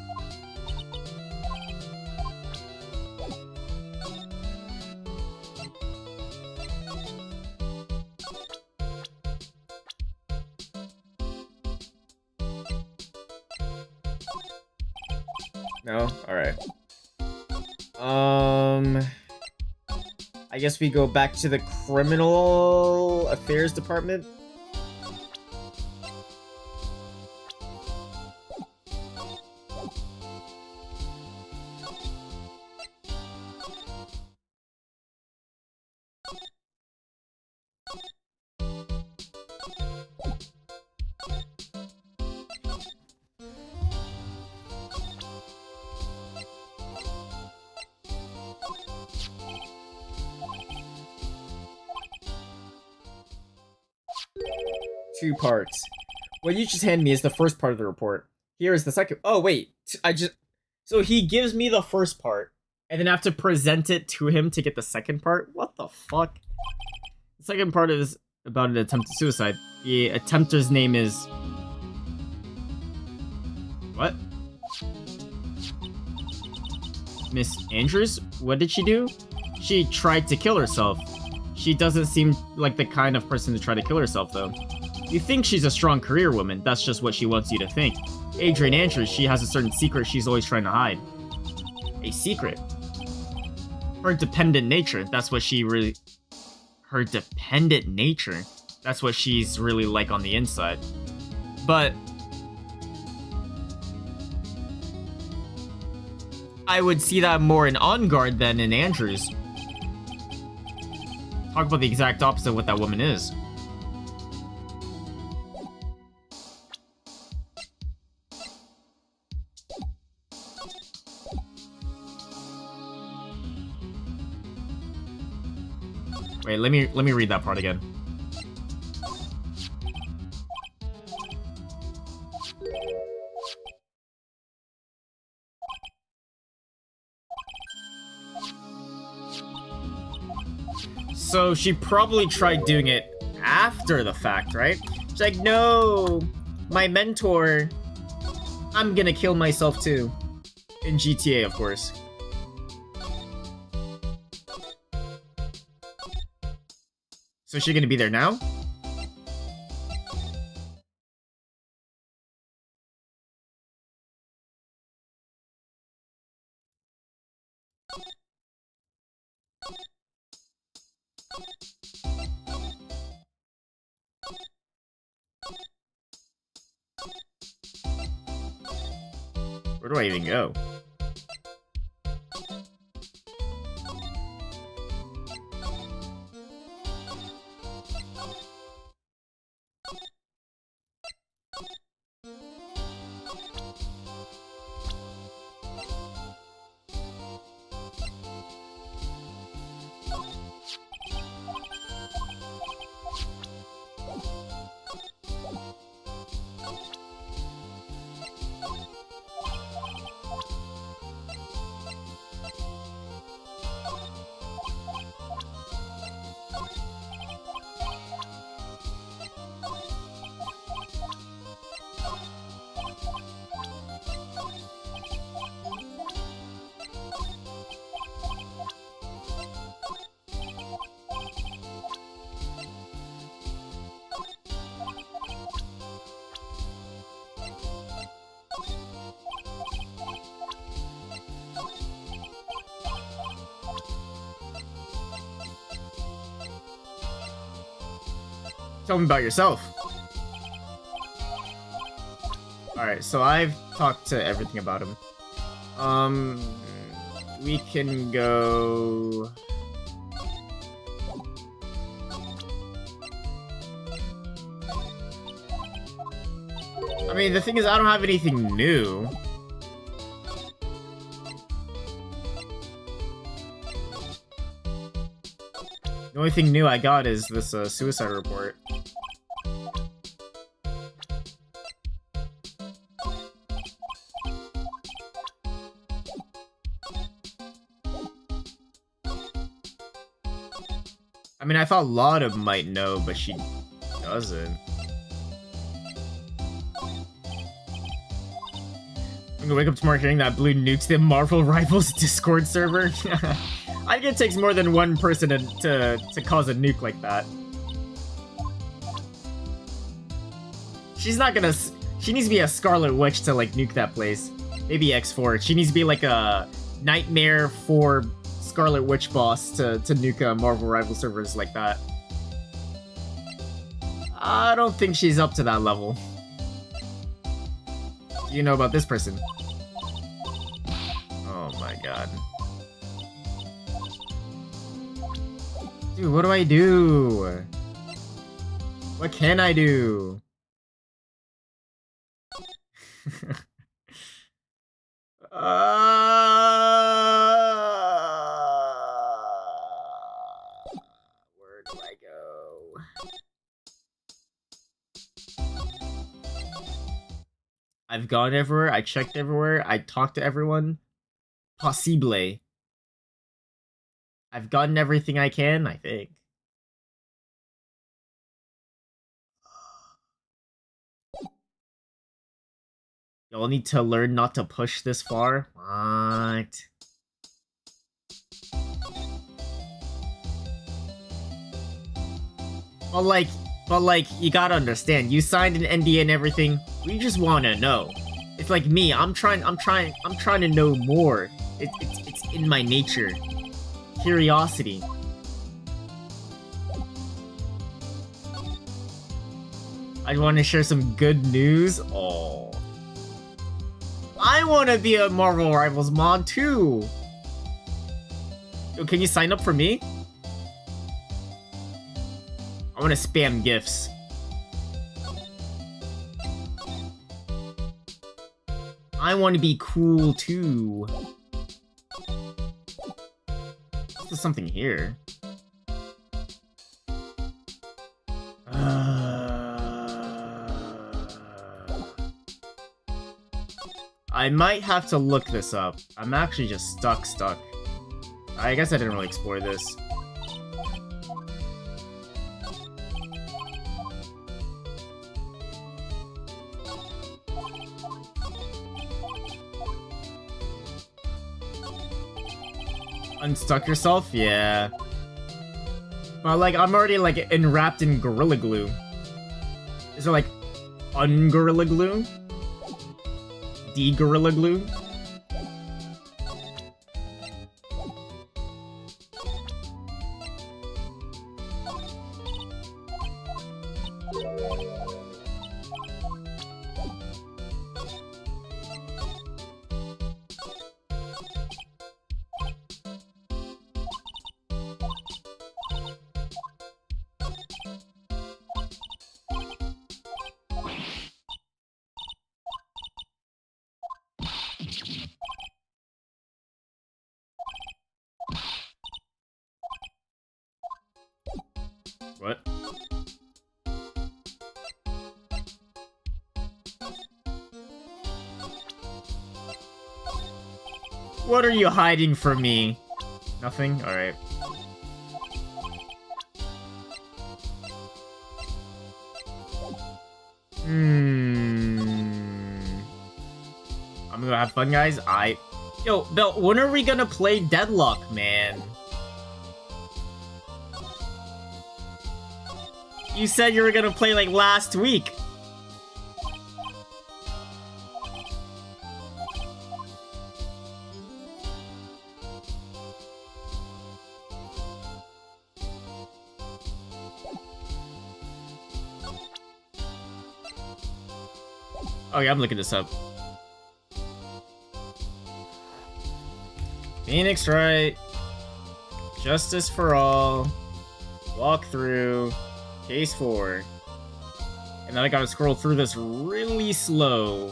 No? Alright. I guess we go back to the criminal affairs department. Two parts. What you just handed me is the first part of the report. Here is the second. Oh, wait. So he gives me the first part, and then I have to present it to him to get the second part? What the fuck? The second part is about an attempted suicide. The attempter's name is... what? Miss Andrews? What did she do? She tried to kill herself. She doesn't seem like the kind of person to try to kill herself, though. You think she's a strong career woman, that's just what she wants you to think. Adrian Andrews, she has a certain secret she's always trying to hide. A secret? Her dependent nature, that's what she really... her dependent nature? That's what she's really like on the inside. But... I would see that more in On Guard than in Andrews. Talk about the exact opposite of what that woman is. Wait, let me read that part again. So she probably tried doing it after the fact, right? She's like, no, my mentor, I'm gonna kill myself too. In GTA, of course. So is she gonna be there now? Where do I even go? Tell me about yourself. Alright, so I've talked to everything about him. We can go... I mean, the thing is, I don't have anything new. The only thing new I got is this suicide report. I mean, I thought Lotta might know, but she doesn't. I'm gonna wake up tomorrow hearing that Blue nukes the Marvel Rivals Discord server. I think it takes more than one person to cause a nuke like that. She's not gonna... She needs to be a Scarlet Witch to, like, nuke that place. Maybe X4. She needs to be, like, a Nightmare 4 Scarlet Witch boss to nuke Marvel Rival servers like that. I don't think she's up to that level. You know about this person? Oh my god. Dude, what do I do? What can I do? Where do I go? I've gone everywhere, I checked everywhere, I talked to everyone. Possible. I've gotten everything I can, I think. Y'all need to learn not to push this far? What? But like, you gotta understand, you signed an NDA and everything, we just wanna know. It's like me, I'm trying to know more. It's in my nature. Curiosity. I want to share some good news. Oh, I want to be a Marvel Rivals mod too. Yo, can you sign up for me? I want to spam gifts. I want to be cool too. There's something here. I might have to look this up. I'm actually just stuck. I guess I didn't really explore this. Unstuck yourself? Yeah. But, like, I'm already, like, enwrapped in Gorilla Glue. Is there, like, un-Gorilla Glue? De-Gorilla Glue? What? What are you hiding from me? Nothing? Alright. I'm gonna have fun, guys. Yo, Bill, when are we gonna play Deadlock, man? You said you were gonna play, like, last week. Oh yeah, I'm looking this up. Phoenix Wright. Justice for All. Walkthrough. Case 4. And then I gotta scroll through this really slow.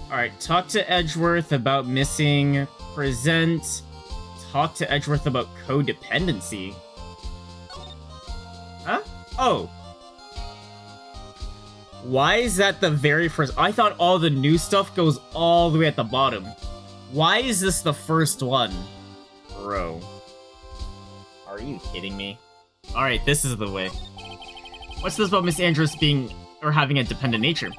Alright, talk to Edgeworth about missing. Present. Talk to Edgeworth about codependency. Huh? Oh. Why is that the very first? I thought all the new stuff goes all the way at the bottom. Why is this the first one? Bro. Are you kidding me? Alright, this is the way. What's this about Miss Andrews being, or having a dependent nature?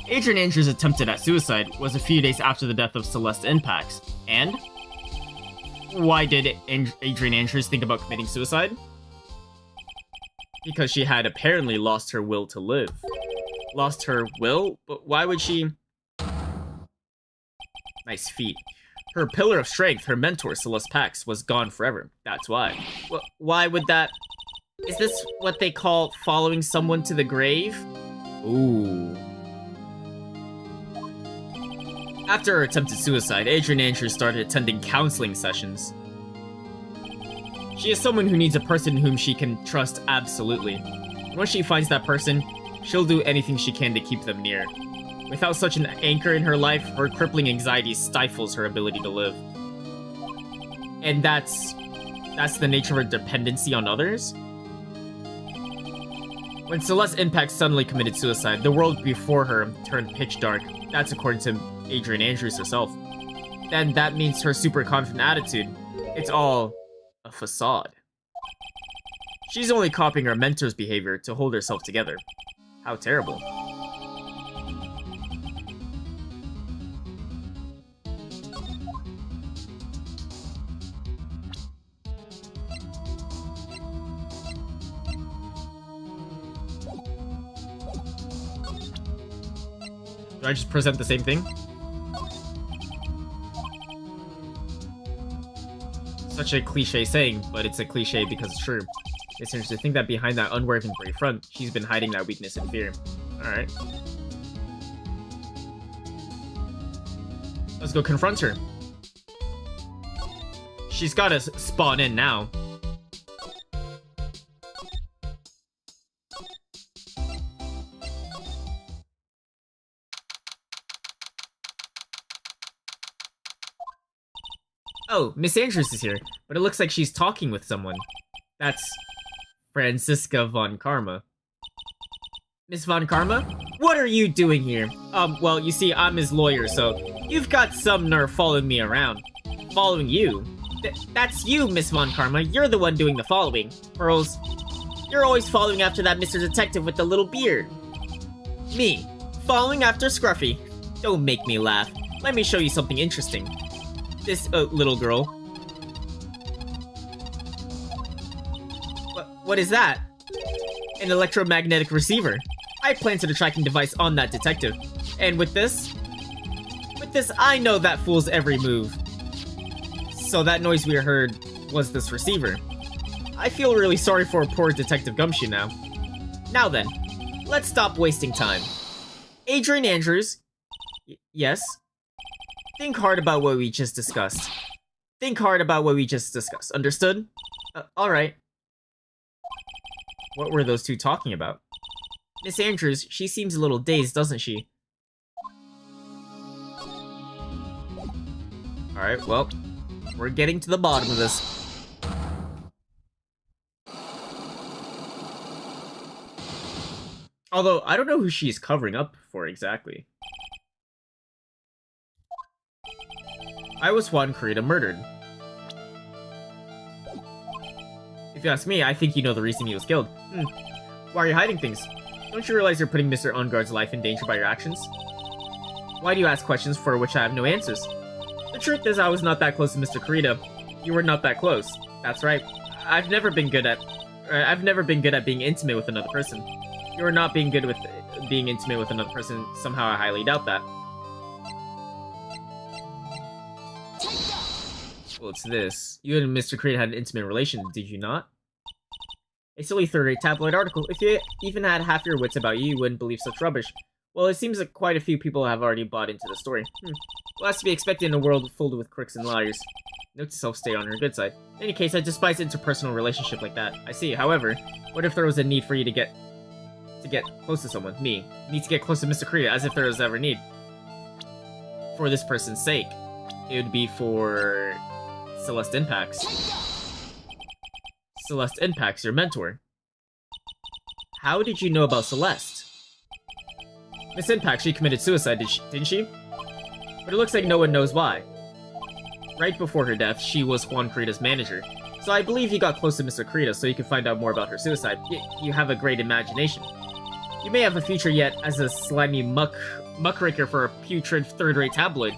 Adrian Andrews' attempted at suicide was a few days after the death of Celeste Impax. And? Why did Adrian Andrews think about committing suicide? Because she had apparently lost her will to live. Lost her will? But why would she? Nice feat. Her pillar of strength, her mentor, Celeste Pax, was gone forever. That's why. Why would that? Is this what they call following someone to the grave? Ooh. After her attempted suicide, Adrian Andrews started attending counseling sessions. She is someone who needs a person whom she can trust absolutely. And once she finds that person, she'll do anything she can to keep them near. Without such an anchor in her life, her crippling anxiety stifles her ability to live. And that's the nature of her dependency on others? When Celeste Impact suddenly committed suicide, the world before her turned pitch dark. That's according to Adrian Andrews herself. Then that means her super confident attitude. It's all a facade. She's only copying her mentor's behavior to hold herself together. How terrible. Do I just present the same thing? Such a cliche saying, but it's a cliche because it's true. It's interesting to think that behind that unwavering brave front, she's been hiding that weakness and fear. Alright. Let's go confront her. She's gotta spawn in now. Oh, Miss Andrews is here, but it looks like she's talking with someone. That's Franziska von Karma. Miss Von Karma? What are you doing here? Well, you see, I'm his lawyer, so you've got some nerve following me around. Following you? That's you, Miss Von Karma. You're the one doing the following. Pearls, you're always following after that Mr. Detective with the little beard. Me, following after Scruffy. Don't make me laugh. Let me show you something interesting. This, little girl. What is that? An electromagnetic receiver. I planted a tracking device on that detective. And with this, I know that fool's every move. So that noise we heard was this receiver. I feel really sorry for poor Detective Gumshoe now. Now then, let's stop wasting time. Adrian Andrews? Yes? Think hard about what we just discussed. Think hard about what we just discussed. Understood? Alright. What were those two talking about? Miss Andrews, she seems a little dazed, doesn't she? Alright, well, we're getting to the bottom of this. Although, I don't know who she's covering up for exactly. I was Juan Kurita murdered. If you ask me, I think you know the reason he was killed. Why are you hiding things? Don't you realize you're putting Mr. Unguard's life in danger by your actions? Why do you ask questions for which I have no answers? The truth is, I was not that close to Mr. Kurita. You were not that close. That's right. I've never been good at being intimate with another person. You are not being good with being intimate with another person. Somehow I highly doubt that. Well, it's this. You and Mr. Kurita had an intimate relation, did you not? A silly third-rate tabloid article. If you even had half your wits about you, you wouldn't believe such rubbish. Well, it seems that quite a few people have already bought into the story. Well, that's to be expected in a world filled with crooks and liars. Note to self, stay on her good side. In any case, I despise an interpersonal relationship like that. I see. However, what if there was a need for you to get close to someone? Me. Need to get close to Mr. Kurita, as if there was ever need. For this person's sake. It would be for Celeste Impax. Celeste Impax, your mentor. How did you know about Celeste? Miss Impax, she committed suicide, didn't she? But it looks like no one knows why. Right before her death, she was Juan Kurita's manager. So I believe you got close to Mr. Kurita so you could find out more about her suicide. You have a great imagination. You may have a future yet as a slimy muckraker for a putrid third-rate tabloid.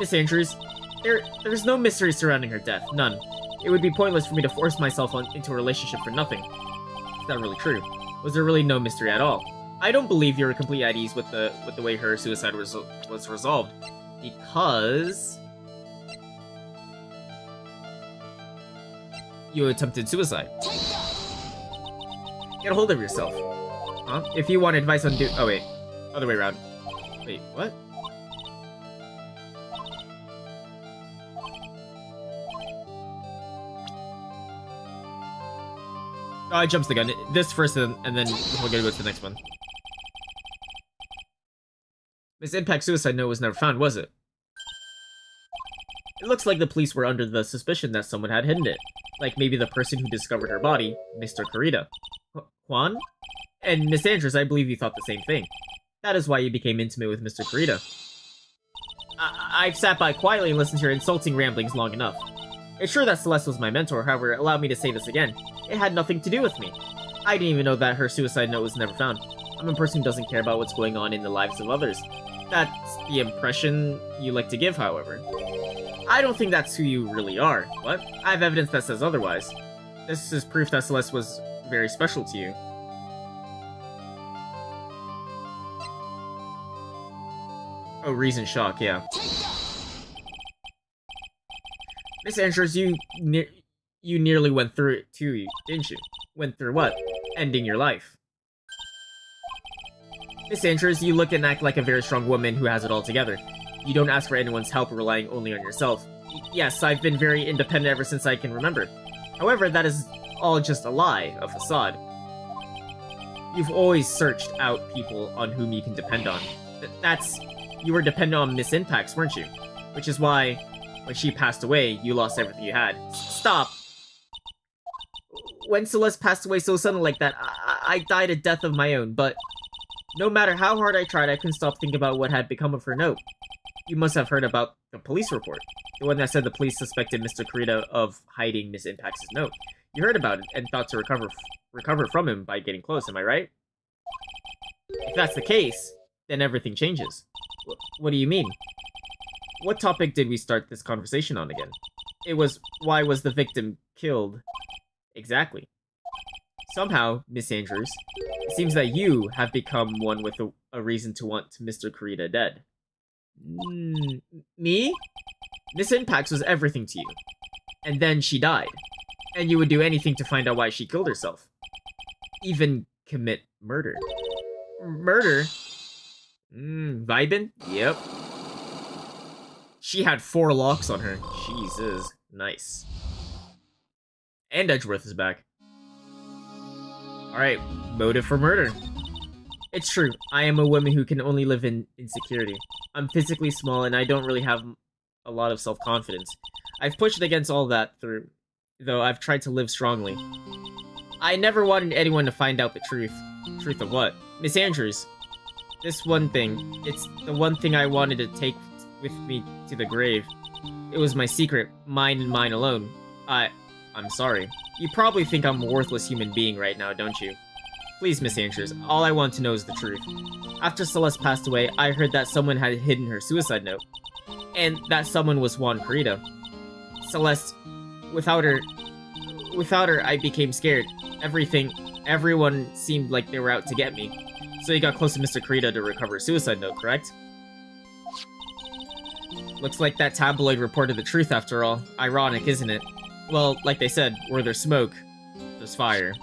Miss Andrews, there's no mystery surrounding her death. None. It would be pointless for me to force myself into a relationship for nothing. Is that really true? Was there really no mystery at all? I don't believe you're completely at ease with the way her suicide was resolved, because you attempted suicide. Get a hold of yourself. Huh? If you want advice on oh wait, other way around. Wait, what? Oh, I jumped the gun. This first, and then we're gonna go to the next one. Miss Impact's suicide note was never found, was it? It looks like the police were under the suspicion that someone had hidden it. Like maybe the person who discovered her body, Mr. Kurita. Juan? And Miss Andrews, I believe you thought the same thing. That is why you became intimate with Mr. Kurita. I've sat by quietly and listened to your insulting ramblings long enough. It's true that Celeste was my mentor, however, allow me to say this again. It had nothing to do with me. I didn't even know that her suicide note was never found. I'm a person who doesn't care about what's going on in the lives of others. That's the impression you like to give, however. I don't think that's who you really are. What? I have evidence that says otherwise. This is proof that Celeste was very special to you. Oh, reason shock, yeah. Miss Andrews, you nearly went through it too, didn't you? Went through what? Ending your life. Miss Andrews, you look and act like a very strong woman who has it all together. You don't ask for anyone's help, relying only on yourself. Yes, I've been very independent ever since I can remember. However, that is all just a lie, a facade. You've always searched out people on whom you can depend on. You were dependent on Miss Impax, weren't you? Which is why, when she passed away, you lost everything you had. Stop! When Celeste passed away so suddenly like that, I died a death of my own, but No matter how hard I tried, I couldn't stop thinking about what had become of her note. You must have heard about the police report. The one that said the police suspected Mr. Kurita of hiding Miss Impax's note. You heard about it and thought to recover from him by getting close, am I right? If that's the case, then everything changes. What do you mean? What topic did we start this conversation on again? It was, why was the victim killed? Exactly. Somehow, Miss Andrews, it seems that you have become one with a reason to want Mr. Kurita dead. Me? Miss Impax was everything to you. And then she died. And you would do anything to find out why she killed herself. Even commit murder. Murder? Vibin? Yep. She had 4 locks on her. Jesus. Nice. And Edgeworth is back. Alright, motive for murder. It's true, I am a woman who can only live in insecurity. I'm physically small and I don't really have a lot of self-confidence. I've pushed against all that through, though I've tried to live strongly. I never wanted anyone to find out the truth. Truth of what? Miss Andrews, this one thing, it's the one thing I wanted to take with me to the grave. It was my secret, mine and mine alone. I'm sorry. You probably think I'm a worthless human being right now, don't you? Please, Miss Andrews, all I want to know is the truth. After Celeste passed away, I heard that someone had hidden her suicide note. And that someone was Juan Kurita. Celeste, without her, I became scared. Everyone seemed like they were out to get me. So you got close to Mr. Kurita to recover a suicide note, correct? Looks like that tabloid reported the truth after all. Ironic, isn't it? Well, like they said, where there's smoke, there's fire.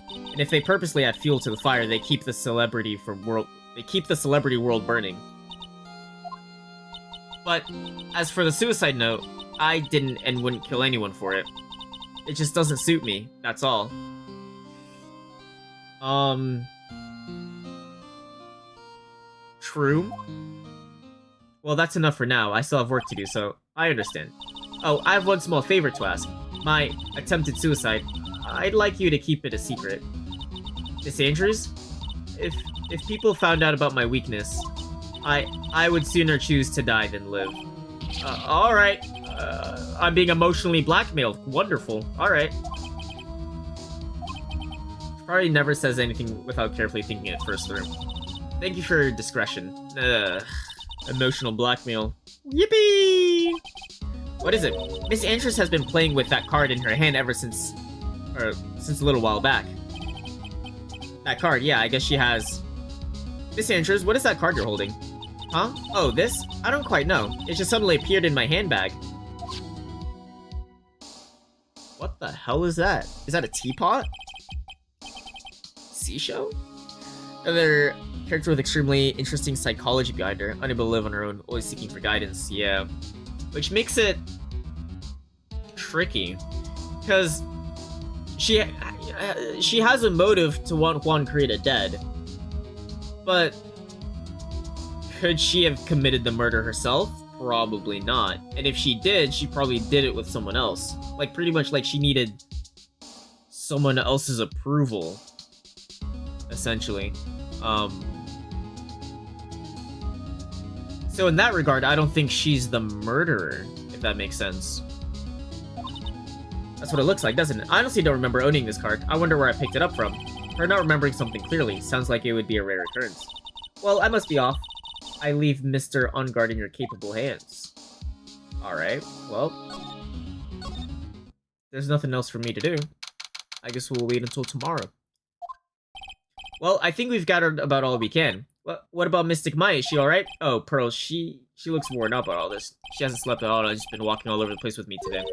And if they purposely add fuel to the fire, they keep the celebrity world burning. But as for the suicide note, I didn't and wouldn't kill anyone for it. It just doesn't suit me, that's all. True. Well, that's enough for now. I still have work to do, so I understand. Oh, I have one small favor to ask. My attempted suicide. I'd like you to keep it a secret. Miss Andrews? If people found out about my weakness, I would sooner choose to die than live. Alright. I'm being emotionally blackmailed. Wonderful. Alright. Probably never says anything without carefully thinking it first through. Thank you for your discretion. Emotional blackmail. Yippee! What is it? Miss Andrews has been playing with that card in her hand ever since a little while back. That card, yeah, I guess she has... Miss Andrews, what is that card you're holding? Huh? Oh, this? I don't quite know. It just suddenly appeared in my handbag. What the hell is that? Is that a teapot? Seashell? Another character with extremely interesting psychology behind her. Unable to live on her own, always seeking for guidance, yeah. Which makes it tricky, because she has a motive to want Juan Kurita dead, but could she have committed the murder herself? Probably not. And if she did, she probably did it with someone else. Like, pretty much like she needed someone else's approval, essentially. So in that regard, I don't think she's the murderer, if that makes sense. That's what it looks like, doesn't it? I honestly don't remember owning this card. I wonder where I picked it up from. Her not remembering something clearly sounds like it would be a rare occurrence. Well, I must be off. I leave Mr. On guard in your capable hands. Alright, well. There's nothing else for me to do. I guess we'll wait until tomorrow. Well, I think we've gathered about all we can. What about Mystic Mai? Is she alright? Oh, Pearl, she looks worn out by all this. She hasn't slept at all and has just been walking all over the place with me today.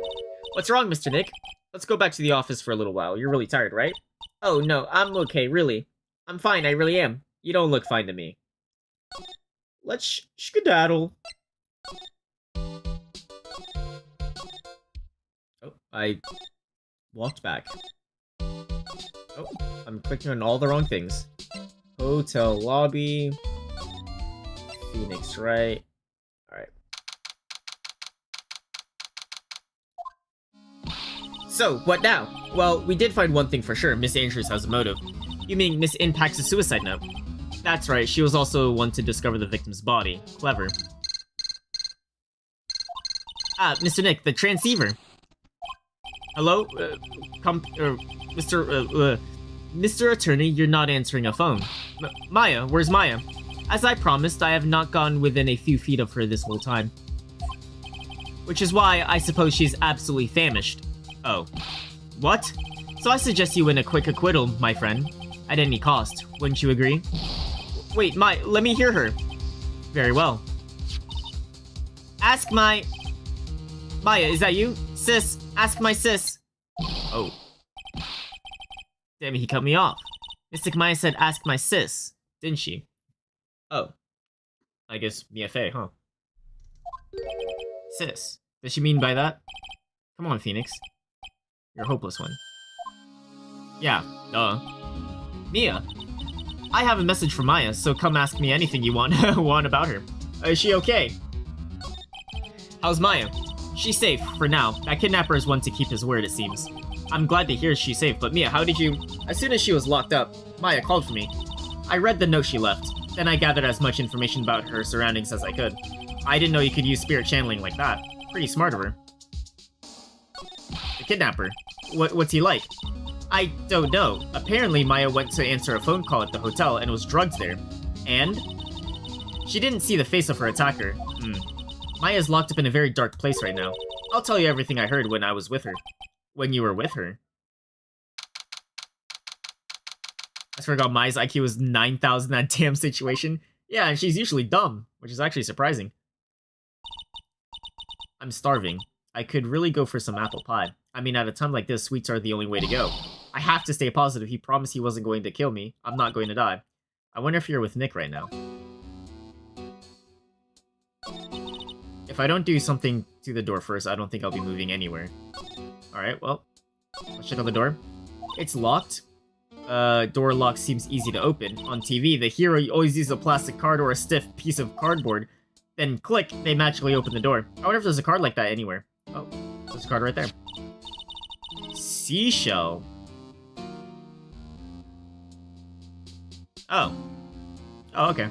What's wrong, Mr. Nick? Let's go back to the office for a little while. You're really tired, right? Oh, no, I'm okay, really. I'm fine, I really am. You don't look fine to me. Let's skedaddle. Oh, I walked back. Oh, I'm clicking on all the wrong things. Hotel lobby. Phoenix, right? Alright. So, what now? Well, we did find one thing for sure. Miss Andrews has a motive. You mean Miss Impax's suicide note? That's right, she was also one to discover the victim's body. Clever. Ah, Mr. Nick, the transceiver. Hello? Mr. Attorney, you're not answering a phone. Maya, where's Maya? As I promised, I have not gone within a few feet of her this whole time. Which is why I suppose she's absolutely famished. Oh. What? So I suggest you win a quick acquittal, my friend. At any cost. Wouldn't you agree? Wait, let me hear her. Very well. Ask my... Maya, is that you? Sis, ask my sis. Oh. Damn it, he cut me off. Mystic Maya said ask my sis, didn't she? Oh. I guess Mia Fey, huh? Sis. Does she mean by that? Come on, Phoenix. You're a hopeless one. Yeah, Mia. I have a message from Maya, so come ask me anything you want about her. Is she okay? How's Maya? She's safe, for now. That kidnapper is one to keep his word, it seems. I'm glad to hear she's safe, but Mia, how did you... As soon as she was locked up, Maya called for me. I read the note she left. Then I gathered as much information about her surroundings as I could. I didn't know you could use spirit channeling like that. Pretty smart of her. The kidnapper. What's he like? I don't know. Apparently, Maya went to answer a phone call at the hotel and was drugged there. And? She didn't see the face of her attacker. Maya's locked up in a very dark place right now. I'll tell you everything I heard when I was with her. When you were with her. I forgot Maya's IQ was 9,000 in that damn situation. Yeah, and she's usually dumb, which is actually surprising. I'm starving. I could really go for some apple pie. I mean, at a time like this, sweets are the only way to go. I have to stay positive. He promised he wasn't going to kill me. I'm not going to die. I wonder if you're with Nick right now. If I don't do something to the door first, I don't think I'll be moving anywhere. Alright, well. Let's check on the door. It's locked. Door lock seems easy to open. On TV, the hero always uses a plastic card or a stiff piece of cardboard. Then click, they magically open the door. I wonder if there's a card like that anywhere. Oh, there's a card right there. Seashell. Oh. Oh, okay.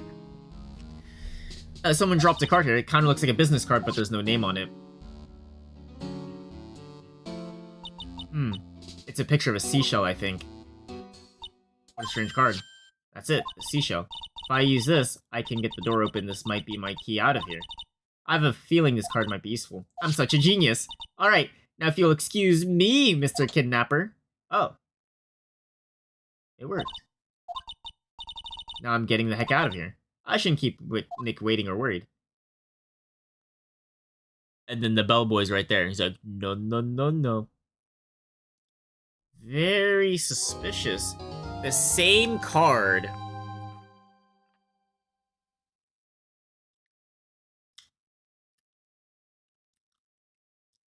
Someone dropped a card here. It kind of looks like a business card, but there's no name on it. It's a picture of a seashell, I think. What a strange card. That's it, a seashell. If I use this, I can get the door open. This might be my key out of here. I have a feeling this card might be useful. I'm such a genius. Alright, now if you'll excuse me, Mr. Kidnapper. Oh. It worked. Now I'm getting the heck out of here. I shouldn't keep Nick waiting or worried. And then the bellboy's right there. He's like, no, no, no, no. Very suspicious. The same card.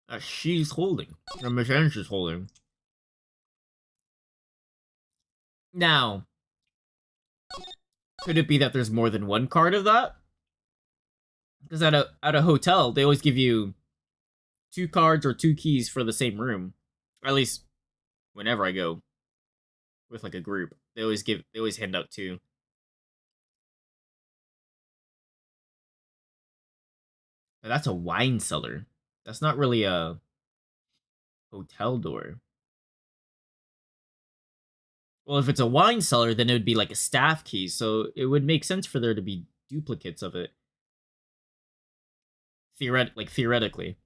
That she's holding. Or Miss Ange is holding. Now, could it be that there's more than one card of that? Because at a hotel, they always give you 2 cards or 2 keys for the same room. Or at least whenever I go with like a group, they always hand out 2. But that's a wine cellar. That's not really a hotel door. Well, if it's a wine cellar, then it would be like a staff key, so it would make sense for there to be duplicates of it. Theoretically.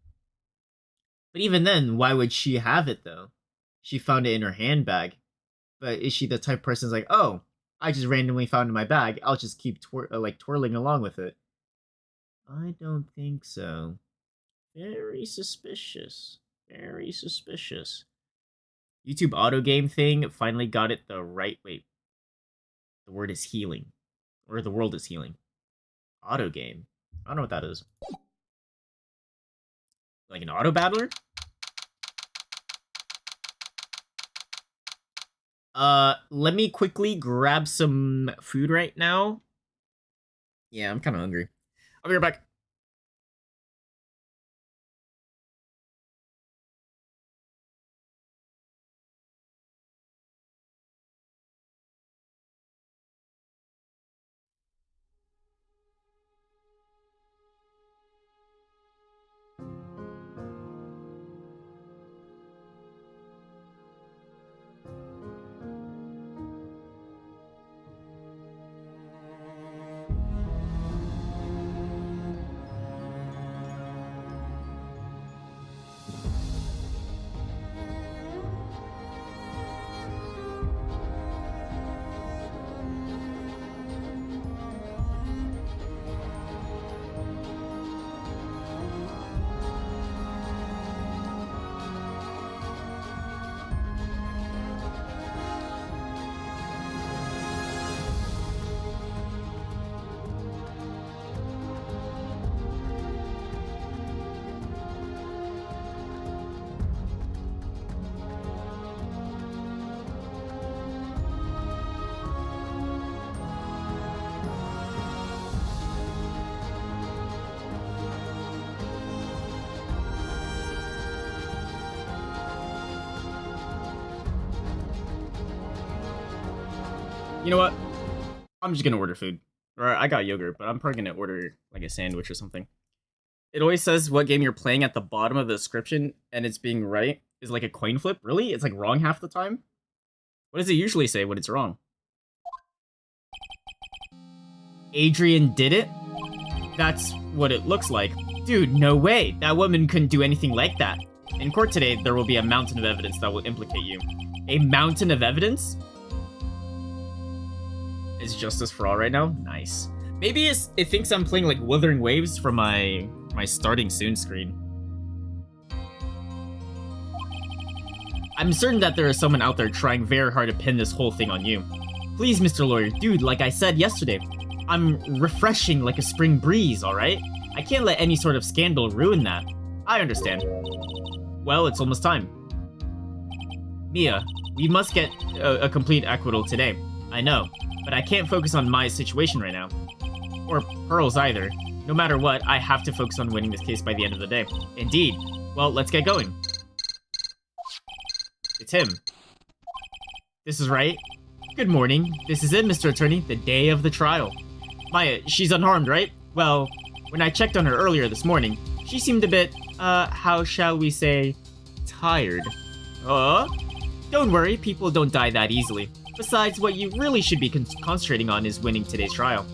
But even then, why would she have it, though? She found it in her handbag. But is she the type of person who's like, oh, I just randomly found it in my bag, I'll just keep twirling along with it? I don't think so. Very suspicious. Very suspicious. YouTube auto game thing finally got it the right... Wait. The word is healing. Or the world is healing. Auto game. I don't know what that is. Like an auto battler? Let me quickly grab some food right now. Yeah, I'm kind of hungry. I'll be right back. You know what? I'm just gonna order food. Or I got yogurt, but I'm probably gonna order like a sandwich or something. It always says what game you're playing at the bottom of the description, and it's being right is like a coin flip. Really? It's like wrong half the time? What does it usually say when it's wrong? Adrian did it? That's what it looks like. Dude, no way. That woman couldn't do anything like that. In court today, there will be a mountain of evidence that will implicate you. A mountain of evidence? Is justice for all right now? Nice. Maybe it thinks I'm playing like Wuthering Waves from my starting soon screen. I'm certain that there is someone out there trying very hard to pin this whole thing on you. Please, Mr. Lawyer, dude, like I said yesterday, I'm refreshing like a spring breeze, alright? I can't let any sort of scandal ruin that. I understand. Well, it's almost time. Mia, we must get a complete acquittal today. I know, but I can't focus on Maya's situation right now. Or Pearl's either. No matter what, I have to focus on winning this case by the end of the day. Indeed. Well, let's get going. It's him. This is Wright. Good morning. This is it, Mr. Attorney, the day of the trial. Maya, she's unharmed, right? Well, when I checked on her earlier this morning, she seemed a bit, how shall we say, tired. Don't worry, people don't die that easily. Besides, what you really should be concentrating on is winning today's trial.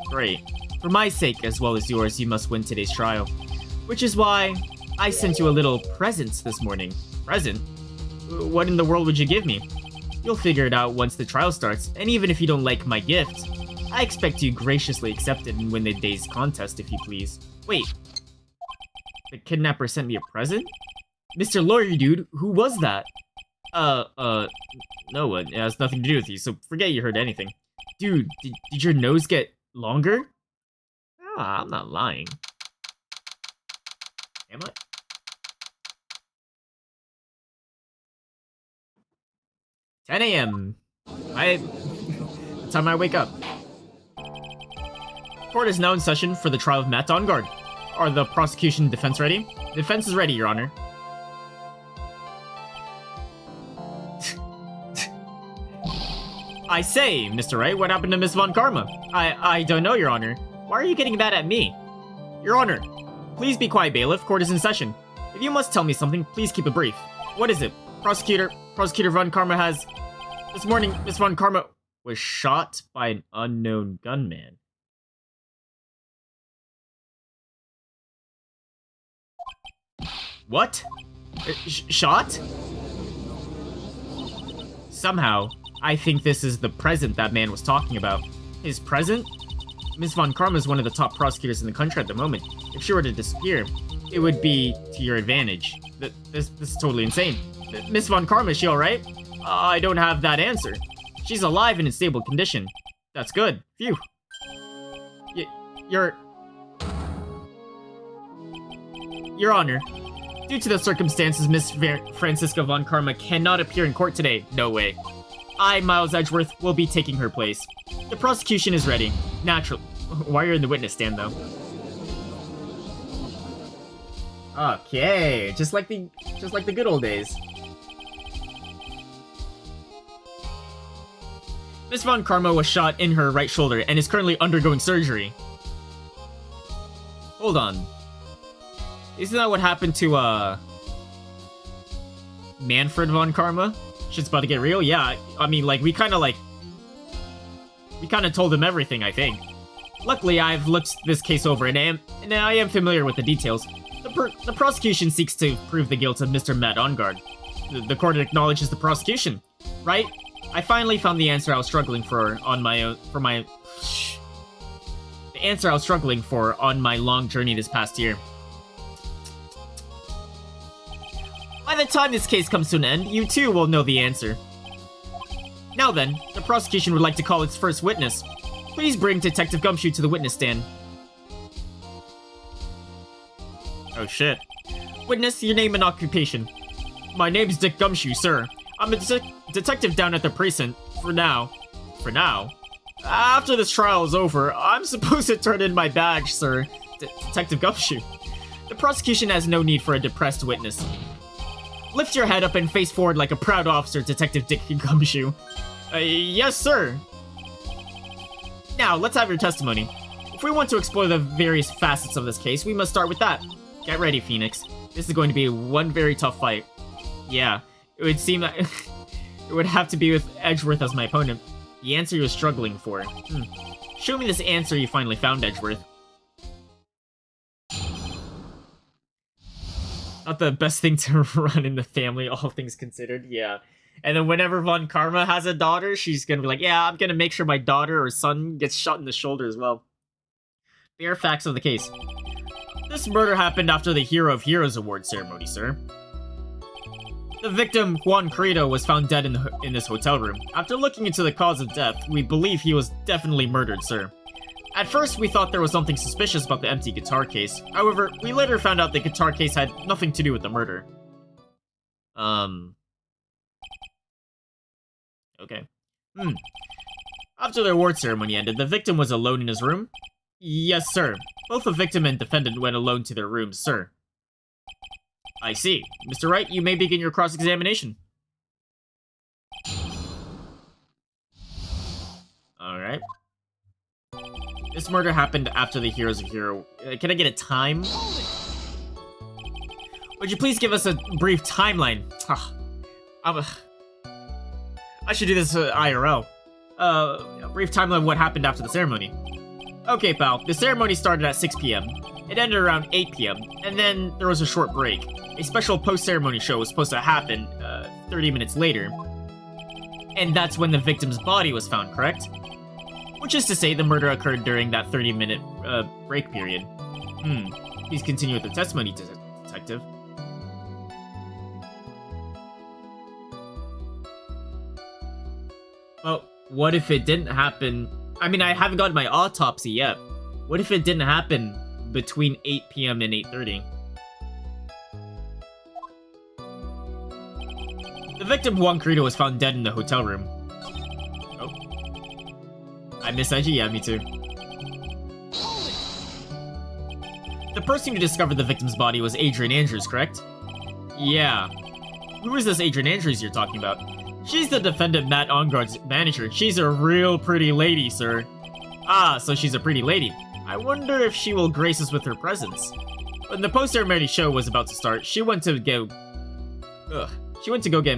Great. For my sake, as well as yours, you must win today's trial. Which is why I sent you a little present this morning. Present? What in the world would you give me? You'll figure it out once the trial starts, and even if you don't like my gift, I expect you graciously accept it and win the day's contest if you please. Wait. The kidnapper sent me a present? Mr. Lawyer, dude, who was that? No one. It has nothing to do with you, so forget you heard anything. Dude, did your nose get longer? Ah, I'm not lying. Am I? "10 a.m. The time I wake up. Court is now in session for the trial of Matt Dawnguard. Are the prosecution and defense ready? Defense is ready, Your Honor." I say, Mr. Wright, what happened to Miss Von Karma? I don't know, Your Honor. Why are you getting mad at me? Your Honor, please be quiet, bailiff. Court is in session. If you must tell me something, please keep it brief. What is it? Prosecutor Von Karma has... This morning, Miss Von Karma was shot by an unknown gunman. What? Shot? Somehow, I think this is the present that man was talking about. His present? Miss Von Karma is one of the top prosecutors in the country at the moment. If she were to disappear, it would be to your advantage. This is totally insane. Miss Von Karma, is she alright? I don't have that answer. She's alive and in stable condition. That's good. Phew. Your Honor, due to the circumstances, Miss Francisca Von Karma cannot appear in court today. No way. I, Miles Edgeworth, will be taking her place. The prosecution is ready. Natural. Why are you in the witness stand, though? Okay, just like the good old days. Miss Von Karma was shot in her right shoulder and is currently undergoing surgery. Hold on. Isn't that what happened to, Manfred Von Karma? Shit's about to get real? Yeah, I mean, like, we kind of told him everything, I think. Luckily, I've looked this case over and I am familiar with the details. The prosecution seeks to prove the guilt of Mr. Matt Dawnguard. The court acknowledges the prosecution, right? I finally found the answer I was struggling for on my long journey this past year. By the time this case comes to an end, you too will know the answer. Now then, the prosecution would like to call its first witness. Please bring Detective Gumshoe to the witness stand. Oh shit. Witness, your name and occupation. My name's Dick Gumshoe, sir. I'm a detective down at the precinct, for now. For now? After this trial is over, I'm supposed to turn in my badge, sir. Detective Gumshoe. The prosecution has no need for a depressed witness. Lift your head up and face forward like a proud officer, Detective Dick Gumshoe. Yes, sir. Now, let's have your testimony. If we want to explore the various facets of this case, we must start with that. Get ready, Phoenix. This is going to be one very tough fight. Yeah, it would seem that it would have to be with Edgeworth as my opponent. The answer you were struggling for. Show me this answer you finally found, Edgeworth. Not the best thing to run in the family, all things considered, yeah. And then whenever Von Karma has a daughter, she's gonna be like, yeah, I'm gonna make sure my daughter or son gets shot in the shoulder as well. Bare facts of the case. This murder happened after the Hero of Heroes award ceremony, sir. The victim, Juan Credo, was found dead in this hotel room. After looking into the cause of death, we believe he was definitely murdered, sir. At first, we thought there was something suspicious about the empty guitar case. However, we later found out the guitar case had nothing to do with the murder. Okay. After the award ceremony ended, the victim was alone in his room? Yes, sir. Both the victim and defendant went alone to their rooms, sir. I see. Mr. Wright, you may begin your cross-examination. Alright. This murder happened after the Heroes of Hero. Can I get a time? Would you please give us a brief timeline? I should do this IRL. A brief timeline of what happened after the ceremony. Okay, pal. The ceremony started at 6 p.m. It ended around 8 p.m., and then there was a short break. A special post-ceremony show was supposed to happen 30 minutes later. And that's when the victim's body was found, correct? Which is to say, the murder occurred during that 30-minute break period. Please continue with the testimony, detective. Well, what if it didn't happen? I mean, I haven't gotten my autopsy yet. What if it didn't happen between 8 p.m. and 8:30? The victim, Juan Credo, was found dead in the hotel room. Oh. I missed IG? Yeah, me too. The person who discovered the victim's body was Adrian Andrews, correct? Yeah. Who is this Adrian Andrews you're talking about? She's the defendant Matt Ongard's manager. She's a real pretty lady, sir. Ah, so she's a pretty lady. I wonder if she will grace us with her presence. When the post-ceremony show was about to start, she went to go get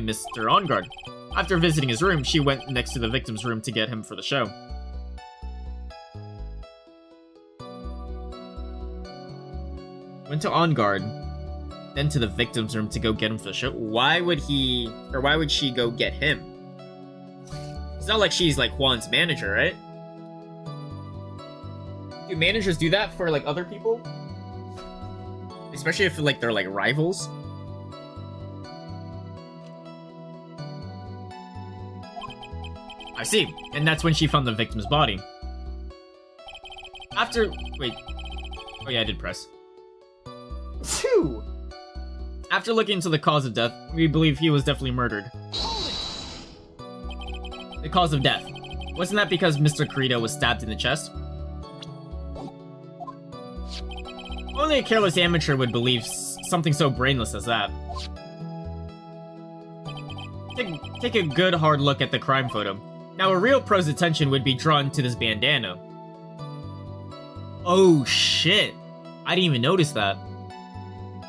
Mr. Ongard. After visiting his room, she went next to the victim's room to get him for the show. Went to Ongard, then to the victim's room to go get him for the show. Why would she go get him? It's not like she's like Juan's manager, right? Do managers do that for like other people? Especially if like they're like rivals? I see. And that's when she found the victim's body. Wait. Oh yeah, I did press. 2! After looking into the cause of death, we believe he was definitely murdered. The cause of death. Wasn't that because Mr. Credo was stabbed in the chest? Only a careless amateur would believe something so brainless as that. Take a good hard look at the crime photo. Now a real pro's attention would be drawn to this bandana. Oh shit! I didn't even notice that.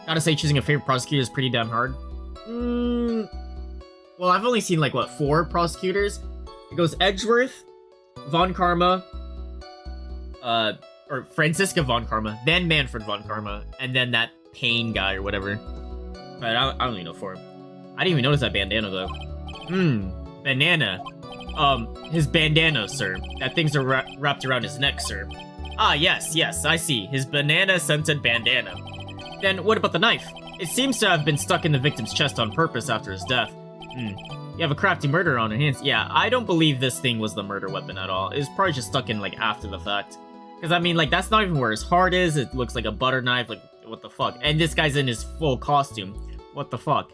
Gotta say, choosing a favorite prosecutor is pretty damn hard. Well, I've only seen like, what, 4 prosecutors? It goes Edgeworth, Von Karma, or Franziska Von Karma, then Manfred Von Karma, and then that Payne guy or whatever. But I don't even know 4. I didn't even notice that bandana, though. Banana. His bandana, sir. That thing's wrapped around his neck, sir. Ah, yes, I see. His banana-scented bandana. Then, what about the knife? It seems to have been stuck in the victim's chest on purpose after his death. You have a crafty murder on your hands. Yeah, I don't believe this thing was the murder weapon at all. It was probably just stuck in, like, after the fact. Because, I mean, like, that's not even where his heart is. It looks like a butter knife. Like, what the fuck? And this guy's in his full costume. What the fuck?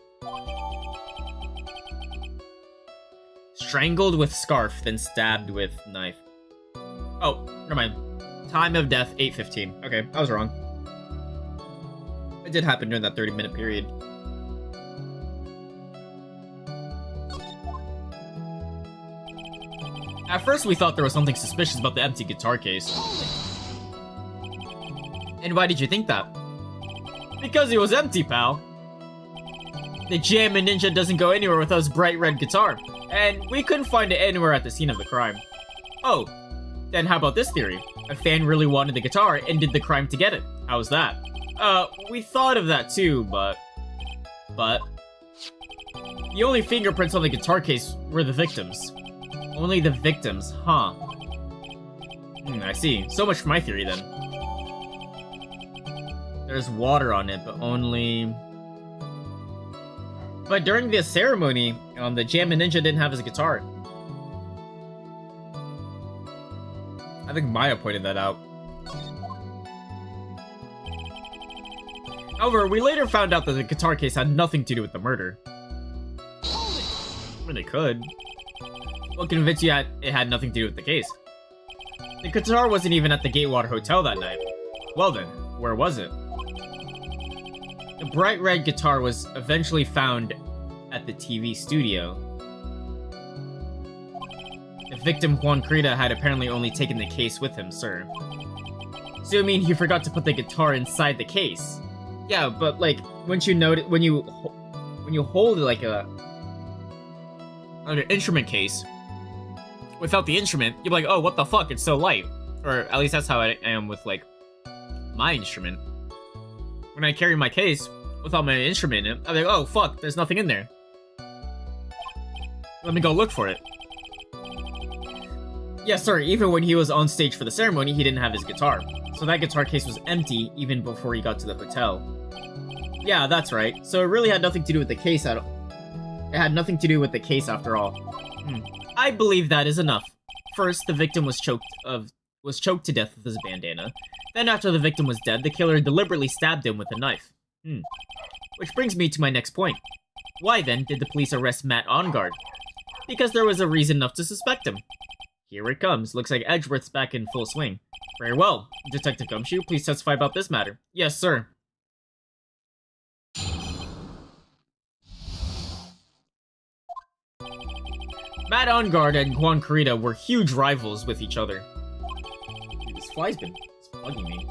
Strangled with scarf, then stabbed with knife. Oh, never mind. Time of death, 8:15. Okay, I was wrong. It did happen during that 30-minute period. At first, we thought there was something suspicious about the empty guitar case. And why did you think that? Because it was empty, pal. The Jammin' Ninja doesn't go anywhere without his bright red guitar, and we couldn't find it anywhere at the scene of the crime. Oh, then how about this theory? A fan really wanted the guitar and did the crime to get it. How's that? We thought of that too, but... The only fingerprints on the guitar case were the victims. Only the victims, huh? I see. So much for my theory, then. There's water on it, but only... But during the ceremony, the Jammin' Ninja didn't have his guitar. I think Maya pointed that out. However, we later found out that the guitar case had nothing to do with the murder. I mean, it could. What convinced you that it had nothing to do with the case? The guitar wasn't even at the Gatewater Hotel that night. Well then, where was it? The bright red guitar was eventually found at the TV studio. The victim, Juan Crida, had apparently only taken the case with him, sir. So you mean he forgot to put the guitar inside the case? Yeah, but like, when you hold it like an instrument case, without the instrument, you'll be like, oh, what the fuck, it's so light. Or at least that's how I am with, like, my instrument. When I carry my case without my instrument in it, I'm like, oh, fuck, there's nothing in there. Let me go look for it. Yeah, sorry, even when he was on stage for the ceremony, he didn't have his guitar. So that guitar case was empty even before he got to the hotel. Yeah, that's right. So it really had nothing to do with the case at all. It had nothing to do with the case after all. I believe that is enough. First, the victim was choked to death with his bandana. Then after the victim was dead, the killer deliberately stabbed him with a knife. Which brings me to my next point. Why then did the police arrest Matt Ongard? Because there was a reason enough to suspect him. Here it comes. Looks like Edgeworth's back in full swing. Very well. Detective Gumshoe, please testify about this matter. Yes, sir. Matt Ongard and Juan Carita were huge rivals with each other. Dude, this fly's been bugging me.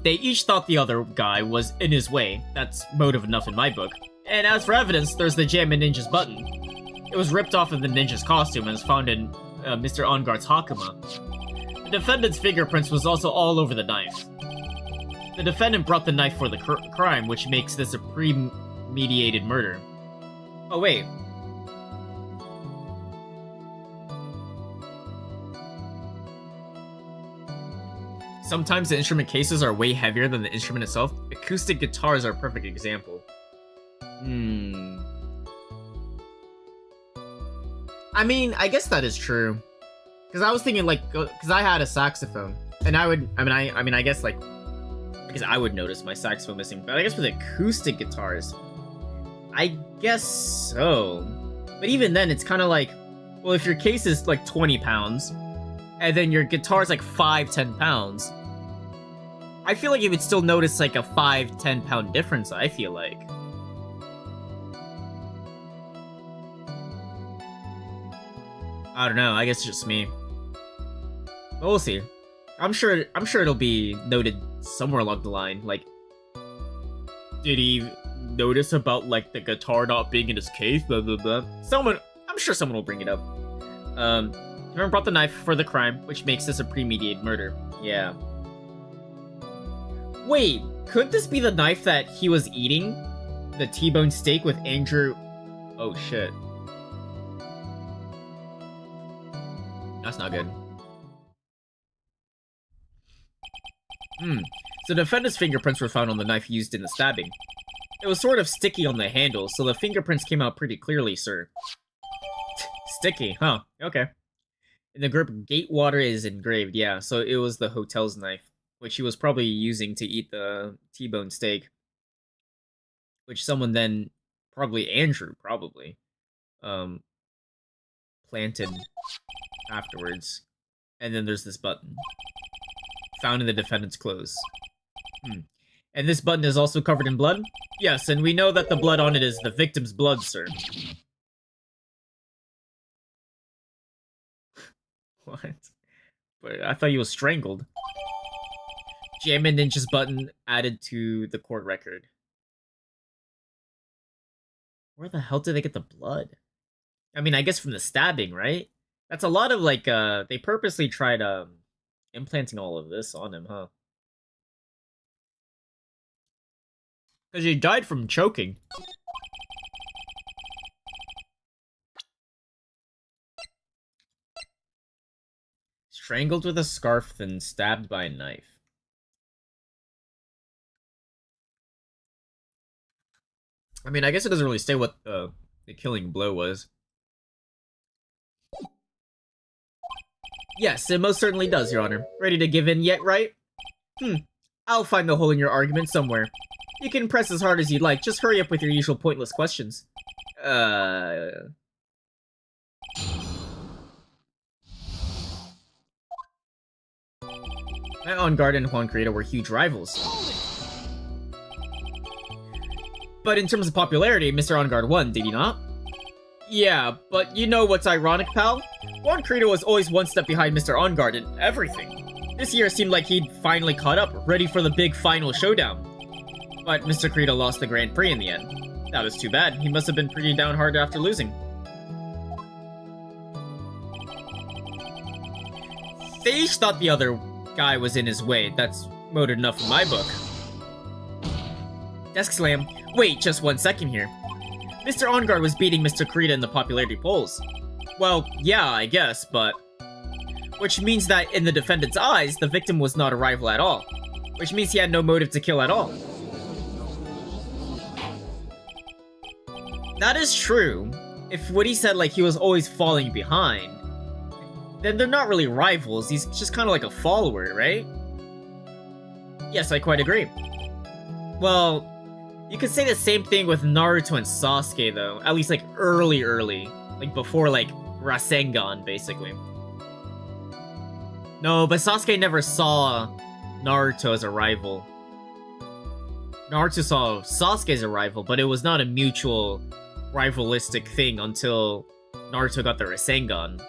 They each thought the other guy was in his way. That's motive enough in my book. And as for evidence, there's the Jammin' Ninja's button. It was ripped off of the ninja's costume and is found in Mr. Ongard's Hakama. The defendant's fingerprints was also all over the knife. The defendant brought the knife for the crime, which makes this a premeditated murder. Oh wait. Sometimes the instrument cases are way heavier than the instrument itself. Acoustic guitars are a perfect example. I mean, I guess that is true. Because I was thinking, like, because I had a saxophone, and I guess, like, because I would notice my saxophone missing. But I guess with acoustic guitars, I guess so. But even then, it's kind of like, well, if your case is like 20 pounds, and then your guitar's like 5-10 pounds, I feel like you would still notice like a 5-10 pound difference, I feel like. I don't know, I guess it's just me. But we'll see. I'm sure it'll be noted somewhere along the line. Like, did he notice about like the guitar not being in his case? Blah blah blah. I'm sure someone will bring it up. Whoever brought the knife for the crime, which makes this a premeditated murder. Yeah. Wait, could this be the knife that he was eating? The T-bone steak with Andrew? Oh shit. That's not good. So the defendant's fingerprints were found on the knife used in the stabbing. It was sort of sticky on the handle, so the fingerprints came out pretty clearly, sir. Sticky, huh? Okay. In the grip, Gatewater is engraved, yeah, so it was the hotel's knife, which he was probably using to eat the T-bone steak. Which someone then, probably Andrew, planted afterwards. And then there's this button. Found in the defendant's clothes. And this button is also covered in blood? Yes, and we know that the blood on it is the victim's blood, sir. What? But I thought he was strangled. Jammin' Ninja's button added to the court record. Where the hell did they get the blood? I mean, I guess from the stabbing, right? That's a lot of, like, they purposely tried, implanting all of this on him, huh? Because he died from choking. Strangled with a scarf, then stabbed by a knife. I mean, I guess it doesn't really say what the killing blow was. Yes, it most certainly does, Your Honor. Ready to give in yet, right? I'll find the hole in your argument somewhere. You can press as hard as you'd like, just hurry up with your usual pointless questions. Matt on Guard and Juan Carita were huge rivals. But in terms of popularity, Mr. On Guard won, did he not? Yeah, but you know what's ironic, pal? Juan Carita was always one step behind Mr. On Guard in everything. This year seemed like he'd finally caught up, ready for the big final showdown. But Mr. Carita lost the Grand Prix in the end. That was too bad. He must have been pretty downhearted after losing. Phage thought the other guy was in his way. That's motive enough in my book. Desk slam. Wait, just 1 second here. Mr. On Guard was beating Mr. Carita in the popularity polls. Well, yeah, I guess, but... Which means that in the defendant's eyes, the victim was not a rival at all. Which means he had no motive to kill at all. That is true. If Woody said, like, he was always falling behind, then they're not really rivals, he's just kind of like a follower, right? Yes, I quite agree. Well... You could say the same thing with Naruto and Sasuke, though. At least, like, early. Like, before, like, Rasengan, basically. No, but Sasuke never saw Naruto as a rival. Naruto saw Sasuke as a rival, but it was not a mutual rivalistic thing until Naruto got the Rasengan.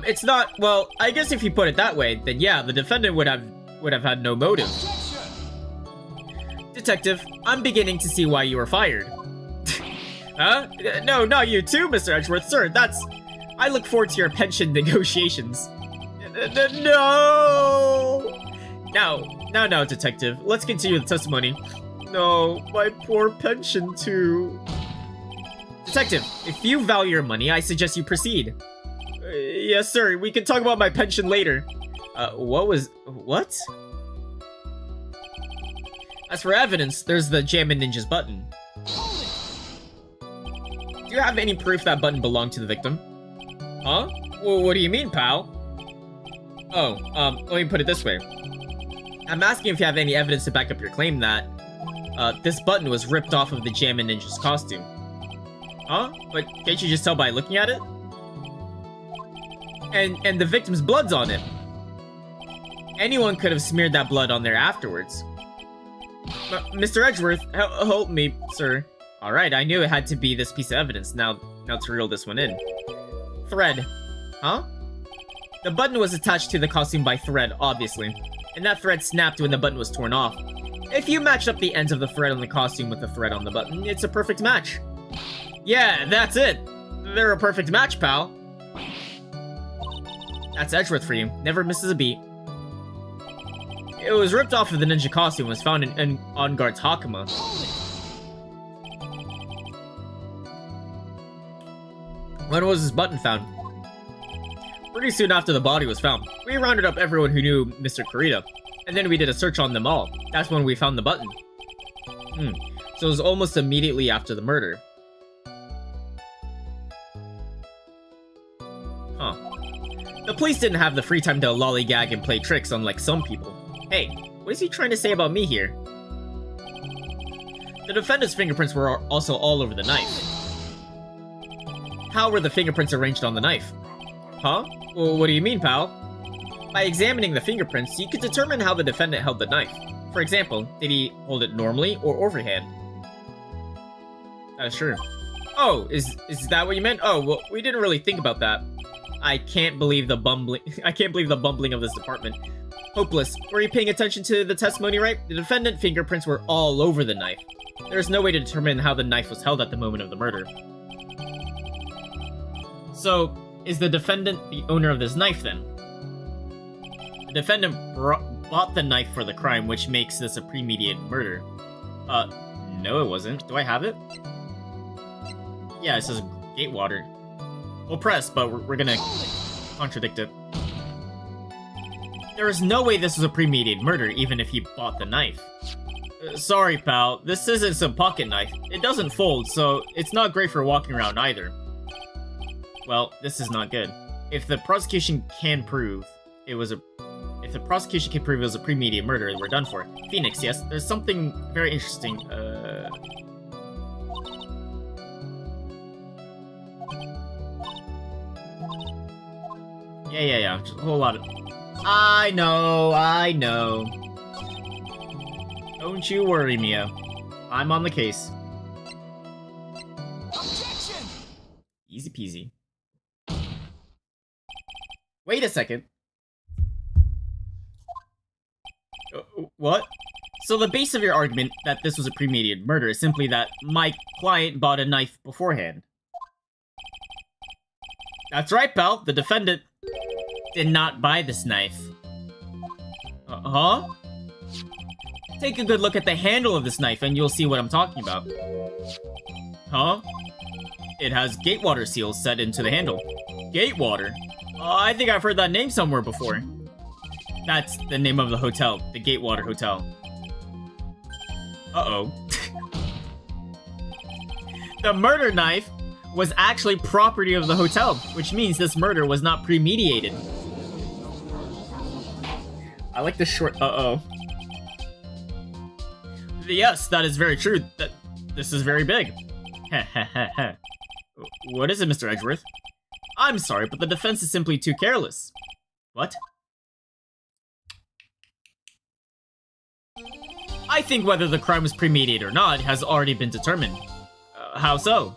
It's not... Well, I guess if you put it that way, then yeah, the defendant would have had no motive. Detective, I'm beginning to see why you were fired. Huh? No, not you too, Mr. Edgeworth, sir. I look forward to your pension negotiations. No! Now, Detective. Let's continue the testimony. No, my poor pension too. Detective, if you value your money, I suggest you proceed. Yes, sir. We can talk about my pension later. What? As for evidence, there's the Jammin' Ninja's button. Do you have any proof that button belonged to the victim? Huh? Well, what do you mean, pal? Oh, let me put it this way. I'm asking if you have any evidence to back up your claim that, this button was ripped off of the Jammin' Ninja's costume. Huh? But can't you just tell by looking at it? And the victim's blood's on it. Anyone could have smeared that blood on there afterwards. Mr. Edgeworth, help me, sir. Alright, I knew it had to be this piece of evidence. Now to reel this one in. Thread. Huh? The button was attached to the costume by thread, obviously. And that thread snapped when the button was torn off. If you match up the ends of the thread on the costume with the thread on the button, it's a perfect match. Yeah, that's it. They're a perfect match, pal. That's Edgeworth for you. Never misses a beat. It was ripped off of the ninja costume and was found in On Guard's Hakama. When was this button found? Pretty soon after the body was found. We rounded up everyone who knew Mr. Carita, and then we did a search on them all. That's when we found the button. So it was almost immediately after the murder. Huh. The police didn't have the free time to lollygag and play tricks unlike some people. Hey, what is he trying to say about me here? The defendant's fingerprints were also all over the knife. How were the fingerprints arranged on the knife? Huh? Well, what do you mean, pal? By examining the fingerprints, you could determine how the defendant held the knife. For example, did he hold it normally or overhand? That is true. Oh, is that what you meant? Oh, well, we didn't really think about that. I can't believe the bumbling. I can't believe the bumbling of this department. Hopeless. Were you paying attention to the testimony, right? The defendant fingerprints were all over the knife. There's no way to determine how the knife was held at the moment of the murder. So, is the defendant the owner of this knife then? The defendant bought the knife for the crime, which makes this a premeditated murder. No it wasn't. Do I have it? Yeah, it says Gatewater. We'll press, but we're gonna contradict it. There is no way this was a premeditated murder, even if he bought the knife. Sorry, pal. This isn't some pocket knife. It doesn't fold, so it's not great for walking around either. Well, this is not good. If the prosecution can prove it was a premeditated murder, we're done for. Phoenix, yes, there's something very interesting. Yeah. Just a whole lot of... I know. Don't you worry, Mia. I'm on the case. Objection! Easy peasy. Wait a second. What? So the base of your argument that this was a premeditated murder is simply that my client bought a knife beforehand. That's right, pal. The defendant did not buy this knife. Huh? Take a good look at the handle of this knife and you'll see what I'm talking about. Huh? It has Gatewater seals set into the handle. Gatewater? I think I've heard that name somewhere before. That's the name of the hotel, the Gatewater Hotel. Uh-oh. The murder knife was actually property of the hotel, which means this murder was not premeditated. I like the short uh-oh. Yes, that is very true. This is very big. What is it, Mr. Edgeworth? I'm sorry, but the defense is simply too careless. What? I think whether the crime was premeditated or not has already been determined. How so?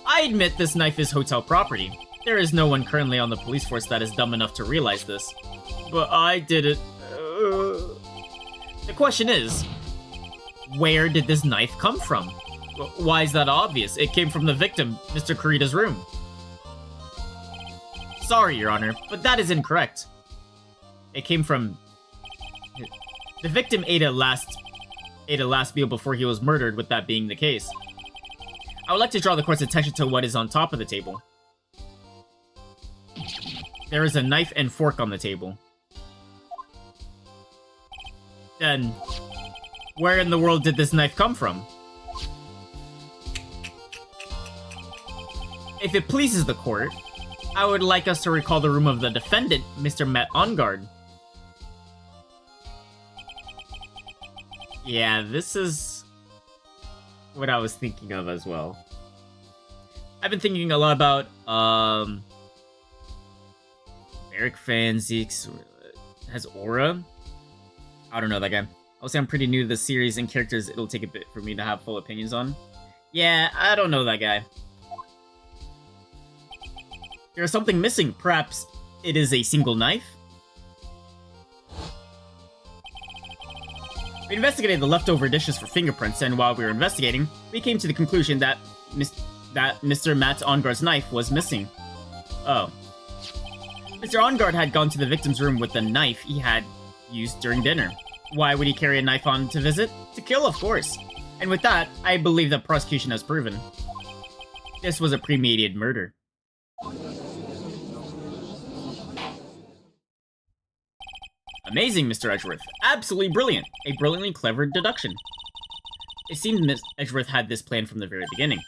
I admit this knife is hotel property. There is no one currently on the police force that is dumb enough to realize this. But I did it. The question is, where did this knife come from? Why is that obvious? It came from the victim, Mr. Kurita's room. Sorry, Your Honor, but that is incorrect. It came from... The victim ate a last meal before he was murdered, with that being the case. I would like to draw the court's attention to what is on top of the table. There is a knife and fork on the table. Then, where in the world did this knife come from? If it pleases the court, I would like us to recall the room of the defendant, Mr. Matt Onguard. Yeah, this is what I was thinking of as well. I've been thinking a lot about, Eric Fan, Zeke's has aura. I don't know that guy. I'll say I'm pretty new to the series and characters it'll take a bit for me to have full opinions on. Yeah, I don't know that guy. There's something missing. Perhaps it is a single knife? We investigated the leftover dishes for fingerprints, and while we were investigating, we came to the conclusion that Mr. Matt Onguard's knife was missing. Oh. Mr. Onguard had gone to the victim's room with the knife he had used during dinner. Why would he carry a knife on to visit? To kill, of course. And with that, I believe the prosecution has proven this was a premeditated murder. Amazing, Mr. Edgeworth. Absolutely brilliant. A brilliantly clever deduction. It seemed Miss Edgeworth had this plan from the very beginning.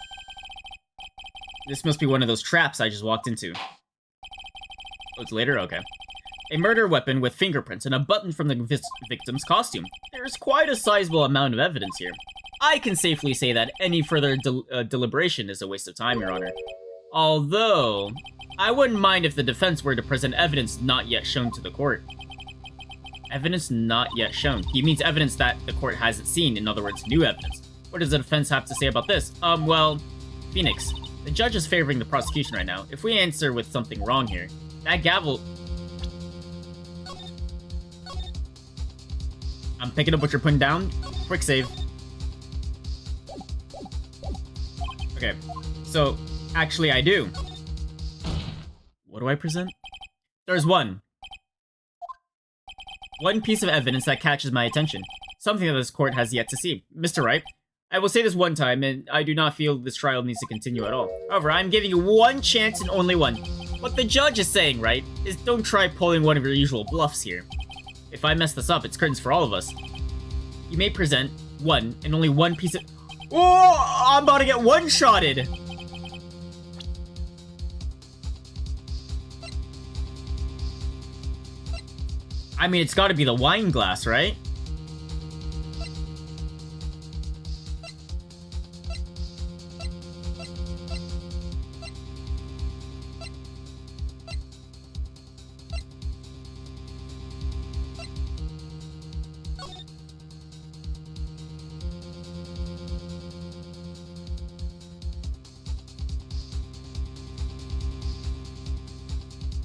This must be one of those traps I just walked into. Oh, it's later? Okay. A murder weapon with fingerprints and a button from the victim's costume. There's quite a sizable amount of evidence here. I can safely say that any further deliberation is a waste of time, Your Honor. Although, I wouldn't mind if the defense were to present evidence not yet shown to the court. Evidence not yet shown. He means evidence that the court hasn't seen, in other words, new evidence. What does the defense have to say about this? Well, Phoenix, the judge is favoring the prosecution right now. If we answer with something wrong here, that gavel... I'm picking up what you're putting down. Quick save. Okay, so actually I do. What do I present? There's one piece of evidence that catches my attention. Something that this court has yet to see. Mr. Wright, I will say this one time, and I do not feel this trial needs to continue at all. However, I'm giving you one chance and only one. What the judge is saying, right, is don't try pulling one of your usual bluffs here. If I mess this up, it's curtains for all of us. You may present one and only one piece of... Oh, I'm about to get one-shotted! I mean, it's gotta be the wine glass, right?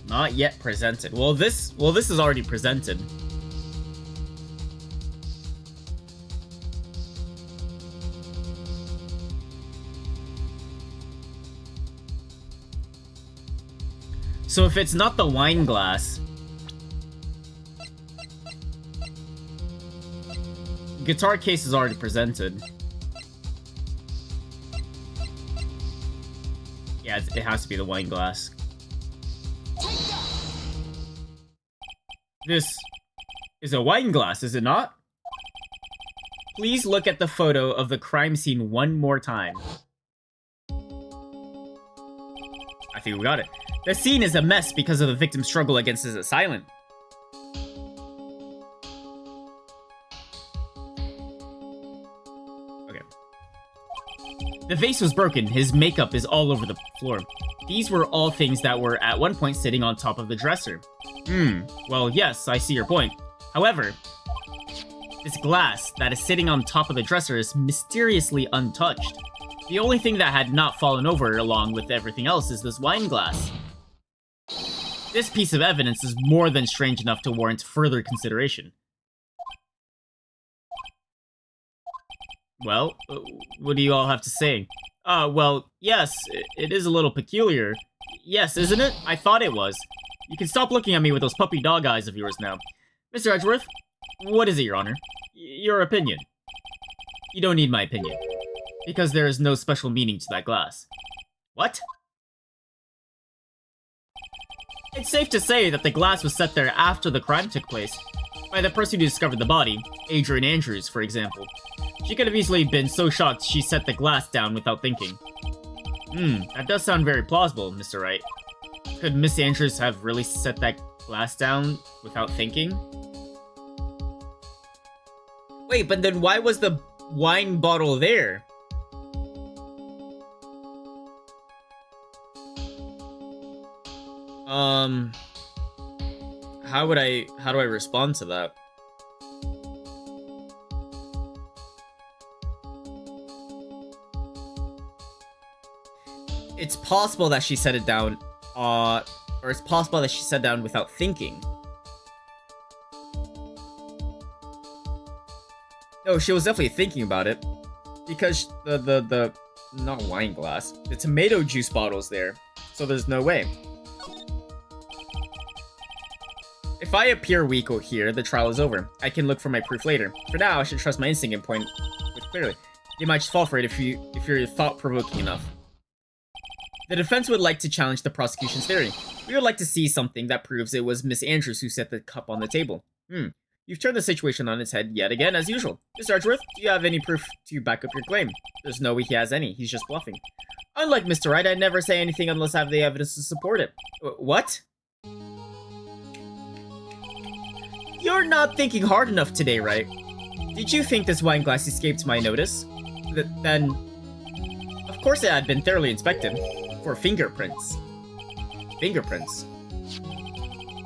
Not yet presented. Well, this is already presented. So if it's not the wine glass, guitar case is already presented. Yeah, it has to be the wine glass. This is a wine glass, is it not? Please look at the photo of the crime scene one more time. I think we got it. The scene is a mess because of the victim's struggle against his assailant. Okay. The vase was broken. His makeup is all over the floor. These were all things that were at one point sitting on top of the dresser. Well, yes, I see your point. However, this glass that is sitting on top of the dresser is mysteriously untouched. The only thing that had not fallen over along with everything else is this wine glass. This piece of evidence is more than strange enough to warrant further consideration. Well, what do you all have to say? Well, yes, it is a little peculiar. Yes, isn't it? I thought it was. You can stop looking at me with those puppy dog eyes of yours now. Mr. Edgeworth, what is it, Your Honor? Your opinion. You don't need my opinion, because there is no special meaning to that glass. What? It's safe to say that the glass was set there after the crime took place, by the person who discovered the body, Adrian Andrews, for example. She could have easily been so shocked she set the glass down without thinking. That does sound very plausible, Mr. Wright. Could Miss Andrews have really set that glass down without thinking? Wait, but then why was the wine bottle there? How do I respond to that? It's possible that she set it down, or it's possible that she set it down without thinking. No, she was definitely thinking about it, because the not wine glass, the tomato juice bottle's there, so there's no way. If I appear weak here, the trial is over. I can look for my proof later. For now, I should trust my instinct and point with clearly. You might just fall for it if you're thought-provoking enough. The defense would like to challenge the prosecution's theory. We would like to see something that proves it was Miss Andrews who set the cup on the table. You've turned the situation on its head yet again, as usual. Mr. Edgeworth, do you have any proof to back up your claim? There's no way he has any. He's just bluffing. Unlike Mr. Wright, I'd never say anything unless I have the evidence to support it. What? You're not thinking hard enough today, Wright. Did you think this wine glass escaped my notice? Then... Of course it had been thoroughly inspected. For fingerprints. Fingerprints.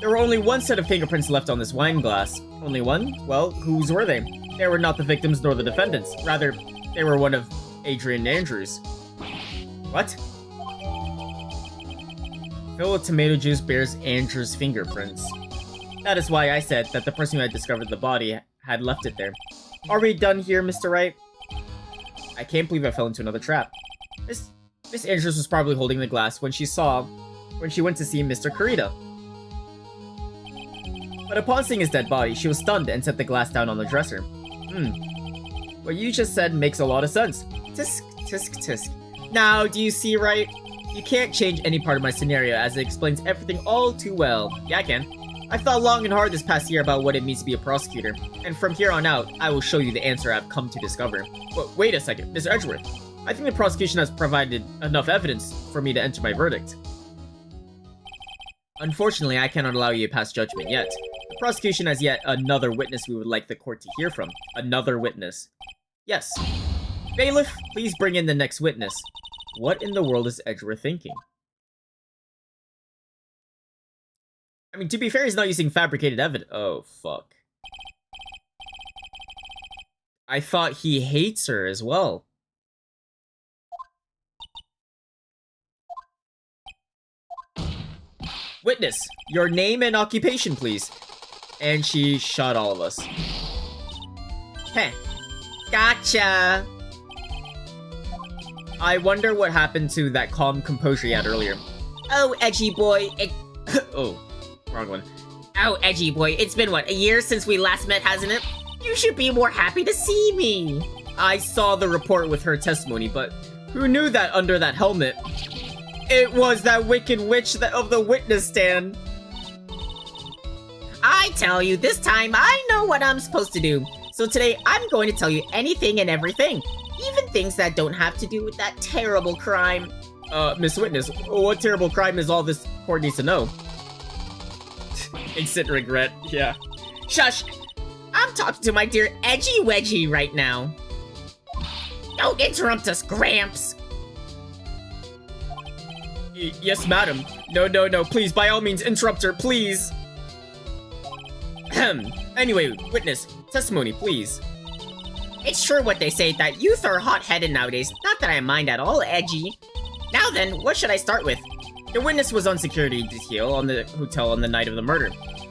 There were only one set of fingerprints left on this wine glass. Only one? Well, whose were they? They were not the victims nor the defendants. Rather, they were one of Adrian Andrews. What? Fill with tomato juice bears Andrew's fingerprints. That is why I said that the person who had discovered the body had left it there. Are we done here, Mr. Wright? I can't believe I fell into another trap. Miss Andrews was probably holding the glass when she went to see Mr. Kurita. But upon seeing his dead body, she was stunned and set the glass down on the dresser. What you just said makes a lot of sense. Tisk, tisk, tisk. Now, do you see, Wright? You can't change any part of my scenario as it explains everything all too well. Yeah, I can. I've thought long and hard this past year about what it means to be a prosecutor, and from here on out, I will show you the answer I've come to discover. But wait a second, Mr. Edgeworth. I think the prosecution has provided enough evidence for me to enter my verdict. Unfortunately, I cannot allow you to pass judgment yet. The prosecution has yet another witness we would like the court to hear from. Another witness. Yes. Bailiff, please bring in the next witness. What in the world is Edgeworth thinking? I mean, to be fair, he's not using fabricated evidence. Oh, fuck. I thought he hates her as well. Witness, your name and occupation, please. And she shot all of us. Heh. Gotcha! I wonder what happened to that calm composure he had earlier. Oh, edgy boy, Oh, wrong one. Oh, edgy boy, it's been what, a year since we last met, hasn't it? You should be more happy to see me. I saw the report with her testimony, but who knew that under that helmet? It was that wicked witch of the witness stand. I tell you, this time I know what I'm supposed to do. So today, I'm going to tell you anything and everything. Even things that don't have to do with that terrible crime. Miss Witness, what terrible crime is all this court needs to know? Instant regret, yeah. Shush! I'm talking to my dear Edgy Wedgie right now. Don't interrupt us, Gramps! Yes, madam. No, please, by all means, interrupt her, please. Anyway, witness, testimony, please. It's true what they say, that youth are hot-headed nowadays. Not that I mind at all, Edgy. Now then, what should I start with? The witness was on security detail on the hotel on the night of the murder.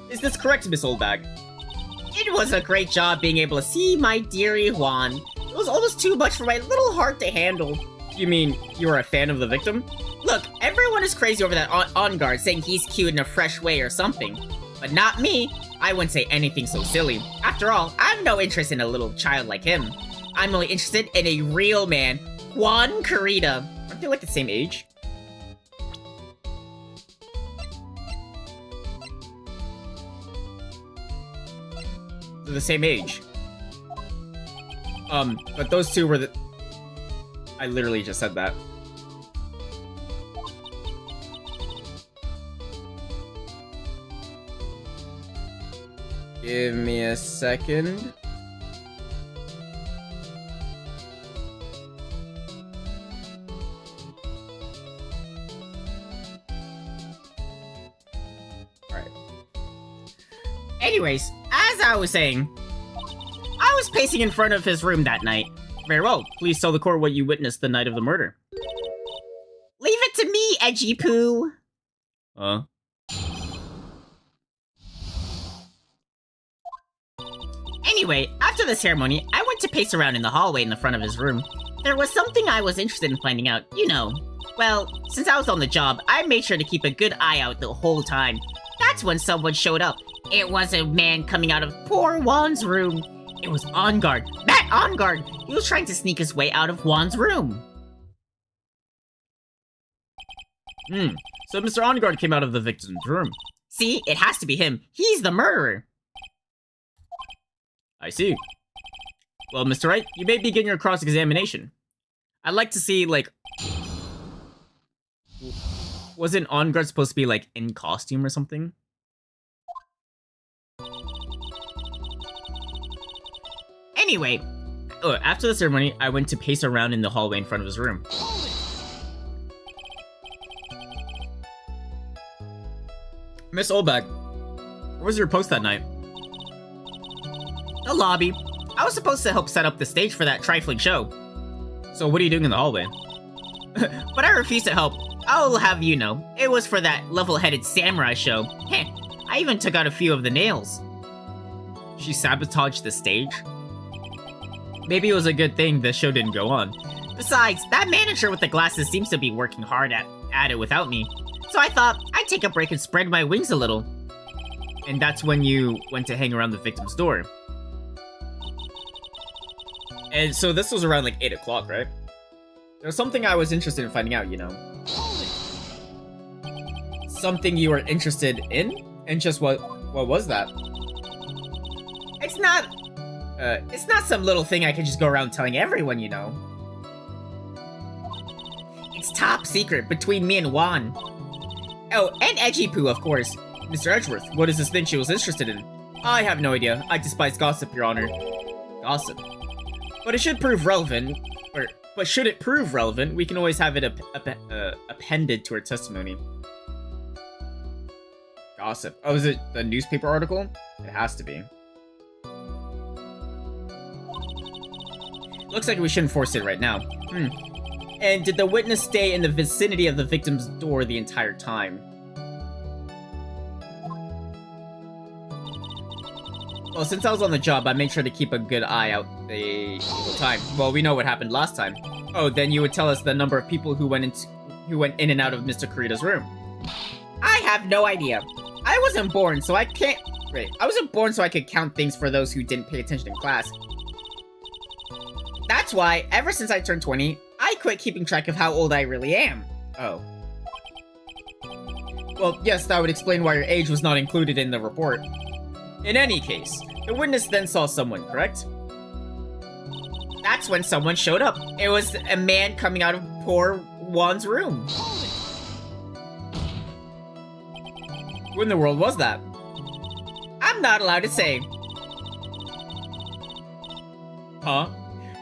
Is this correct, Miss Oldbag? It was a great job being able to see my dearie Juan. It was almost too much for my little heart to handle. You mean you are a fan of the victim? Look, everyone is crazy over that on guard saying he's cute in a fresh way or something. But not me. I wouldn't say anything so silly. After all, I have no interest in a little child like him. I'm only interested in a real man, Juan Kurita. Aren't they like the same age? They're the same age. But those two were the... I literally just said that. Give me a second. Alright. Anyways, as I was saying, I was pacing in front of his room that night. Very well. Please tell the court what you witnessed the night of the murder. Leave it to me, Edgy Poo. Anyway, after the ceremony, I went to pace around in the hallway in the front of his room. There was something I was interested in finding out, you know. Well, since I was on the job, I made sure to keep a good eye out the whole time. That's when someone showed up. It was a man coming out of poor Juan's room. It was On Guard. Matt On Guard! He was trying to sneak his way out of Juan's room. So Mr. On Guard came out of the victim's room. See, it has to be him. He's the murderer. I see. Well, Mr. Wright, you may begin your cross-examination. I'd like to see, like... Wasn't On Guard supposed to be, like, in costume or something? Anyway, after the ceremony, I went to pace around in the hallway in front of his room. Miss Oldbag, where was your post that night? the lobby. I was supposed to help set up the stage for that trifling show. So what are you doing in the hallway? But I refuse to help. I'll have you know, it was for that level-headed samurai show. Heh, I even took out a few of the nails. She sabotaged the stage? Maybe it was a good thing the show didn't go on. Besides, that manager with the glasses seems to be working hard at it without me. So I thought I'd take a break and spread my wings a little. And that's when you went to hang around the victim's door. And so this was around like 8 o'clock, right? There's something I was interested in finding out, you know. Something you were interested in? And just what was that? It's not some little thing I can just go around telling everyone, you know. It's top secret between me and Juan. Oh, and Edgy Poo, of course. Mr. Edgeworth, what is this thing she was interested in? I have no idea. I despise gossip, Your Honor. Gossip? But it should prove relevant. But should it prove relevant, we can always have it appended to her testimony. Gossip. Oh, is it the newspaper article? It has to be. Looks like we shouldn't force it right now. And did the witness stay in the vicinity of the victim's door the entire time? Well, since I was on the job, I made sure to keep a good eye out the whole time. Well, we know what happened last time. Oh, then you would tell us the number of people who went in and out of Mr. Kurita's room. I have no idea. I wasn't born, so I can't... Wait, I wasn't born so I could count things for those who didn't pay attention in class. That's why, ever since I turned 20, I quit keeping track of how old I really am. Oh. Well, yes, that would explain why your age was not included in the report. In any case, the witness then saw someone, correct? That's when someone showed up. It was a man coming out of poor Juan's room. Who in the world was that? I'm not allowed to say. Huh?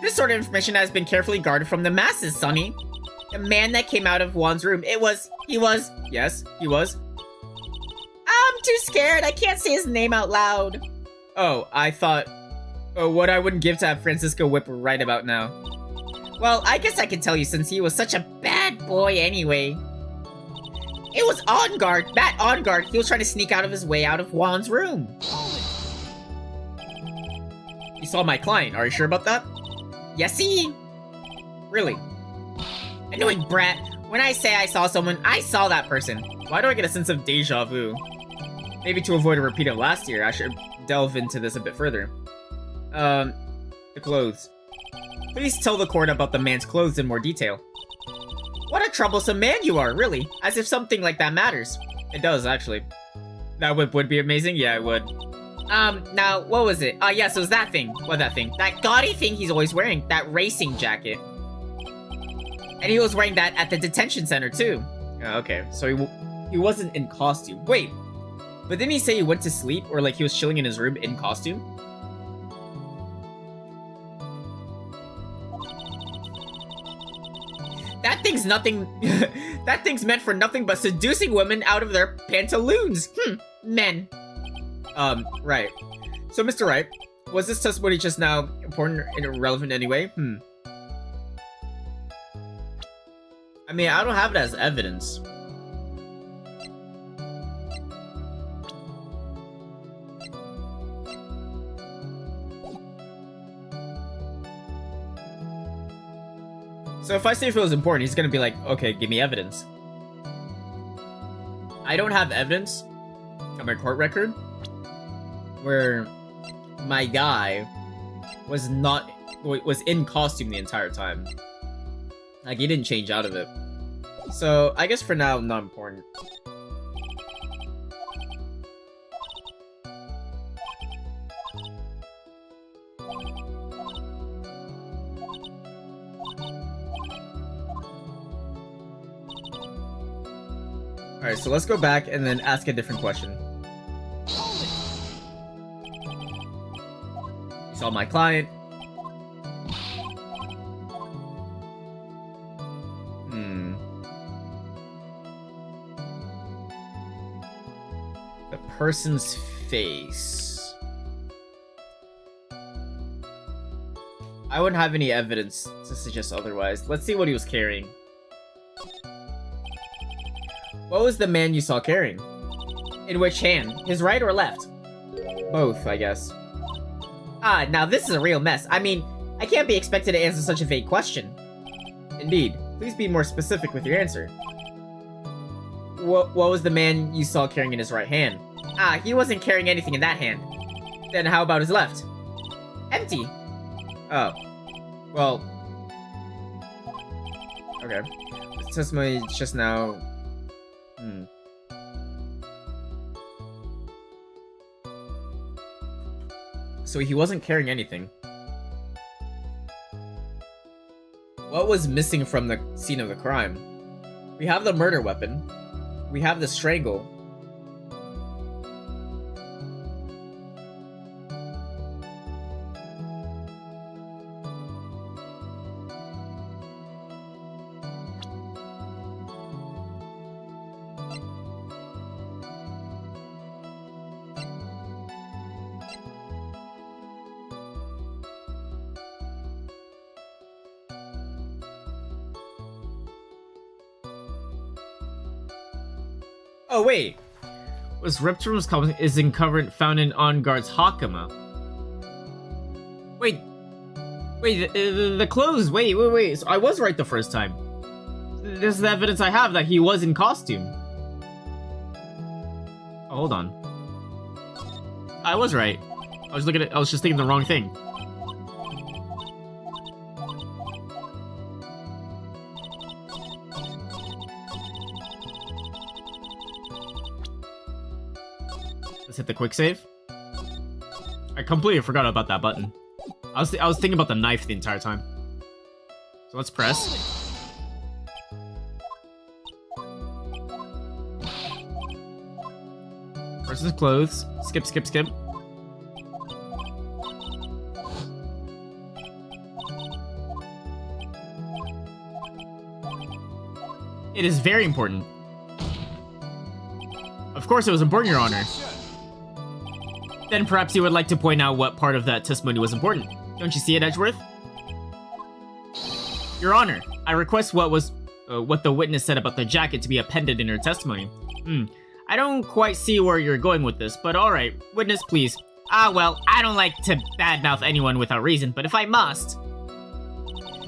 This sort of information has been carefully guarded from the masses, Sonny. The man that came out of Juan's room, he was... Yes, he was. I'm too scared, I can't say his name out loud. Oh, I thought... Oh, what I wouldn't give to have Francisco whip right about now. Well, I guess I can tell you since he was such a bad boy anyway. It was On Guard, Matt On Guard. He was trying to sneak out of his way out of Juan's room. You saw my client, are you sure about that? Yes, see? Really? Annoying brat. When I say I saw someone, I saw that person. Why do I get a sense of deja vu? Maybe to avoid a repeat of last year, I should delve into this a bit further. The clothes. Please tell the court about the man's clothes in more detail. What a troublesome man you are, really. As if something like that matters. It does, actually. That whip would be amazing? Yeah, it would. Now, what was it? Yes, it was that thing. What, that thing? That gaudy thing he's always wearing. That racing jacket. And he was wearing that at the detention center, too. Okay, so he wasn't in costume. Wait, but didn't he say he went to sleep? Or, like, he was chilling in his room in costume? That thing's nothing... that thing's meant for nothing but seducing women out of their pantaloons. Men. Right. So, Mr. Wright, was this testimony just now important and irrelevant anyway? I mean, I don't have it as evidence. So if I say if it was important, he's gonna be like, okay, give me evidence. I don't have evidence on my court record where my guy was in costume the entire time. Like, he didn't change out of it. So, I guess for now, not important. Alright, so let's go back and then ask a different question. You saw my client. The person's face. I wouldn't have any evidence to suggest otherwise. Let's see what he was carrying. What was the man you saw carrying? In which hand? His right or left? Both, I guess. Ah, now this is a real mess. I mean, I can't be expected to answer such a vague question. Indeed. Please be more specific with your answer. What was the man you saw carrying in his right hand? Ah, he wasn't carrying anything in that hand. Then how about his left? Empty. Oh. Well. Okay. This testimony just now... So he wasn't carrying anything. What was missing from the scene of the crime? We have the murder weapon. We have the strangle. Oh, wait. Was ripped from his clothing is found in On Guard's Hakama. Wait, the clothes. Wait. So I was right the first time. This is the evidence I have that he was in costume. Oh, hold on. I was right. I was just thinking the wrong thing. Let's hit the quick save. I completely forgot about that button. I was thinking about the knife the entire time. So let's press. Versus clothes. Skip. It is very important. Of course it was important, Your Honor. Then perhaps you would like to point out what part of that testimony was important. Don't you see it, Edgeworth? Your Honor, I request what the witness said about the jacket to be appended in her testimony. I don't quite see where you're going with this, but alright. Witness, please. Ah, well, I don't like to badmouth anyone without reason, but if I must...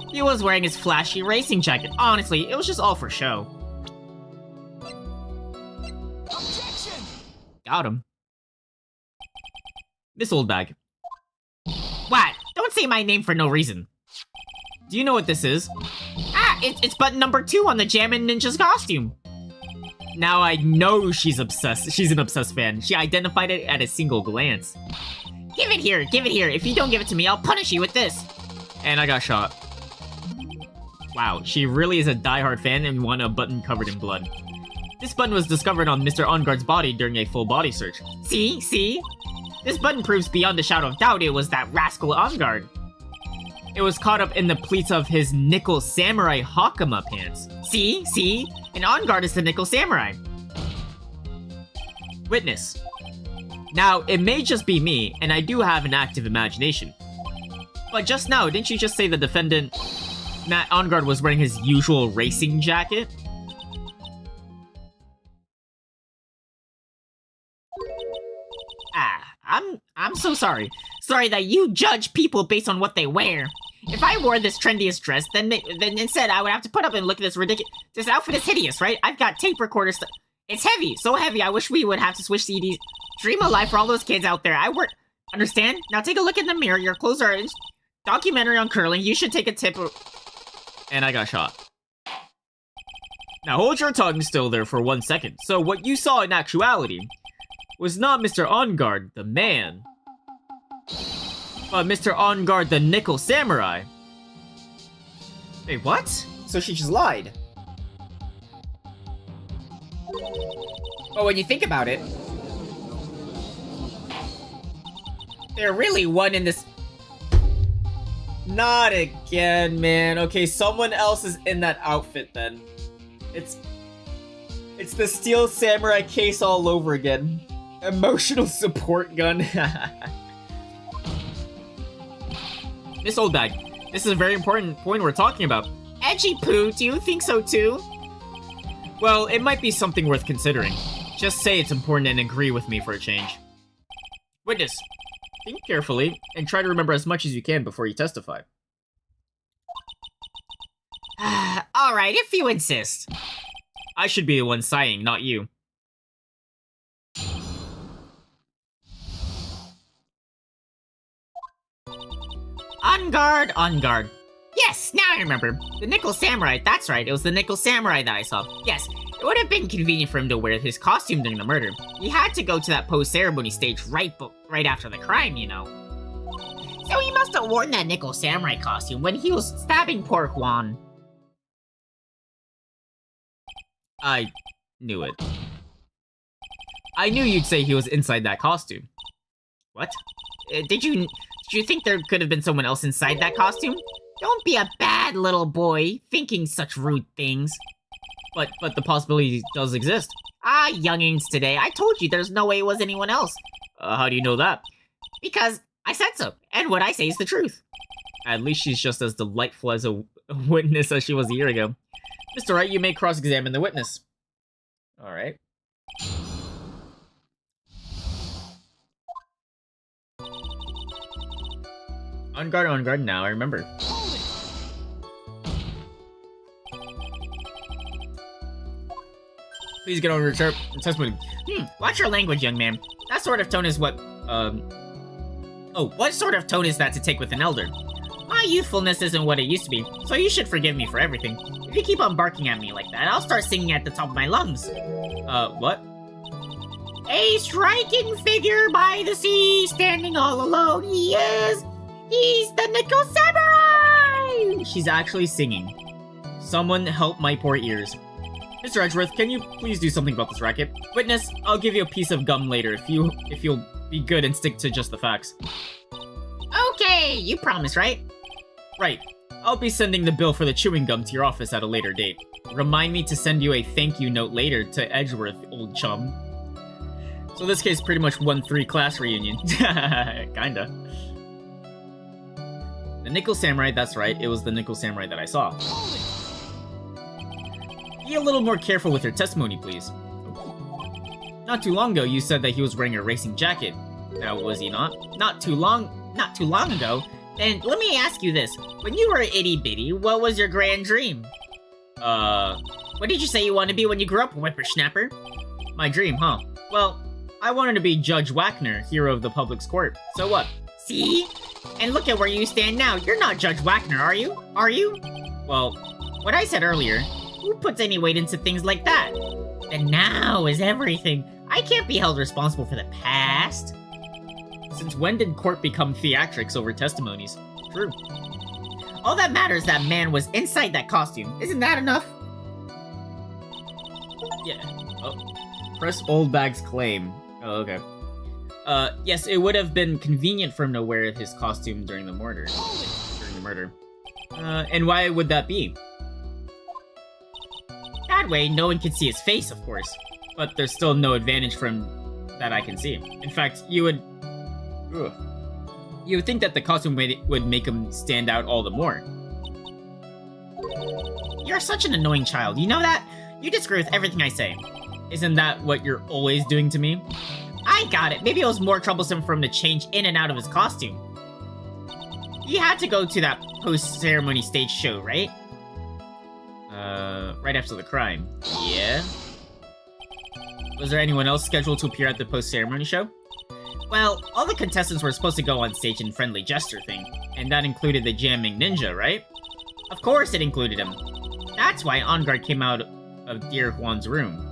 He was wearing his flashy racing jacket. Honestly, it was just all for show. Objection! Got him. This old bag. What? Don't say my name for no reason. Do you know what this is? Ah, it's button number 2 on the Jammin' Ninja's costume. Now I know she's obsessed. She's an obsessed fan. She identified it at a single glance. Give it here. If you don't give it to me, I'll punish you with this. And I got shot. Wow, she really is a diehard fan and won a button covered in blood. This button was discovered on Mr. On Guard's body during a full body search. See? This button proves beyond a shadow of doubt it was that rascal On Guard. It was caught up in the pleats of his nickel samurai Hakama pants. See? And On Guard is the nickel samurai. Witness. Now, it may just be me, and I do have an active imagination. But just now, didn't you just say the defendant, Matt On Guard, was wearing his usual racing jacket? I'm so sorry. Sorry that you judge people based on what they wear. If I wore this trendiest dress, then instead I would have to put up and look at this ridiculous... This outfit is hideous, right? I've got tape recorders. It's heavy, so heavy I wish we would have to switch CDs. Dream of life for all those kids out there. I work... Understand? Now take a look in the mirror. Your clothes are... Documentary on curling. You should take a tip... And I got shot. Now hold your tongue still there for 1 second. So what you saw in actuality was not Mr. On Guard, the man, but Mr. On Guard, the nickel samurai. Wait, what? So she just lied. But when you think about it, there really one in this... Not again, man. Okay, someone else is in that outfit then. It's the steel samurai case all over again. Emotional support gun. Miss Oldbag, this is a very important point we're talking about. Edgy Poo, do you think so too? Well, it might be something worth considering. Just say it's important and agree with me for a change. Witness, think carefully and try to remember as much as you can before you testify. Alright, if you insist. I should be the one sighing, not you. On guard, on guard. Yes, now I remember. The Nickel Samurai, that's right, it was the Nickel Samurai that I saw. Yes, it would have been convenient for him to wear his costume during the murder. He had to go to that post-ceremony stage right after the crime, you know. So he must have worn that Nickel Samurai costume when he was stabbing poor Juan. I knew it. I knew you'd say he was inside that costume. What? Did you think there could have been someone else inside that costume? Don't be a bad little boy, thinking such rude things. But the possibility does exist. Ah, youngins today, I told you there's no way it was anyone else. How do you know that? Because I said so, and what I say is the truth. At least she's just as delightful as a witness as she was a year ago. Mr. Wright, you may cross-examine the witness. Alright. On guard, now I remember. Please get on your testimony. Watch your language, young man. That sort of tone is what, Oh, what sort of tone is that to take with an elder? My youthfulness isn't what it used to be, so you should forgive me for everything. If you keep on barking at me like that, I'll start singing at the top of my lungs. What? A striking figure by the sea, standing all alone he is. He's the Nickel Samurai! She's actually singing. Someone help my poor ears. Mr. Edgeworth, can you please do something about this racket? Witness, I'll give you a piece of gum later if you'll be good and stick to just the facts. Okay, you promise, right? Right. I'll be sending the bill for the chewing gum to your office at a later date. Remind me to send you a thank you note later to Edgeworth, old chum. So this case pretty much 1-3 class reunion. Kinda. The Nickel Samurai, that's right, it was the Nickel Samurai that I saw. Be a little more careful with your testimony, please. Not too long ago, you said that he was wearing a racing jacket. Now, was he not? Not too long ago? Then let me ask you this. When you were itty-bitty, what was your grand dream? What did you say you wanted to be when you grew up, whippersnapper? My dream, huh? Well, I wanted to be Judge Wagner, hero of the public's court. So what? See? And look at where you stand now. You're not Judge Wagner, are you? Are you? Well, what I said earlier, who puts any weight into things like that? The now is everything. I can't be held responsible for the past. Since when did court become theatrics over testimonies? True. All that matters is that man was inside that costume. Isn't that enough? Yeah. Oh. Press old bag's claim. Oh, okay. Yes, it would have been convenient for him to wear his costume during the murder. And why would that be? That way, no one can see his face, of course. But there's still no advantage for him that I can see. In fact, you would think that the costume would make him stand out all the more. You're such an annoying child, you know that? You disagree with everything I say. Isn't that what you're always doing to me? I got it. Maybe it was more troublesome for him to change in and out of his costume. He had to go to that post-ceremony stage show, right? Right after the crime. Yeah. Was there anyone else scheduled to appear at the post-ceremony show? Well, all the contestants were supposed to go on stage in friendly gesture thing. And that included the jamming ninja, right? Of course it included him. That's why On Guard came out of dear Juan's room.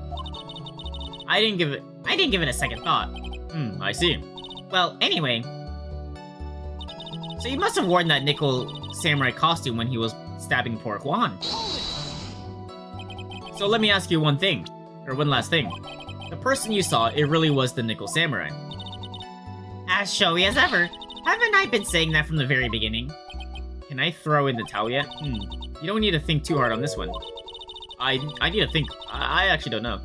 I didn't give it a second thought. I see. Well, anyway. So you must have worn that Nickel Samurai costume when he was stabbing poor Juan. So let me ask you one last thing. The person you saw, it really was the Nickel Samurai. As showy as ever. Haven't I been saying that from the very beginning? Can I throw in the towel yet? You don't need to think too hard on this one. I need to think. I actually don't know.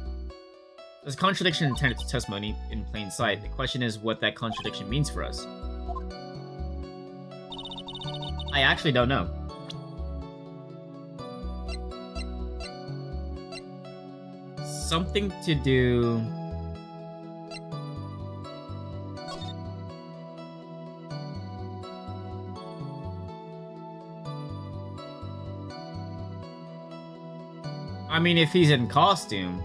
There's a contradiction in testimony in plain sight. The question is what that contradiction means for us. I actually don't know. something to do... I mean, if he's in costume...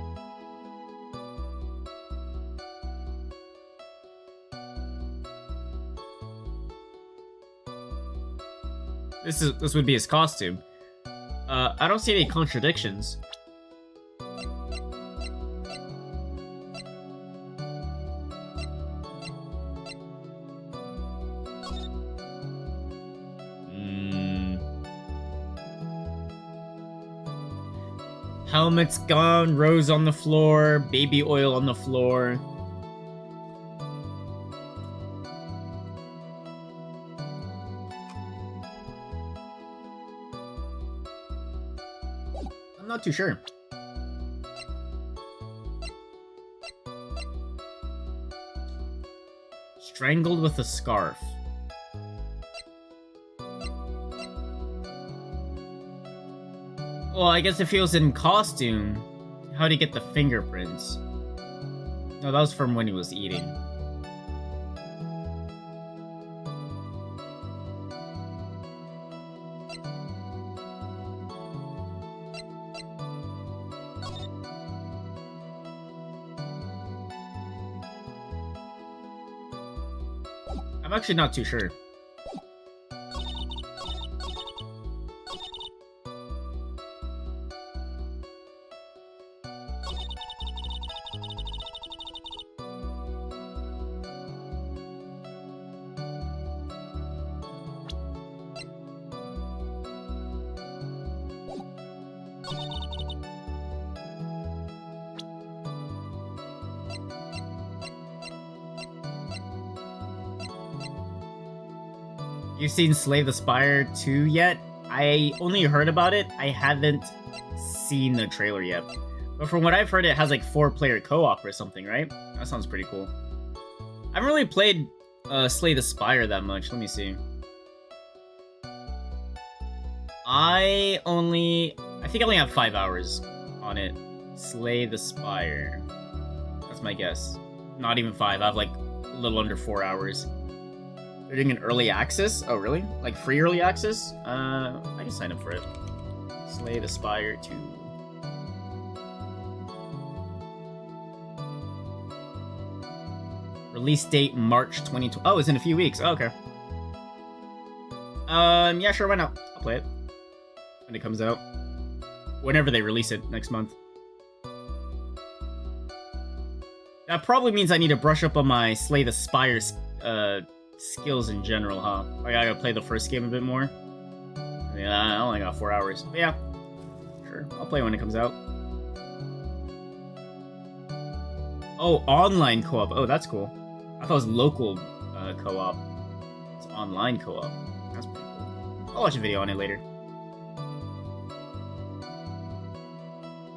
This would be his costume. I don't see any contradictions. Helmet's gone, rose on the floor, baby oil on the floor. I'm not too sure. Strangled with a scarf. Well, I guess if he was in costume, how'd he get the fingerprints? No, that was from when he was eating. I'm actually not too sure. You've seen Slay the Spire 2 yet? I only heard about it. I haven't seen the trailer yet. But from what I've heard, it has like 4-player co-op or something, right? That sounds pretty cool. I haven't really played Slay the Spire that much. Let me see. I think I only have 5 hours on it. Slay the Spire. That's my guess. Not even 5. I have like a little under 4 hours. They're doing an early access? Oh, really? Like free early access? I can sign up for it. Slay the Spire 2. Release date March 2020. Oh, it's in a few weeks. Oh, okay. Yeah, sure, why not? I'll play it when it comes out. Whenever they release it next month. That probably means I need to brush up on my Slay the Spire skills in general, huh? I gotta play the first game a bit more. Yeah, I only got 4 hours. But yeah, sure. I'll play when it comes out. Oh, online co-op. Oh, that's cool. I thought it was local co-op. It's online co-op. That's pretty cool. I'll watch a video on it later.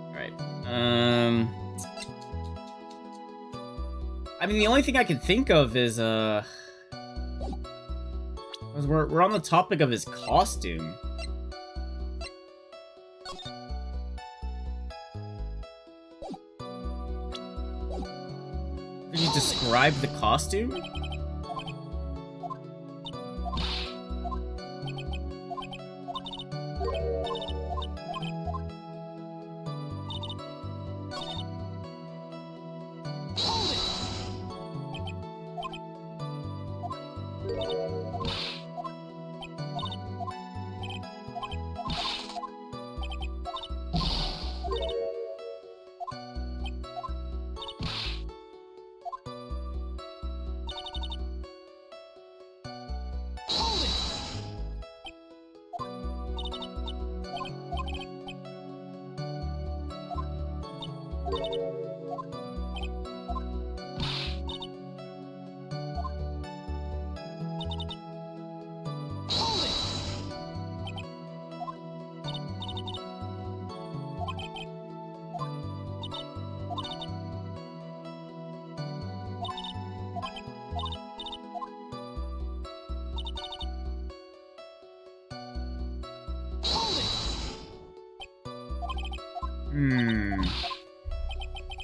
Alright. I mean, the only thing I can think of is, we're on the topic of his costume. Could you describe the costume?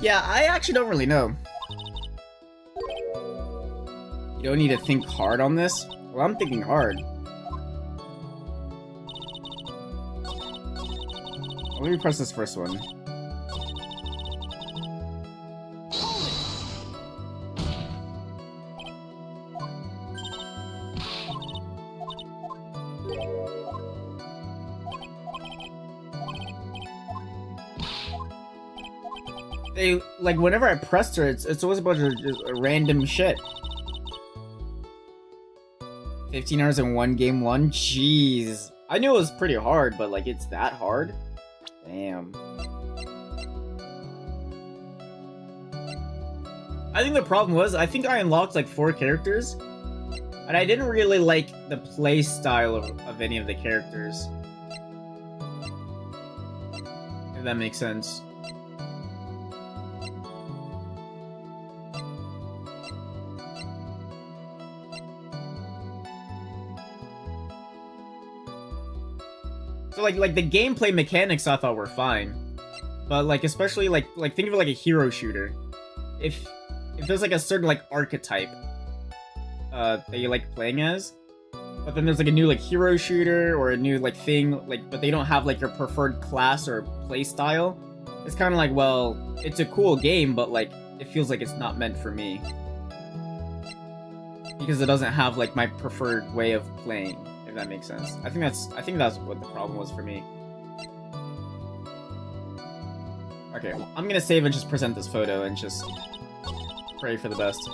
Yeah, I actually don't really know. You don't need to think hard on this? Well, I'm thinking hard. Let me press this first one. They, like, whenever I pressed her, it's always a bunch of just random shit. 15 hours in one game one? Jeez. I knew it was pretty hard, but, like, it's that hard? Damn. I think the problem was, I think I unlocked, like, 4 characters, and I didn't really like the play style of any of the characters. If that makes sense. So like the gameplay mechanics I thought were fine, but like especially like think of it like a hero shooter. If there's like a certain like archetype that you like playing as, but then there's like a new like hero shooter or a new like thing like, but they don't have like your preferred class or play style. It's kind of like, well, it's a cool game, but like it feels like it's not meant for me because it doesn't have like my preferred way of playing. If that makes sense. I think that's what the problem was for me. Okay, well, I'm gonna save and just present this photo and just pray for the best.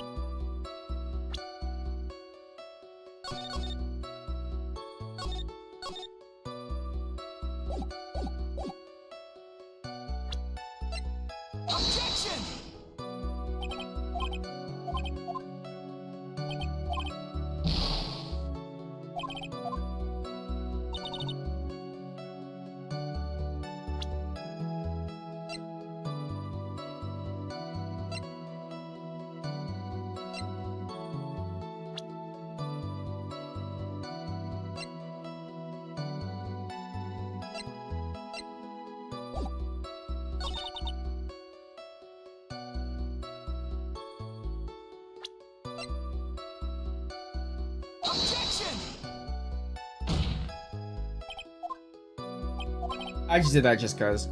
I just did that just cause.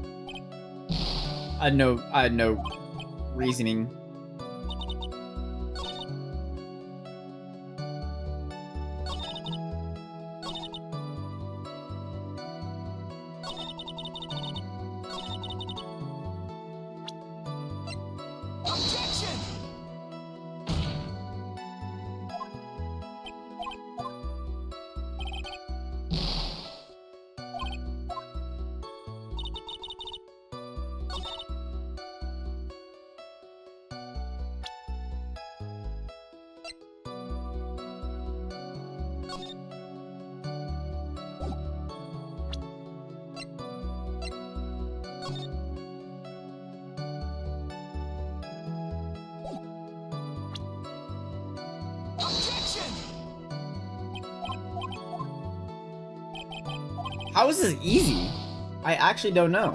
I had no reasoning. How is this easy? I actually don't know.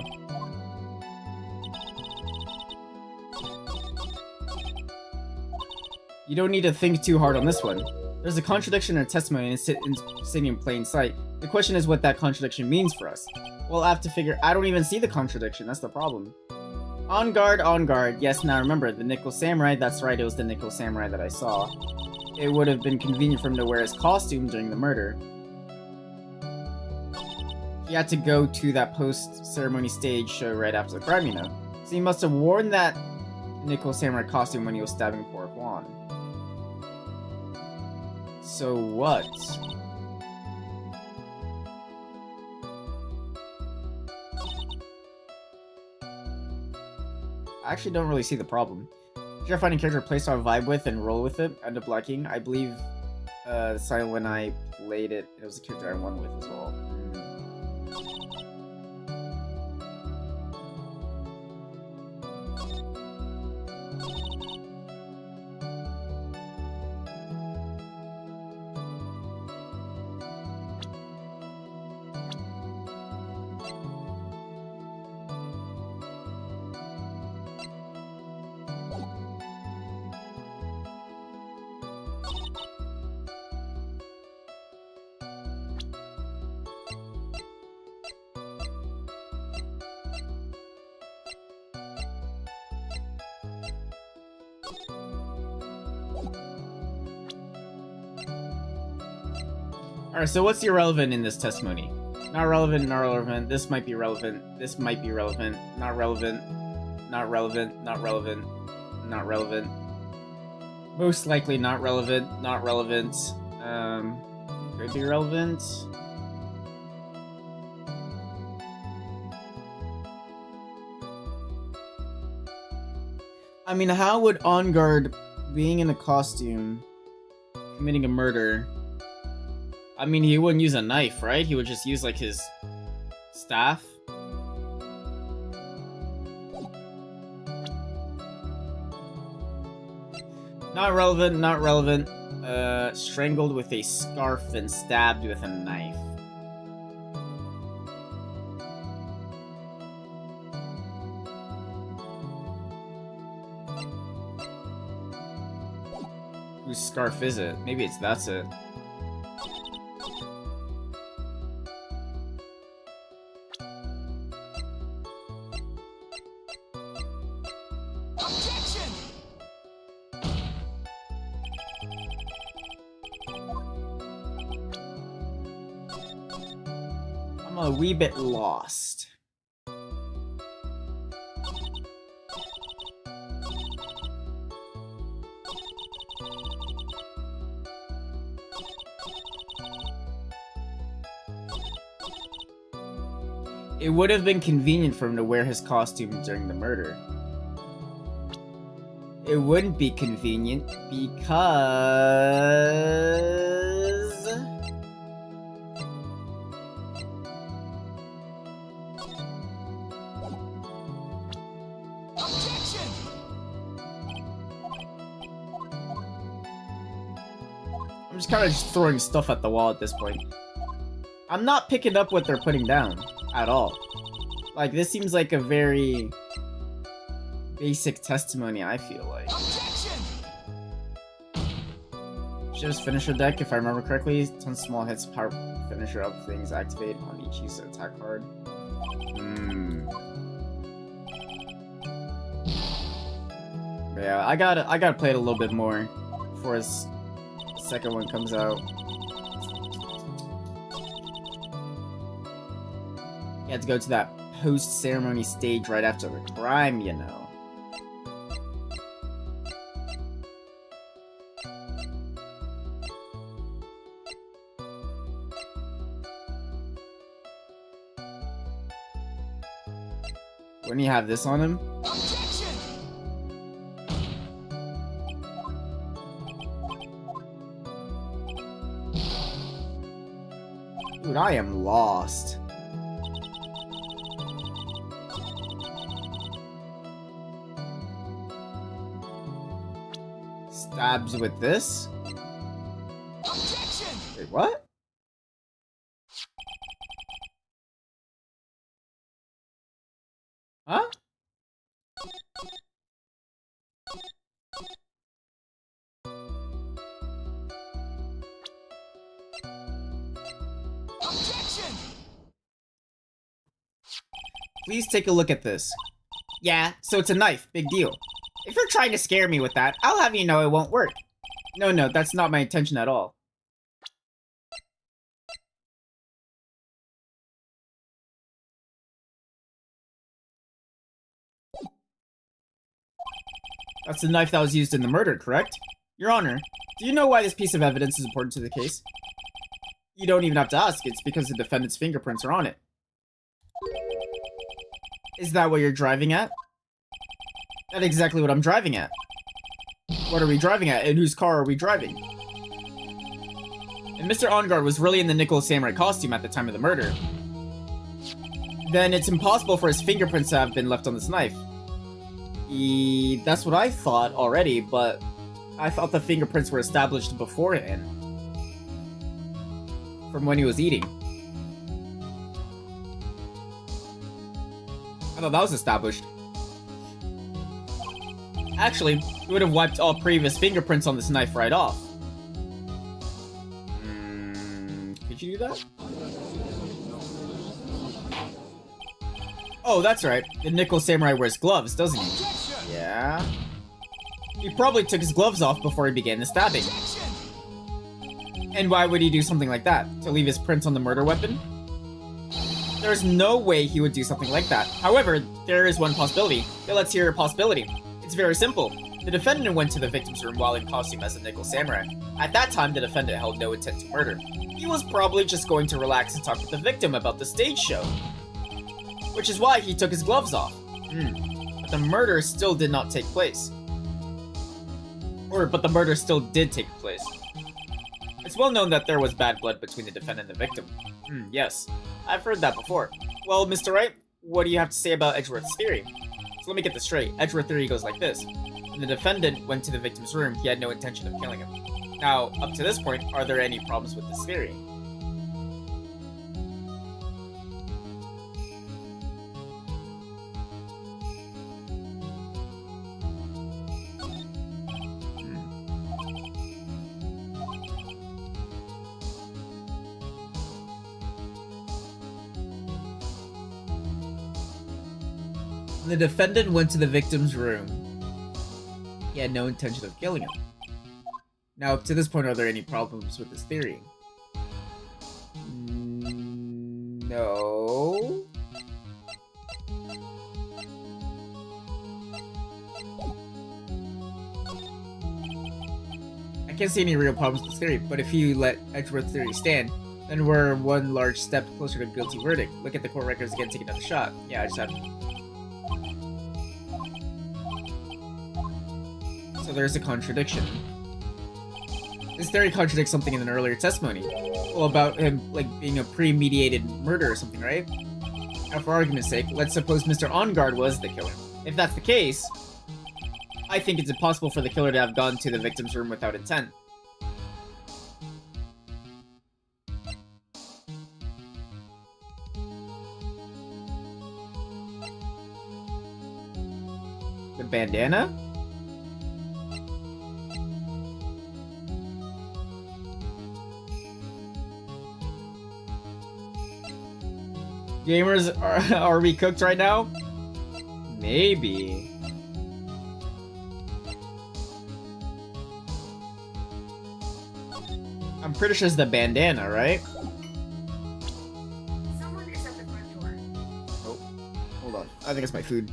You don't need to think too hard on this one. There's a contradiction in a testimony and it's sitting in plain sight. The question is what that contradiction means for us. We'll have to figure. I don't even see the contradiction, that's the problem. On guard, on guard. Yes, now remember, the Nickel Samurai, that's right, it was the Nickel Samurai that I saw. It would have been convenient for him to wear his costume during the murder. He had to go to that post-ceremony stage show right after the crime, you know. So he must have worn that Nickel Samurai costume when he was stabbing poor Juan. So what? I actually don't really see the problem. If you're finding a character to playstyle vibe with and roll with it, end up liking. I believe Silent when I played it, it was a character I won with as well. Alright, so what's irrelevant in this testimony? Not relevant, not relevant. This might be relevant. This might be relevant. Not relevant. Not relevant. Not relevant. Not relevant. Most likely not relevant. Not relevant. Could be relevant. I mean, how would On Guard being in a costume committing a murder? I mean, he wouldn't use a knife, right? He would just use, like, his staff. Not relevant, not relevant. Strangled with a scarf and stabbed with a knife. Whose scarf is it? Maybe that's it. I'm a wee bit lost. It would have been convenient for him to wear his costume during the murder. It wouldn't be convenient because... Objection! I'm just kind of throwing stuff at the wall at this point. I'm not picking up what they're putting down at all. Like, this seems like a very basic testimony, I feel like. Objection! Should just finish her deck, if I remember correctly. 10 small hits, power finisher up things activate on each use of attack card. Yeah, I gotta play it a little bit more before his second one comes out. You have to go to that post-ceremony stage right after the crime, you know. Wouldn't he have this on him? Objection! Dude, I am lost. Stabs with this? Objection! Wait, what? Huh? Objection! Please take a look at this. Yeah, so it's a knife. Big deal. If you're trying to scare me with that, I'll have you know it won't work. No, that's not my intention at all. That's the knife that was used in the murder, correct? Your Honor, do you know why this piece of evidence is important to the case? You don't even have to ask, it's because the defendant's fingerprints are on it. Is that what you're driving at? That's exactly what I'm driving at. What are we driving at, and whose car are we driving? And Mr. On Guard was really in the Nickel Samurai costume at the time of the murder. Then it's impossible for his fingerprints to have been left on this knife. That's what I thought already, but I thought the fingerprints were established beforehand. From when he was eating. I thought that was established. Actually, we would have wiped all previous fingerprints on this knife right off. Could you do that? Oh, that's right. The Nickel Samurai wears gloves, doesn't he? Yeah. He probably took his gloves off before he began the stabbing. And why would he do something like that? To leave his print on the murder weapon? There's no way he would do something like that. However, there is one possibility. Let's hear a possibility. It's very simple. The defendant went to the victim's room while in costume as a Nickel Samurai. At that time, the defendant held no intent to murder. He was probably just going to relax and talk with the victim about the stage show. Which is why he took his gloves off. But the murder still did not take place. But the murder still did take place. It's well known that there was bad blood between the defendant and the victim. Yes. I've heard that before. Well, Mr. Wright, what do you have to say about Edgeworth's theory? So let me get this straight. Edgeworth's theory goes like this. When the defendant went to the victim's room, he had no intention of killing him. Now, up to this point, are there any problems with this theory? The defendant went to the victim's room. He had no intention of killing him. Now, up to this point, are there any problems with this theory? No. I can't see any real problems with this theory, but if you let Edgeworth's theory stand, then we're one large step closer to guilty verdict. Look at the court records again, take another shot. Yeah, I just have... So there's a contradiction. This theory contradicts something in an earlier testimony. Well, about him, like, being a premeditated murder or something, right? Now, for argument's sake, let's suppose Mr. On Guard was the killer. If that's the case, I think it's impossible for the killer to have gone to the victim's room without intent. The bandana? Gamers, are we cooked right now? Maybe. I'm pretty sure it's the bandana, right? Someone is at the front door. Oh, hold on. I think it's my food.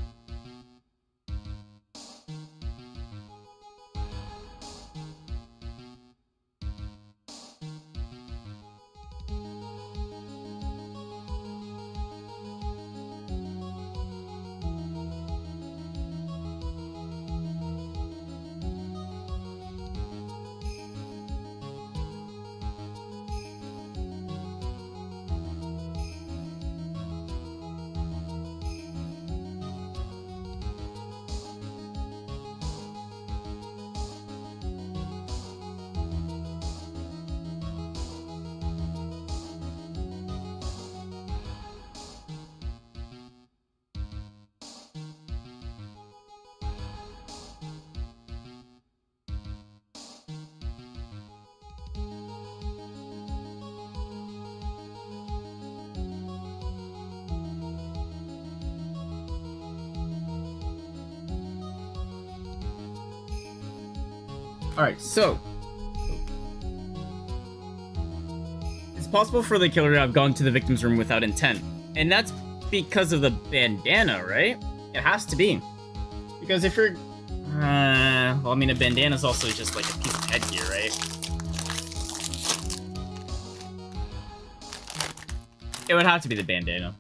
Alright, so it's possible for the killer to have gone to the victim's room without intent. And that's because of the bandana, right? It has to be. Because if you're... well, I mean, a bandana's also just like a piece of headgear, right? It would have to be the bandana.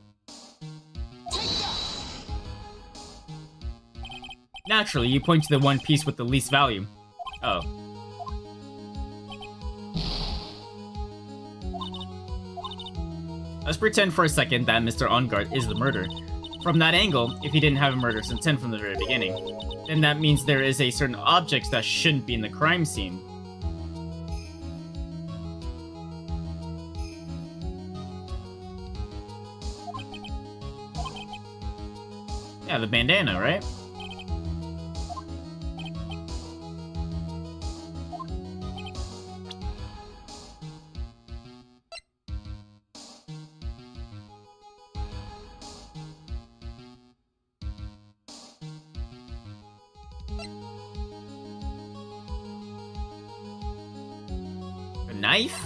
Naturally, you point to the one piece with the least value. Oh. Let's pretend for a second that Mr. On Guard is the murderer. From that angle, if he didn't have a murderous intent from the very beginning, then that means there is a certain object that shouldn't be in the crime scene. Yeah, the bandana, right? knife?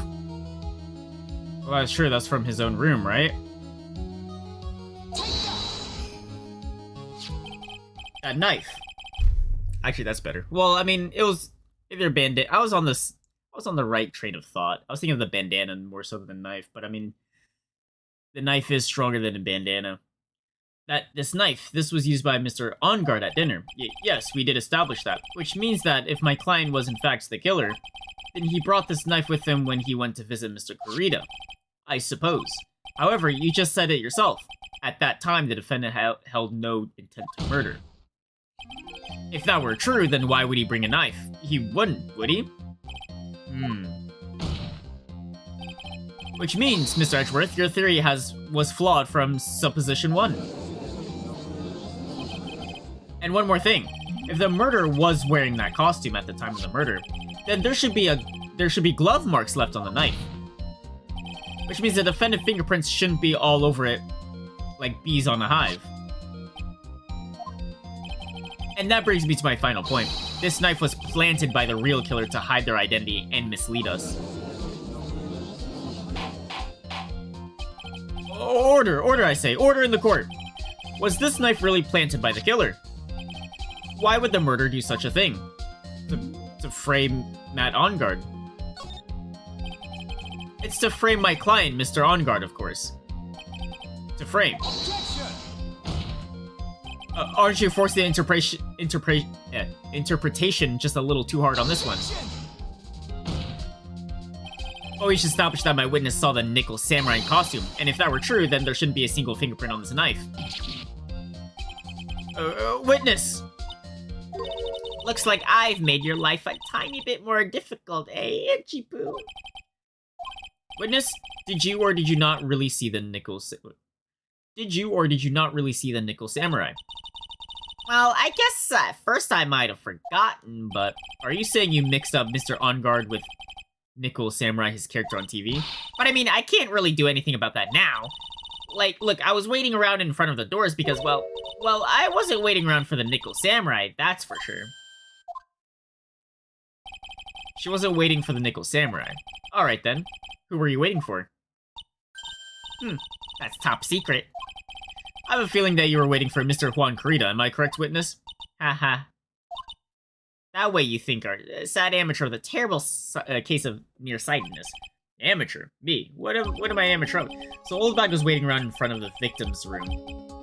Well, sure, that's from his own room, right? A knife. Actually, that's better. Well, I mean, it was either bandana. I was on the right train of thought. I was thinking of the bandana more so than the knife, but I mean, the knife is stronger than a bandana. This knife was used by Mr. On Guard at dinner. Yes, we did establish that, which means that if my client was in fact the killer, then he brought this knife with him when he went to visit Mr. Kurita, I suppose. However, you just said it yourself. At that time, the defendant held no intent to murder. If that were true, then why would he bring a knife? He wouldn't, would he? Which means, Mr. Edgeworth, your theory was flawed from supposition 1. And one more thing. If the murderer was wearing that costume at the time of the murder, then there should be glove marks left on the knife. Which means the defendant fingerprints shouldn't be all over it like bees on a hive. And that brings me to my final point. This knife was planted by the real killer to hide their identity and mislead us. Order, I say. Order in the court. Was this knife really planted by the killer? Why would the murderer do such a thing? To frame Matt On Guard. It's to frame my client, Mr. On Guard, of course. To frame. Aren't you forcing the interpretation just a little too hard on this one? Oh, we should establish that my witness saw the nickel samurai costume, and if that were true, then there shouldn't be a single fingerprint on this knife. Witness! Looks like I've made your life a tiny bit more difficult, eh, Itchy Poo? Witness, did you or did you not really see the nickel samurai? Well, I guess at first I might have forgotten, but are you saying you mixed up Mr. On Guard with Nickel Samurai, his character on TV? But I mean, I can't really do anything about that now. Like, look, I was waiting around in front of the doors because, well, I wasn't waiting around for the Nickel Samurai, that's for sure. She wasn't waiting for the Nickel Samurai. Alright then, who were you waiting for? That's top secret. I have a feeling that you were waiting for Mr. Juan Kurita, am I correct, witness? Haha. That way you think are a sad amateur with a terrible case of nearsightedness. Amateur? Me? What am I amateur of? So Old Bag was waiting around in front of the victim's room.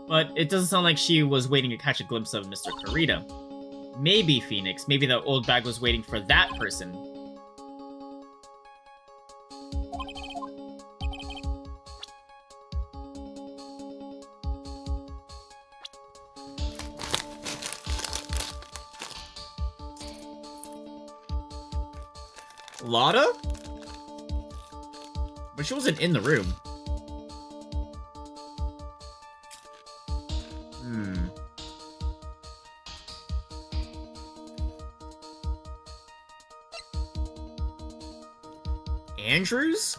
But it doesn't sound like she was waiting to catch a glimpse of Mr. Kurita. Maybe, Phoenix. Maybe the Old Bag was waiting for that person. Lotta? But she wasn't in the room. Andrews?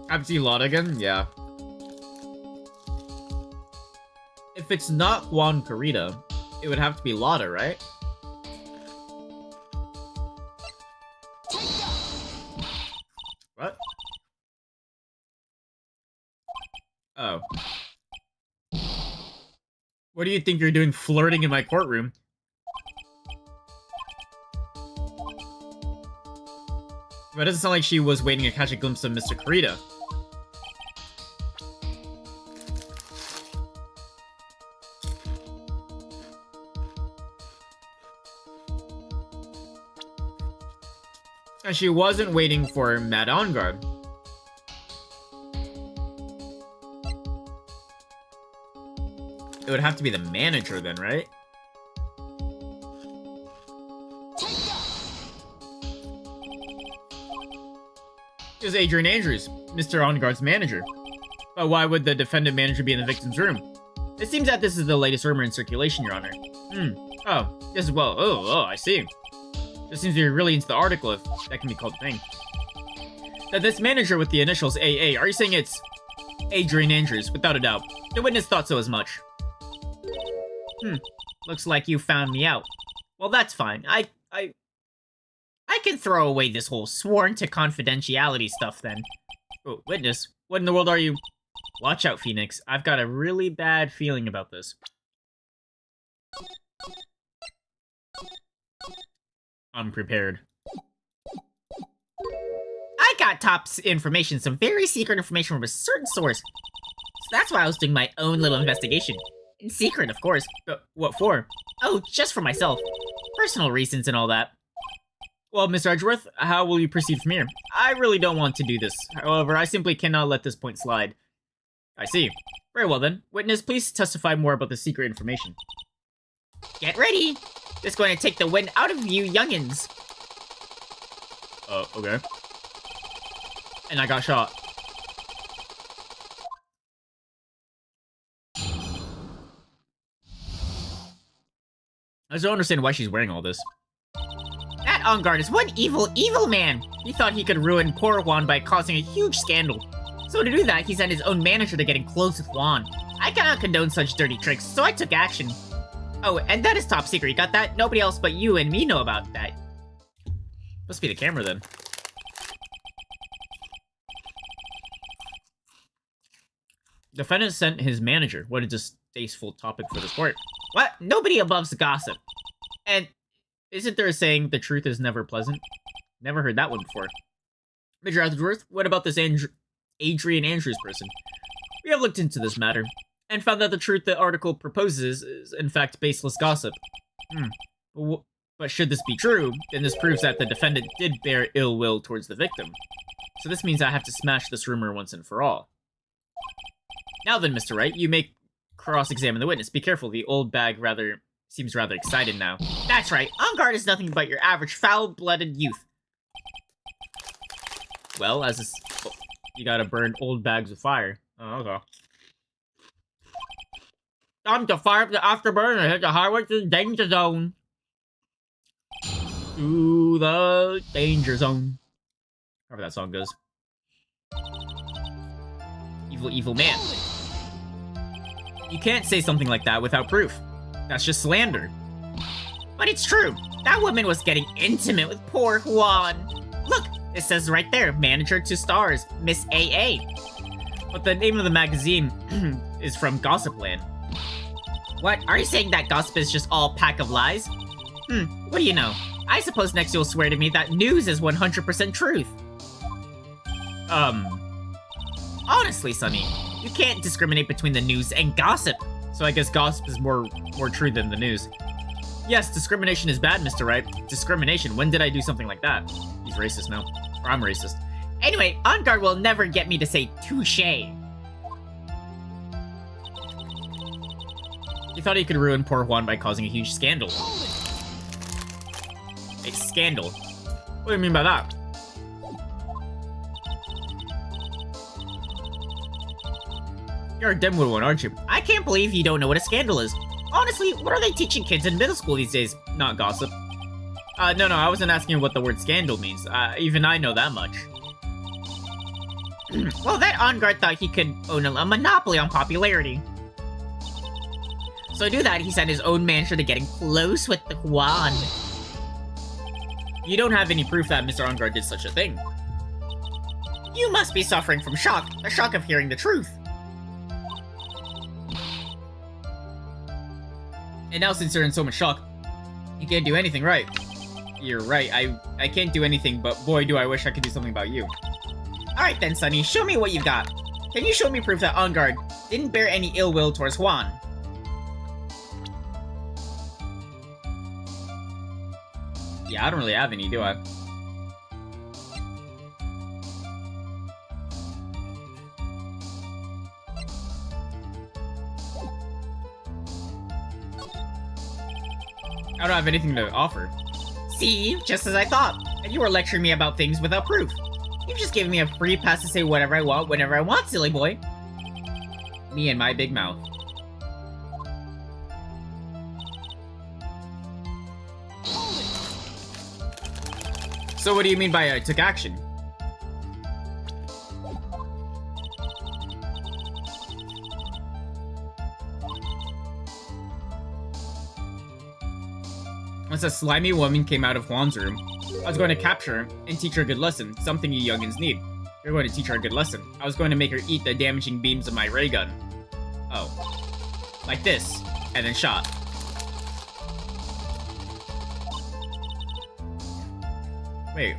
I have to see Lotta again? Yeah. If it's not Juan Kurita, it would have to be Lotta, right? What? Oh. What do you think you're doing flirting in my courtroom? But it doesn't sound like she was waiting to catch a glimpse of Mr. Kurita. And she wasn't waiting for Matt On Guard. It would have to be the manager then, right? It was Adrian Andrews, Mr. On Guard's manager. But why would the defendant manager be in the victim's room? It seems that this is the latest rumor in circulation, Your Honor. Oh, this is well. Oh, I see. This seems to be really into the article, if that can be called a thing. That this manager with the initials AA, are you saying it's Adrian Andrews? Without a doubt. The witness thought so as much. Looks like you found me out. Well, that's fine. I can throw away this whole sworn to confidentiality stuff then. Oh, witness? What in the world are you? Watch out, Phoenix. I've got a really bad feeling about this. Unprepared. I got top information, some very secret information from a certain source. So that's why I was doing my own little investigation. In secret, of course. What for? Oh, just for myself. Personal reasons and all that. Well, Mr. Edgeworth, how will you proceed from here? I really don't want to do this. However, I simply cannot let this point slide. I see. Very well then. Witness, please testify more about the secret information. Get ready! This is going to take the wind out of you youngins. Okay. And I got shot. I just don't understand why she's wearing all this. That on guard is one evil, evil man. He thought he could ruin poor Juan by causing a huge scandal. So to do that, he sent his own manager to getting close with Juan. I cannot condone such dirty tricks, so I took action. Oh, and that is top secret, you got that? Nobody else but you and me know about that. Must be the camera then. Defendant sent his manager. What a distasteful topic for this court. What? Nobody loves gossip. And isn't there a saying, the truth is never pleasant? Never heard that one before. Major Edgeworth, what about this Adrian Andrews person? We have looked into this matter, and found that the truth the article proposes is, in fact, baseless gossip. But should this be true, then this proves that the defendant did bear ill will towards the victim. So this means I have to smash this rumor once and for all. Now then, Mr. Wright, you may cross-examine the witness. Be careful, the old bag seems rather excited now. That's right, on guard is nothing but your average foul-blooded youth. Well, as this... Oh, you gotta burn old bags with fire. Oh, okay. Time to fire up the afterburner and hit the highway to the danger zone. To the danger zone. However that song goes. Evil, evil man. You can't say something like that without proof. That's just slander. But it's true. That woman was getting intimate with poor Juan. Look, it says right there, manager to stars, Miss AA. But the name of the magazine is from Gossipland. What, are you saying that gossip is just all pack of lies? What do you know? I suppose next you'll swear to me that news is 100% truth. Honestly, Sonny, you can't discriminate between the news and gossip. So I guess gossip is more true than the news. Yes, discrimination is bad, Mr. Wright. Discrimination, when did I do something like that? He's racist now. Or I'm racist. Anyway, on guard will never get me to say touche. He thought he could ruin poor Juan by causing a huge scandal. A scandal? What do you mean by that? You're a dimwit one, aren't you? I can't believe you don't know what a scandal is. Honestly, what are they teaching kids in middle school these days? Not gossip. No, I wasn't asking what the word scandal means. Even I know that much. Well, that on guard thought he could own a monopoly on popularity. So to do that, he sent his own manager to getting close with the Juan. You don't have any proof that Mr. Onguard did such a thing. You must be suffering from shock, the shock of hearing the truth. And now since you're in so much shock, you can't do anything right. You're right, I can't do anything, but boy do I wish I could do something about you. Alright then, Sonny, show me what you've got. Can you show me proof that On Guard didn't bear any ill will towards Juan? Yeah, I don't really have any, do I? I don't have anything to offer. See? Just as I thought. And you were lecturing me about things without proof. You've just given me a free pass to say whatever I want, whenever I want, silly boy. Me and my big mouth. So what do you mean by I took action? Once a slimy woman came out of Juan's room, I was going to capture her and teach her a good lesson, something you youngins need. You're going to teach her a good lesson. I was going to make her eat the damaging beams of my ray gun. Oh. Like this, and then shot. Wait.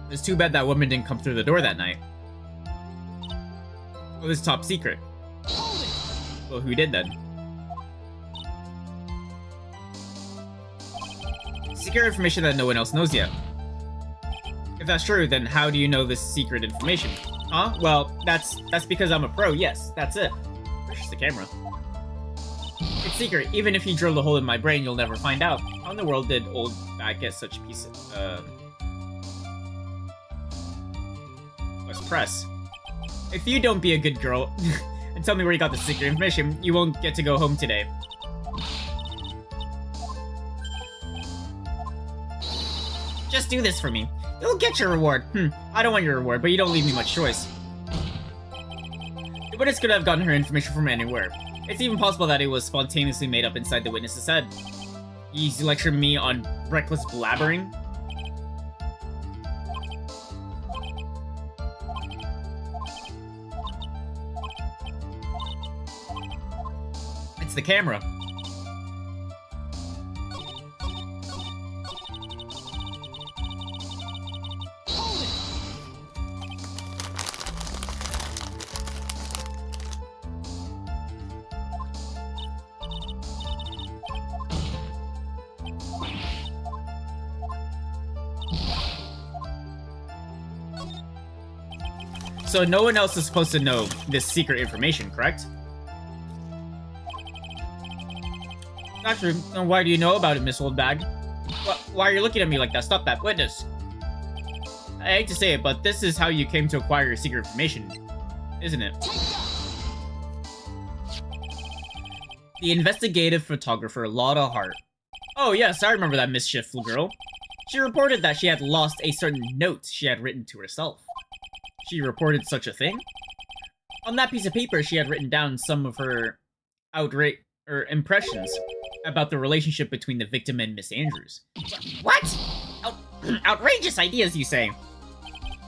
It's too bad that woman didn't come through the door that night. Oh, this is top secret. Well, who did then? Secret information that no one else knows yet. If that's true, then how do you know this secret information? Huh? Well, that's because I'm a pro, yes, that's it. Where's the camera? It's secret. Even if you drill a hole in my brain, you'll never find out. How in the world did old bag get such pieces? Let's press. If you don't be a good girl and tell me where you got the secret information, you won't get to go home today. Just do this for me. You'll get your reward. I don't want your reward, but you don't leave me much choice. The witness could have gotten her information from anywhere. It's even possible that it was spontaneously made up inside the witness's head. He's lecturing me on reckless blabbering. It's the camera. So no one else is supposed to know this secret information, correct? Not true. Then why do you know about it, Miss Oldbag? Why are you looking at me like that? Stop that. Witness. I hate to say it, but this is how you came to acquire your secret information, isn't it? The investigative photographer, Lotta Hart. Oh yes, I remember that mischieful girl. She reported that she had lost a certain note she had written to herself. She reported such a thing? On that piece of paper, she had written down some of her impressions about the relationship between the victim and Miss Andrews. What? Outrageous ideas, you say?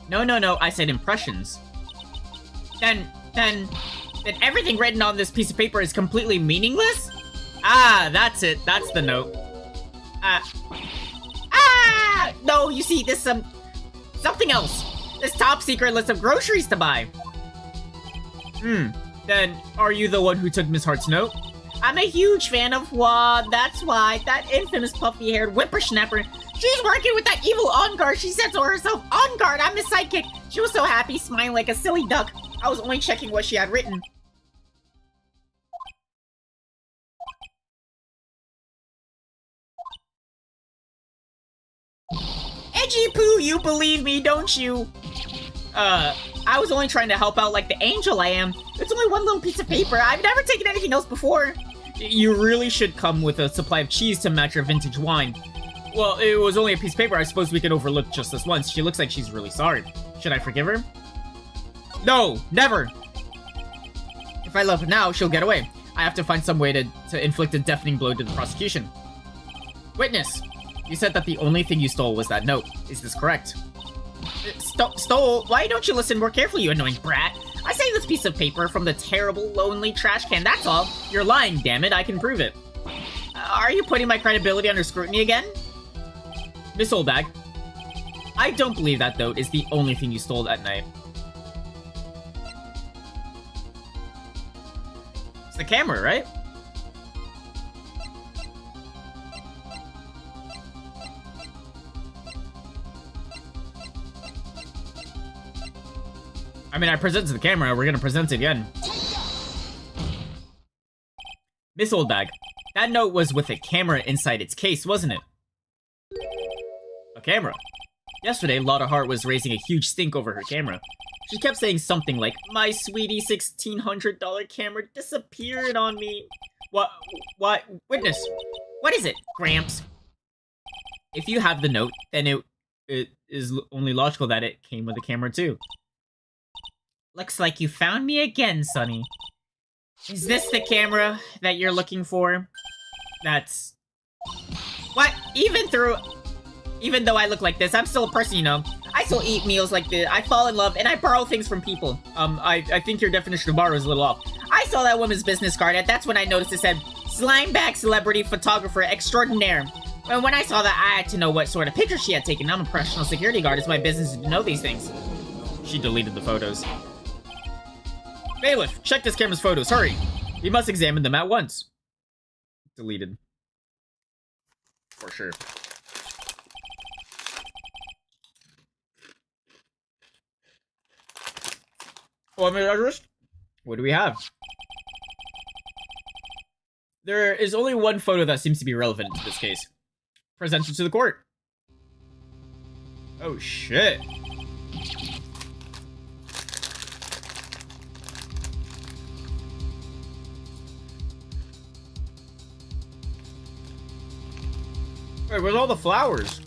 No, I said impressions. Then everything written on this piece of paper is completely meaningless? Ah, that's it. That's the note. No, you see, this something else. This top secret list of groceries to buy. Then are you the one who took Miss Hart's note? I'm a huge fan of Juan, that's why. That infamous puffy-haired whippersnapper. She's working with that evil on guard. She said to herself, on guard, I'm his sidekick. She was so happy, smiling like a silly duck. I was only checking what she had written. Edgy Poo, you believe me, don't you? I was only trying to help out like the angel I am. It's only one little piece of paper. I've never taken anything else before. You really should come with a supply of cheese to match your vintage wine. Well, it was only a piece of paper. I suppose we could overlook just this once. She looks like she's really sorry. Should I forgive her? No, never. If I love her now, she'll get away. I have to find some way to inflict a deafening blow to the prosecution. Witness, you said that the only thing you stole was that note. Is this correct? Stole? Why don't you listen more carefully, you annoying brat? I saved this piece of paper from the terrible, lonely trash can, that's all. You're lying, damn it, I can prove it. Are you putting my credibility under scrutiny again? Miss Oldbag, I don't believe that note is the only thing you stole that night. It's the camera, right? I mean, I presented the camera, we're gonna present it again. Miss Oldbag, that note was with a camera inside its case, wasn't it? A camera? Yesterday, Lotta Hart was raising a huge stink over her camera. She kept saying something like, "My sweetie $1,600 camera disappeared on me." What? Witness. What is it, Gramps? If you have the note, then it is only logical that it came with the camera too. Looks like you found me again, Sonny. Is this the camera that you're looking for? That's... What? Even though I look like this, I'm still a person, you know. I still eat meals like this. I fall in love, and I borrow things from people. I think your definition of borrow is a little off. I saw that woman's business card, and that's when I noticed it said, Slimebag Celebrity Photographer Extraordinaire. And when I saw that, I had to know what sort of picture she had taken. I'm a professional security guard. It's my business to know these things. She deleted the photos. Bailiff, check this camera's photos, hurry! We must examine them at once. Deleted. For sure. Well, what do we have? There is only one photo that seems to be relevant to this case. Presented to the court. Oh, shit. Wait, where's all the flowers?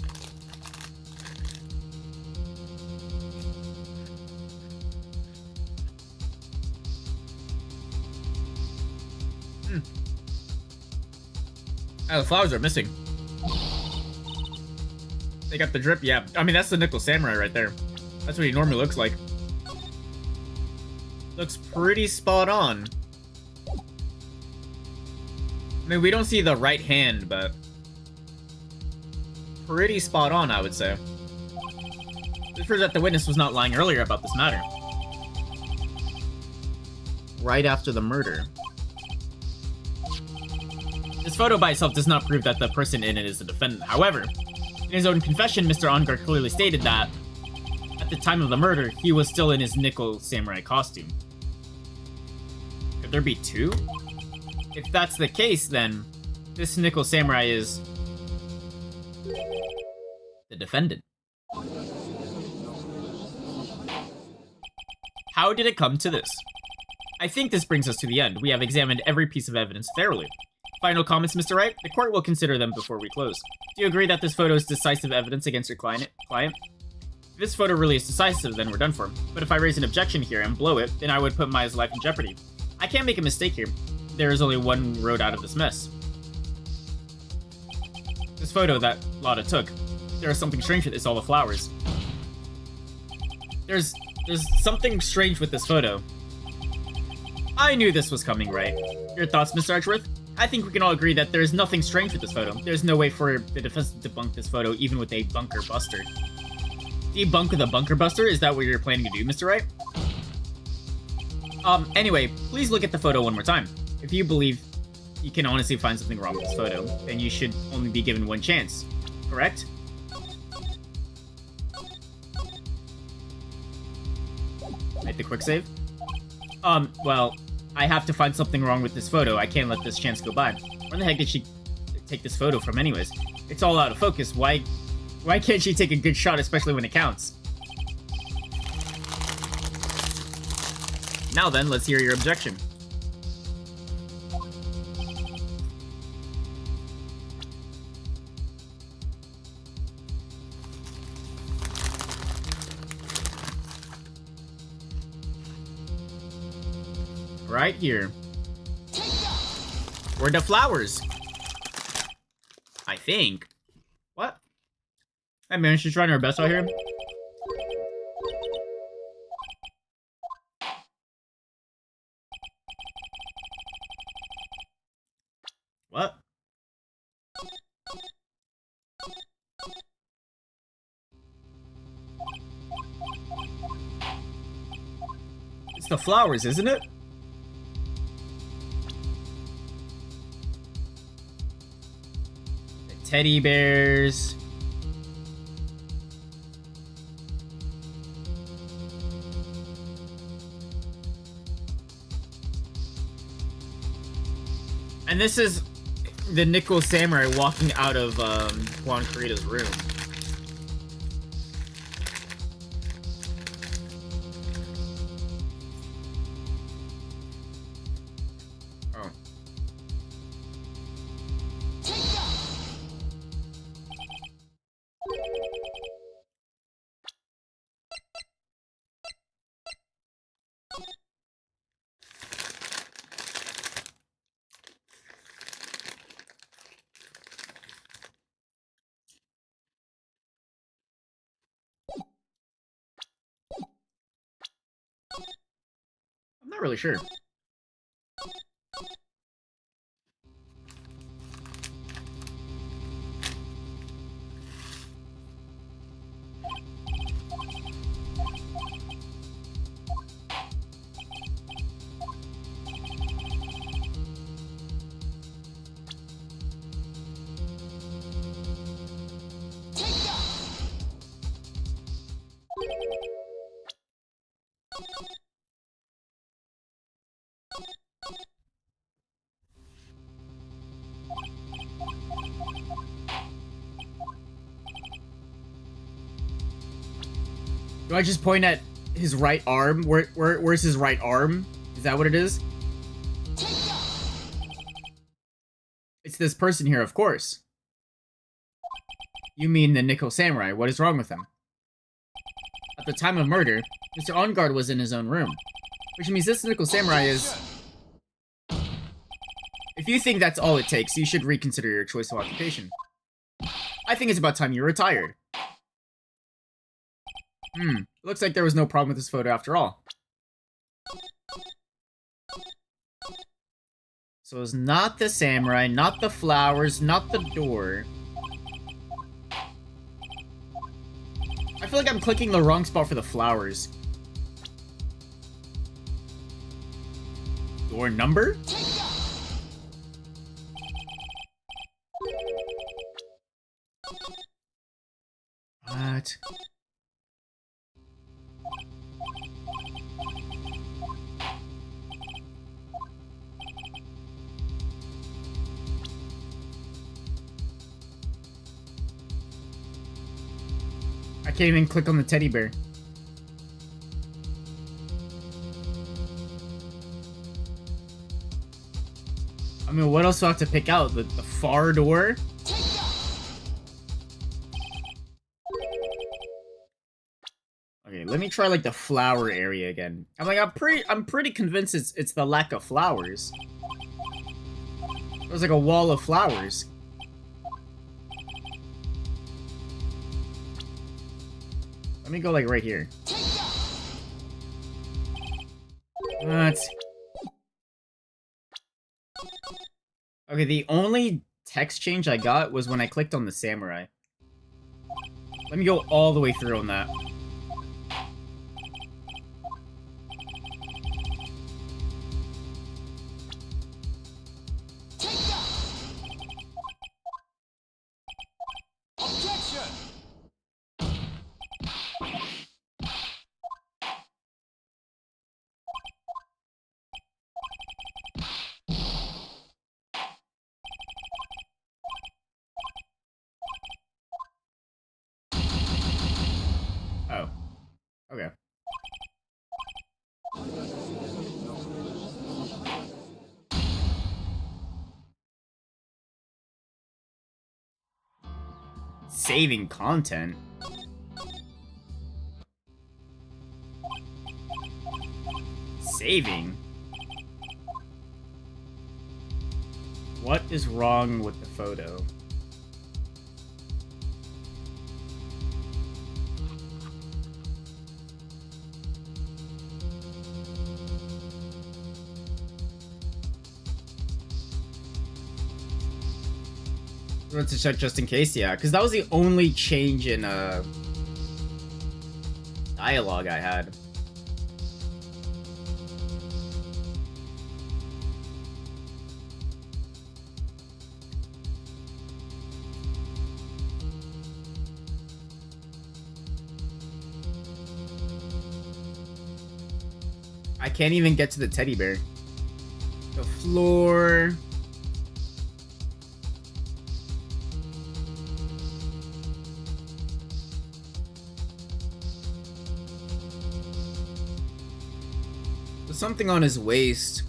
Oh, the flowers are missing. They got the drip, yeah. I mean, that's the Nickel Samurai right there. That's what he normally looks like. Looks pretty spot on. I mean, we don't see the right hand, but... pretty spot on, I would say. This proves that the witness was not lying earlier about this matter. Right after the murder. This photo by itself does not prove that the person in it is the defendant. However, in his own confession, Mr. Ongar clearly stated that at the time of the murder, he was still in his Nickel Samurai costume. Could there be two? If that's the case, then this Nickel Samurai is the defendant. How did it come to this? I think this brings us to the end. We have examined every piece of evidence thoroughly. Final comments, Mr. Wright? The court will consider them before we close. Do you agree that this photo is decisive evidence against your client? If this photo really is decisive, then we're done for. But if I raise an objection here and blow it, then I would put Maya's life in jeopardy. I can't make a mistake here. There is only one road out of this mess. This photo that Lotta took. There is something strange with this, all the flowers. There's something strange with this photo. I knew this was coming, right? Your thoughts, Mr. Archworth? I think we can all agree that there is nothing strange with this photo. There's no way for the defense to debunk this photo, even with a bunker buster. Debunk with a bunker buster? Is that what you're planning to do, Mr. Wright? Anyway, please look at the photo one more time. If you believe you can honestly find something wrong with this photo, then you should only be given one chance. Correct? Make the quick save? Well, I have to find something wrong with this photo. I can't let this chance go by. Where the heck did she take this photo from anyways? It's all out of focus. Why can't she take a good shot, especially when it counts? Now then, let's hear your objection. Right here. Where the flowers? I think. What? Hey man, she's trying her best out here. What? It's the flowers, isn't it? Teddy bears. And this is the Nickel Samurai walking out of Juan Corrida's room. Not really sure. Take that! Do I just point at his right arm? Where's his right arm? Is that what it is? Take that! It's this person here, of course. You mean the Nickel Samurai. What is wrong with him? At the time of murder, Mr. OnGuard was in his own room. Which means this Nickel Samurai is... If you think that's all it takes, you should reconsider your choice of occupation. I think it's about time you retired. Looks like there was no problem with this photo after all. So it's not the samurai, not the flowers, not the door. I feel like I'm clicking the wrong spot for the flowers. Door number? What? I can't even click on the teddy bear. I mean, what else do I have to pick out? The far door? Okay, let me try like the flower area again. I'm pretty convinced it's the lack of flowers. There's like a wall of flowers. Let me go like right here. What? Okay, the only text change I got was when I clicked on the samurai. Let me go all the way through on that. Oh. Okay. Saving content? Saving? What is wrong with the photo? To check just in case, yeah, because that was the only change in dialogue I had. I can't even get to the teddy bear. The floor. There's something on his waist.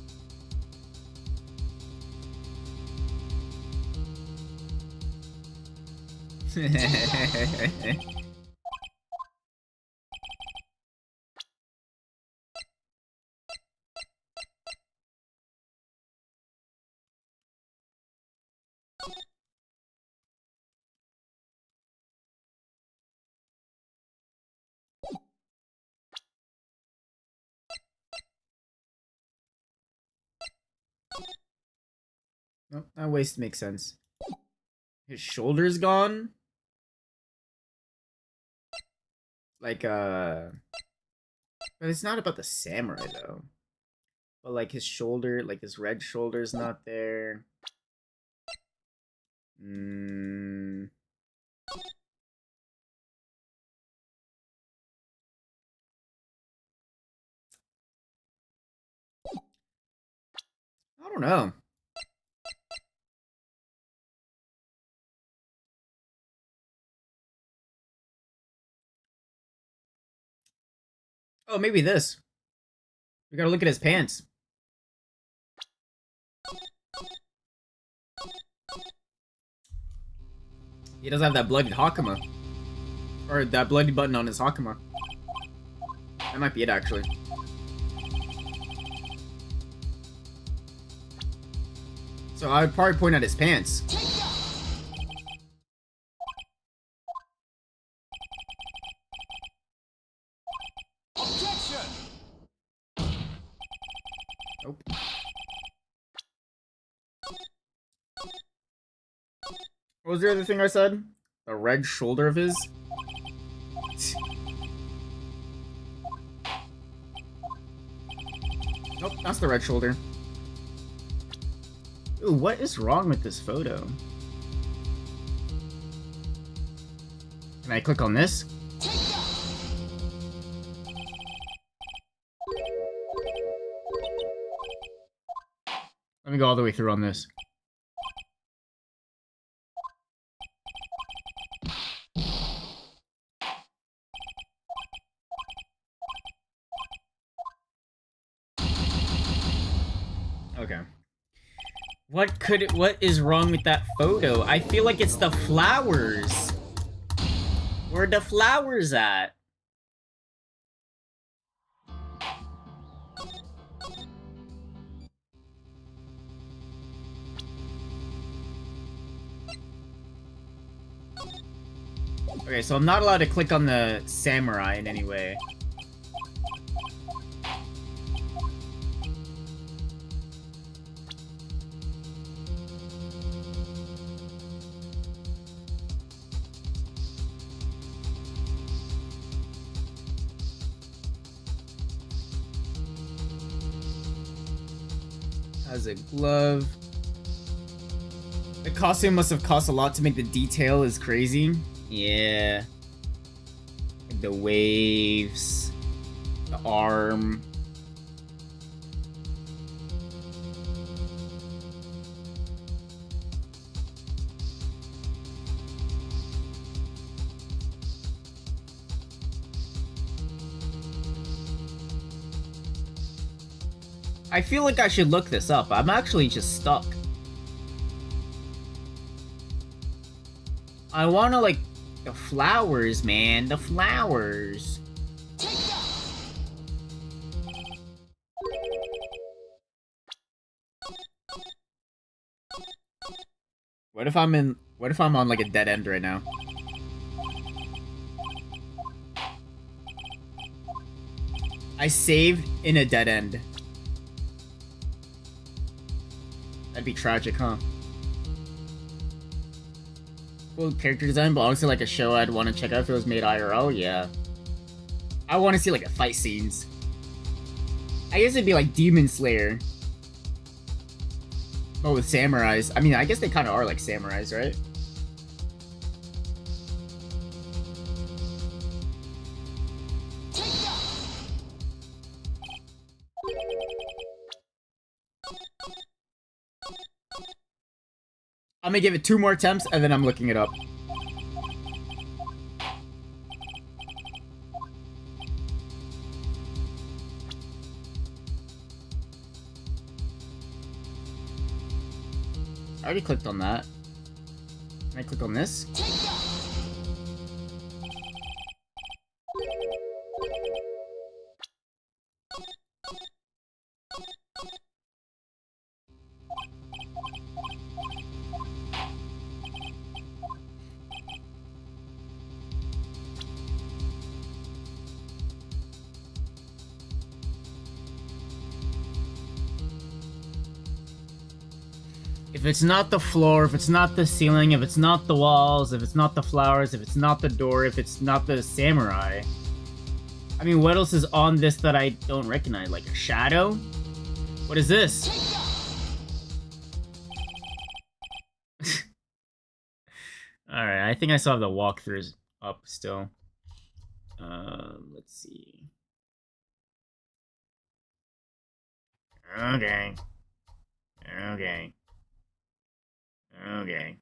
Nope, that waist makes sense. His shoulder's gone. Like, but it's not about the samurai, though. But, like, his shoulder, like, his red shoulder's not there. I don't know. Oh, maybe this. We gotta look at his pants. He doesn't have that bloodied Hakama. Or that bloody button on his Hakama. That might be it, actually. So I would probably point at his pants. Objection! Nope. What was the other thing I said? The red shoulder of his? Nope, that's the red shoulder. Ooh, what is wrong with this photo? Can I click on this? Let me go all the way through on this. Okay. What is wrong with that photo? I feel like it's the flowers. Where are the flowers at? Okay, so I'm not allowed to click on the samurai in any way. Has a glove. The costume must have cost a lot to make. The detail is crazy. Yeah. The waves. The arm. I feel like I should look this up. I'm actually just stuck. I wanna, like, the flowers, man. The flowers. What if I'm on, like, a dead end right now? I saved in a dead end. That'd be tragic, huh? Cool character design, but honestly, like a show I'd want to check out if it was made IRL, yeah. I want to see, like, a fight scenes. I guess it'd be like Demon Slayer. But with samurais. I mean, I guess they kind of are like samurais, right? I'm gonna give it 2 more attempts, and then I'm looking it up. I already clicked on that. Can I click on this? If it's not the floor, if it's not the ceiling, if it's not the walls, if it's not the flowers, if it's not the door, if it's not the samurai. I mean, what else is on this that I don't recognize? Like a shadow? What is this? Alright, I think I still have the walkthroughs up still. Let's see. Okay. Okay. Okay.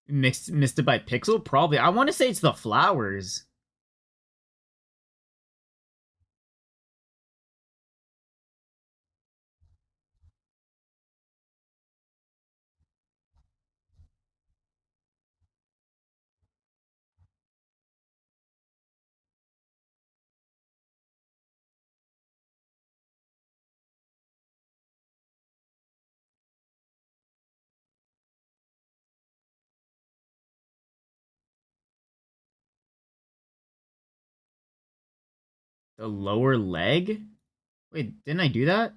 Missed it by pixel? Probably. I want to say it's the flowers. The lower leg? Wait, didn't I do that?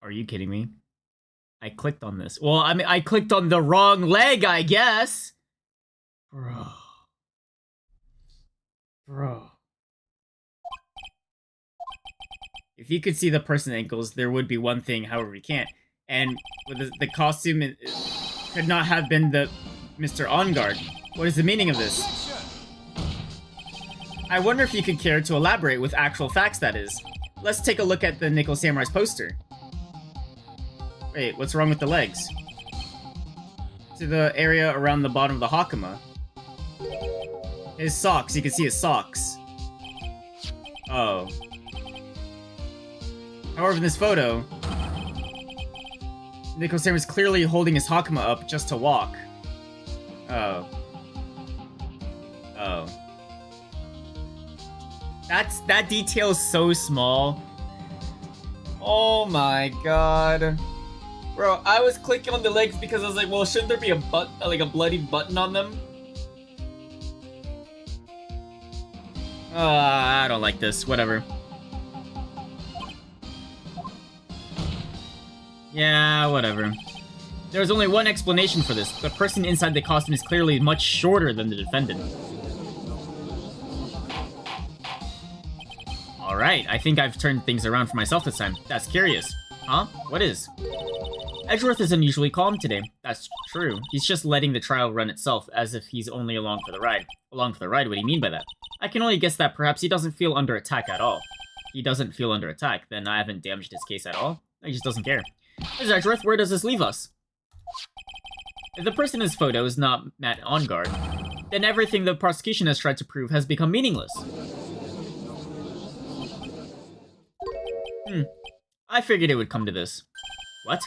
Are you kidding me? I clicked on this. Well, I mean, I clicked on the wrong leg, I guess. Bro. Bro. If you could see the person ankles, there would be one thing, however, we can't. And with the costume, it could not have been the Mr. On Guard. What is the meaning of this? I wonder if you could care to elaborate with actual facts, that is. Let's take a look at the Nickel Samurai's poster. Wait, what's wrong with the legs? To the area around the bottom of the Hakama. His socks, you can see his socks. Oh. However, in this photo, Nickel Samurai is clearly holding his Hakama up just to walk. Oh. Oh. That detail is so small. Oh my god. Bro, I was clicking on the legs because I was like, well, shouldn't there be a like a bloody button on them? I don't like this. Whatever. Yeah, whatever. There's only one explanation for this. The person inside the costume is clearly much shorter than the defendant. Alright, I think I've turned things around for myself this time. That's curious. Huh? What is? Edgeworth is unusually calm today. That's true. He's just letting the trial run itself, as if he's only along for the ride. Along for the ride? What do you mean by that? I can only guess that perhaps he doesn't feel under attack at all. He doesn't feel under attack, then I haven't damaged his case at all. He just doesn't care. Mr. Edgeworth, where does this leave us? If the person in this photo is not Matt On Guard, then everything the prosecution has tried to prove has become meaningless. I figured it would come to this. What?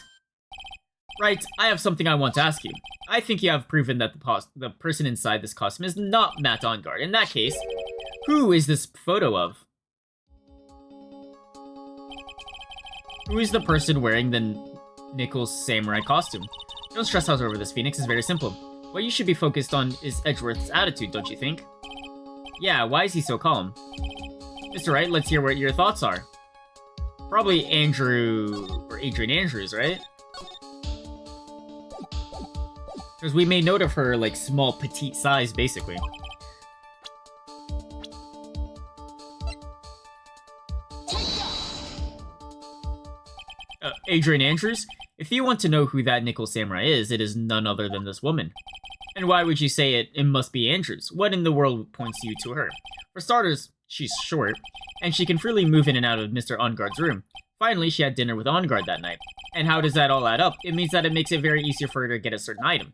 Right, I have something I want to ask you. I think you have proven that the person inside this costume is not Matt On Guard. In that case, who is this photo of? Who is the person wearing the Nickel Samurai costume? Don't stress out over this, Phoenix. It's very simple. What you should be focused on is Edgeworth's attitude, don't you think? Yeah, why is he so calm? Mr. Wright, let's hear what your thoughts are. Probably Andrew, or Adrian Andrews, right? Because we made note of her, like, small, petite size, basically. Adrian Andrews? If you want to know who that Nickel Samurai is, it is none other than this woman. And why would you say it must be Andrews? What in the world points you to her? For starters, she's short, and she can freely move in and out of Mr. On Guard's room. Finally, she had dinner with On Guard that night. And how does that all add up? It means that it makes it very easier for her to get a certain item.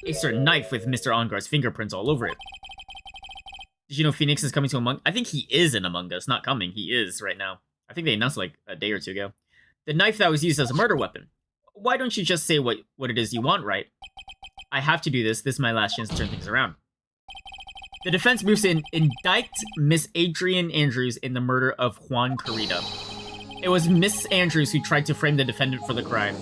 A certain knife with Mr. On Guard's fingerprints all over it. Did you know Phoenix is coming to Among Us? I think he is in Among Us, not coming. He is right now. I think they announced like a day or two ago. The knife that was used as a murder weapon. Why don't you just say what it is you want, right? I have to do this. This is my last chance to turn things around. The defense moves to indict Miss Adrian Andrews in the murder of Juan Carita. It was Miss Andrews who tried to frame the defendant for the crime.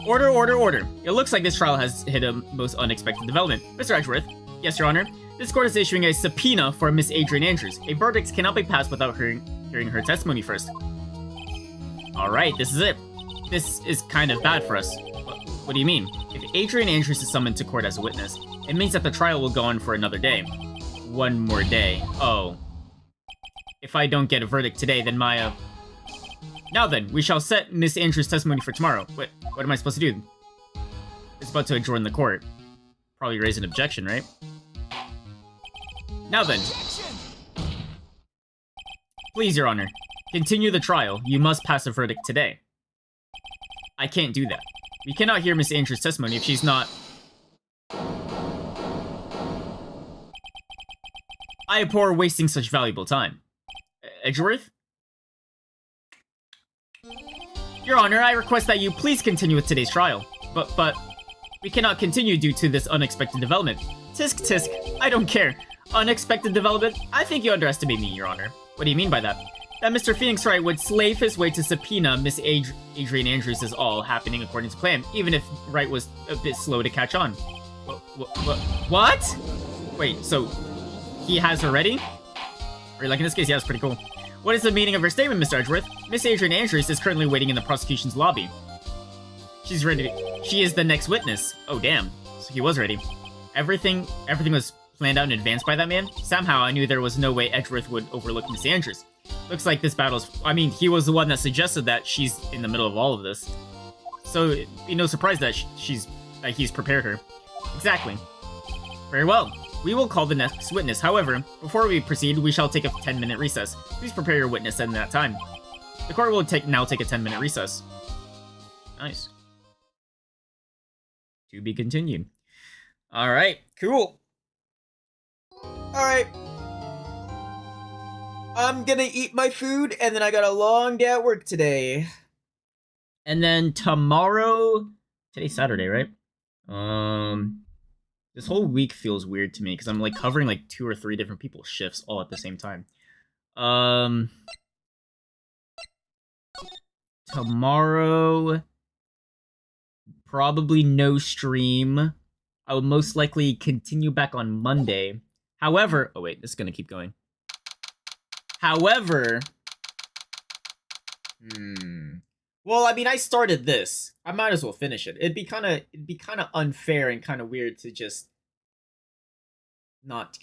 Order, order, order. It looks like this trial has hit a most unexpected development. Mr. Edgeworth. Yes, Your Honor. This court is issuing a subpoena for Miss Adrian Andrews. A verdict cannot be passed without hearing her testimony first. Alright, this is it. This is kind of bad for us. What do you mean? If Adrian Andrews is summoned to court as a witness, it means that the trial will go on for another day. One more day. Oh. If I don't get a verdict today, then my, Now then, we shall set Miss Andrews' testimony for tomorrow. What am I supposed to do? It's about to adjourn the court. Probably raise an objection, right? Now then. Please, Your Honor. Continue the trial. You must pass a verdict today. I can't do that. We cannot hear Miss Andrews' testimony if she's not... I abhor wasting such valuable time. Edgeworth? Your Honor, I request that you please continue with today's trial. But we cannot continue due to this unexpected development. Tisk tisk, I don't care. Unexpected development? I think you underestimate me, Your Honor. What do you mean by that? That Mr. Phoenix Wright would slave his way to subpoena Miss Adrian Andrews is all happening according to plan, even if Wright was a bit slow to catch on. What? Wait, so he has already? Or like in this case, yeah, that's pretty cool. What is the meaning of her statement, Mr. Edgeworth? Miss Adrian Andrews is currently waiting in the prosecution's lobby. She's ready. She is the next witness. Oh, damn. So he was ready. Everything was planned out in advance by that man? Somehow I knew there was no way Edgeworth would overlook Miss Andrews. Looks like this battle's... I mean, he was the one that suggested that she's in the middle of all of this. So, it'd be no surprise that he's prepared her. Exactly. Very well. We will call the next witness. However, before we proceed, we shall take a 10-minute recess. Please prepare your witness in that time. The court will now take a 10-minute recess. Nice. To be continued. Alright, cool. Alright. I'm gonna eat my food, and then I got a long day at work today. And then tomorrow... Today's Saturday, right? This whole week feels weird to me, because I'm, like, covering, like, 2 or 3 different people's shifts all at the same time. Tomorrow... Probably no stream. I will most likely continue back on Monday. However... Oh, wait, this is gonna keep going. However... Well, I mean, I started this. I might as well finish it. It'd be kind of unfair and kind of weird to just not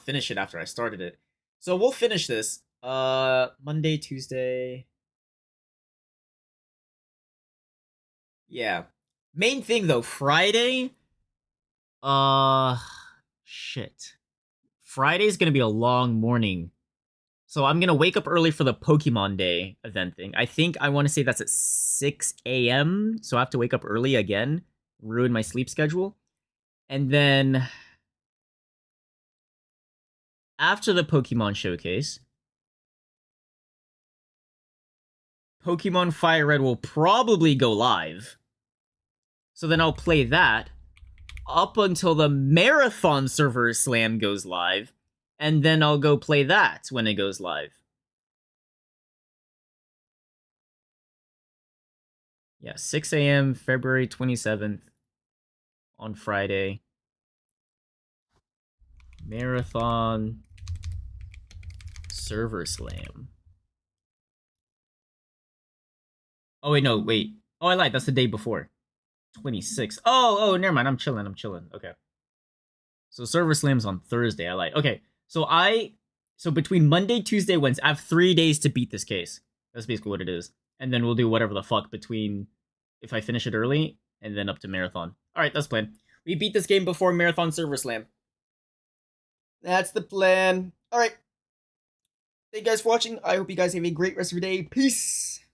finish it after I started it. So we'll finish this. Monday, Tuesday. Yeah. Main thing though, Friday. Shit. Friday's gonna be a long morning. So I'm gonna wake up early for the Pokemon Day event thing. I think I want to say that's at 6 a.m. So I have to wake up early again, ruin my sleep schedule. And then after the Pokemon Showcase, Pokemon Fire Red will probably go live. So then I'll play that up until the Marathon Server Slam goes live. And then I'll go play that when it goes live. Yeah, 6 a.m. February 27th on Friday. Marathon Server Slam. Oh, wait, no, wait. Oh, I lied. That's the day before. 26th. Oh, never mind. I'm chilling. Okay. So Server Slam's on Thursday. I lied. Okay. So between Monday, Tuesday, Wednesday, I have 3 days to beat this case. That's basically what it is. And then we'll do whatever the fuck between, if I finish it early, and then up to Marathon. Alright, that's the plan. We beat this game before Marathon Server Slam. That's the plan. Alright. Thank you guys for watching. I hope you guys have a great rest of your day. Peace!